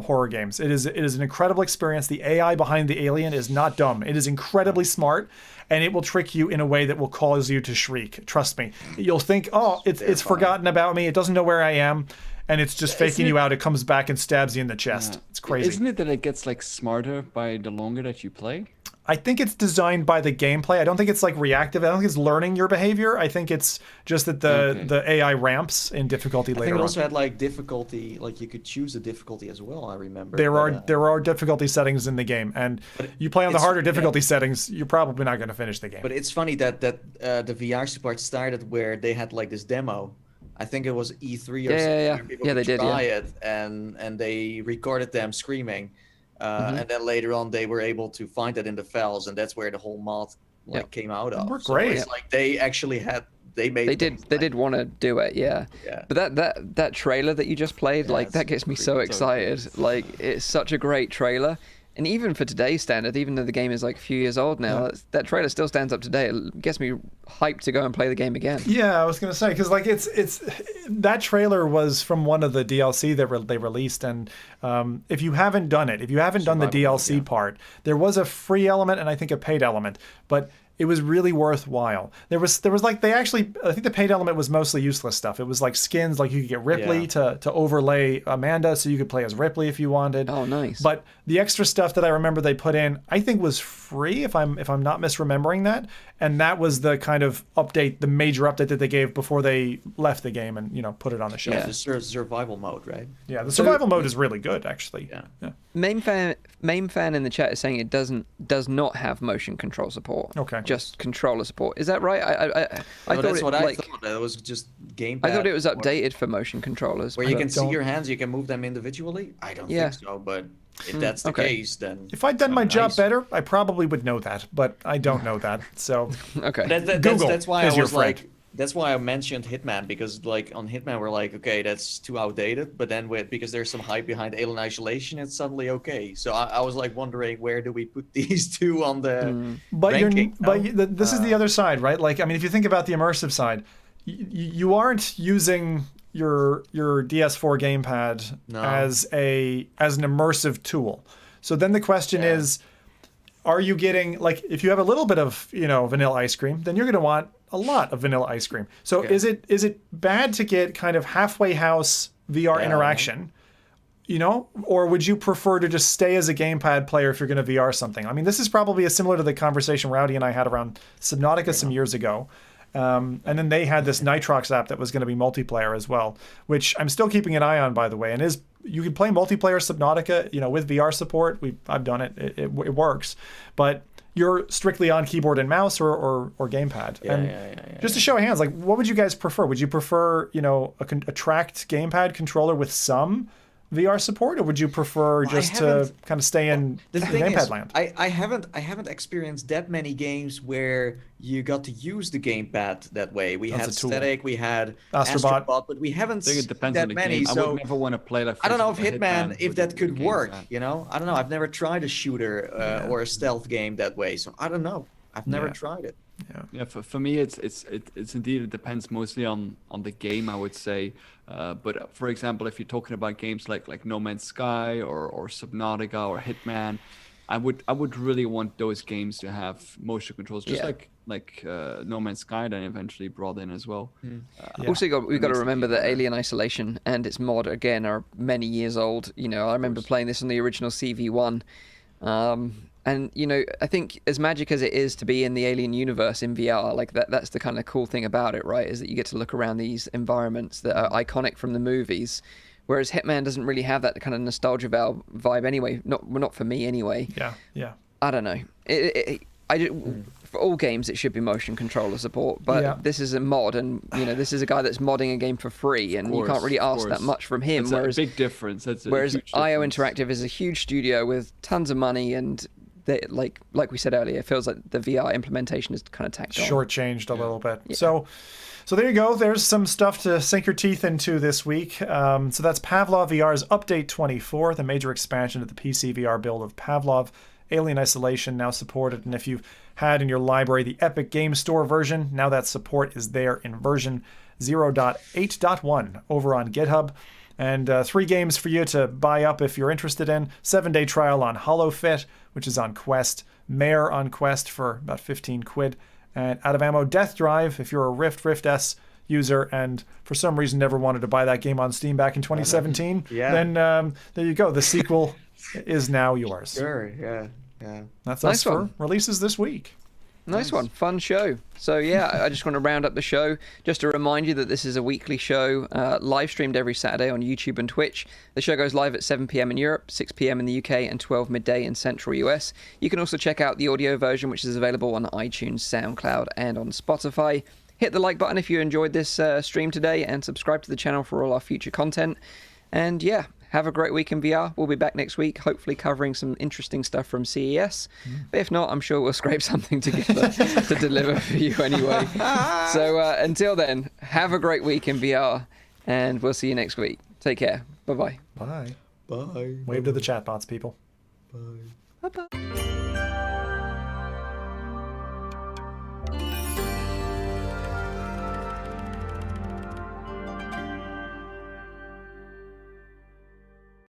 horror games. It is an incredible experience. The AI behind the alien is not dumb. It is incredibly smart, and it will trick you in a way that will cause you to shriek. Trust me. You'll think, oh, it's forgotten about me. It doesn't know where I am, and it's just faking you out. It comes back and stabs you in the chest. Yeah. It's crazy. Isn't it that it gets like smarter by the longer that you play? I think it's designed by the gameplay. I don't think it's like reactive. I don't think it's learning your behavior. I think it's just that the AI ramps in difficulty later on. I think it also had like difficulty, like you could choose a difficulty as well, I remember. There are difficulty settings in the game, and you play on the harder difficulty settings, you're probably not going to finish the game. But it's funny that the VR support started where they had like this demo. I think it was E3 or something. Yeah, people they did. Try it, and they recorded them screaming. And then later on, they were able to find it in the files, and that's where the whole mod came out of. We're great. So it's like they actually had they did want to do it, yeah. But that trailer that you just played, like that gets me so excited. Like it's such a great trailer. And even for today's standard, even though the game is like a few years old now, that trailer still stands up today. It gets me hyped to go and play the game again. Yeah, I was gonna say because like it's that trailer was from one of the DLC that they released, and if you haven't done it, if you haven't done the DLC part, there was a free element and I think a paid element, but it was really worthwhile. There was like I think the paid element was mostly useless stuff. It was like skins, like you could get Ripley to overlay Amanda, so you could play as Ripley if you wanted. Oh, nice. But the extra stuff that I remember they put in, I think was free if I'm not misremembering that. And that was the kind of update, the major update that they gave before they left the game and put it on the shelf. Yeah, the survival mode, right? Yeah, the survival mode is really good actually. Yeah. Main fan in the chat is saying it does not have motion control support. Okay. Just controller support. Is that right? I thought that's what I thought. It was just gamepad. I thought it was updated for motion controllers. Where you can see your hands, you can move them individually. I don't think so, but if that's the case, then if I'd done my job better, I probably would know that, but I don't know that. So okay, that's why I was like. That's why I mentioned Hitman, because like on Hitman we're like, okay, that's too outdated, but then because there's some hype behind Alien Isolation, it's suddenly okay. So I was like wondering, where do we put these two on the ranking? This is the other side, right? Like, I mean, if you think about the immersive side, you aren't using your DS4 gamepad as an immersive tool. So then the question is, are you getting, like, if you have a little bit of vanilla ice cream, then you're going to want a lot of vanilla ice cream. So is it bad to get kind of halfway house VR interaction, or would you prefer to just stay as a gamepad player if you're going to VR something? I mean, this is probably similar to the conversation Rowdy and I had around Subnautica some years ago. And then they had this Nitrox app that was going to be multiplayer as well, which I'm still keeping an eye on, by the way. And you can play multiplayer Subnautica, with VR support. I've done it. It works, but you're strictly on keyboard and mouse or gamepad. Just to show of hands, like, what would you guys prefer? Would you prefer, a tracked gamepad controller with some VR support, or would you prefer just to kind of stay in the gamepad land? I haven't experienced that many games where you got to use the gamepad that way. We had Static, we had Astrobot, but we haven't I think it depends that on the many. Game. So I would never want to play like. I don't know if Hitman, if that could work. I don't know. I've never tried a shooter or a stealth game that way, so I don't know. I've never tried it. Yeah. For me, it's indeed, it depends mostly on the game, I would say. But for example, if you're talking about games like No Man's Sky or Subnautica or Hitman, I would really want those games to have motion controls, just like No Man's Sky then eventually brought in as well. Also, we've got to remember that Alien Isolation and its mod again are many years old. You know, I remember playing this on the original CV1, and you know, I think as magic as it is to be in the Alien universe in VR, like that's the kind of cool thing about it, right? Is that you get to look around these environments that are iconic from the movies. Whereas Hitman doesn't really have that kind of nostalgia vibe anyway. Not for me anyway. Yeah. I don't know. For all games, it should be motion controller support. But this is a mod, and you know, this is a guy that's modding a game for free, and you can't really ask that much from him. That's a big difference. Whereas IO Interactive is a huge studio with tons of money, and they, like we said earlier, it feels like the VR implementation is kind of tacked on. Shortchanged a little bit. Yeah. So there you go. There's some stuff to sink your teeth into this week. So that's Pavlov VR's Update 24, the major expansion of the PSVr build of Pavlov. Alien Isolation now supported, and if you've had in your library the Epic Game Store version, now that support is there in version 0.8.1 over on GitHub. And 3 games for you to buy up if you're interested in. 7-day trial on HoloFit, which is on Quest. Mare on Quest for about 15 quid. And Out of Ammo Death Drive, if you're a Rift S user and for some reason never wanted to buy that game on Steam back in 2017, then there you go. The sequel is now yours. Sure, yeah. That's us for releases this week. Nice one. Fun show. So yeah, I just want to round up the show. Just to remind you that this is a weekly show, live streamed every Saturday on YouTube and Twitch. The show goes live at 7 p.m. in Europe, 6 p.m. in the UK, and 12 midday in Central US. You can also check out the audio version, which is available on iTunes, SoundCloud, and on Spotify. Hit the like button if you enjoyed this stream today, and subscribe to the channel for all our future content. And yeah, have a great week in VR. We'll be back next week, hopefully covering some interesting stuff from CES. But if not, I'm sure we'll scrape something together to deliver for you anyway. So until then, have a great week in VR, and we'll see you next week. Take care. Bye-bye. Bye. Bye. Wave to the chatbots, people. Bye. Bye-bye.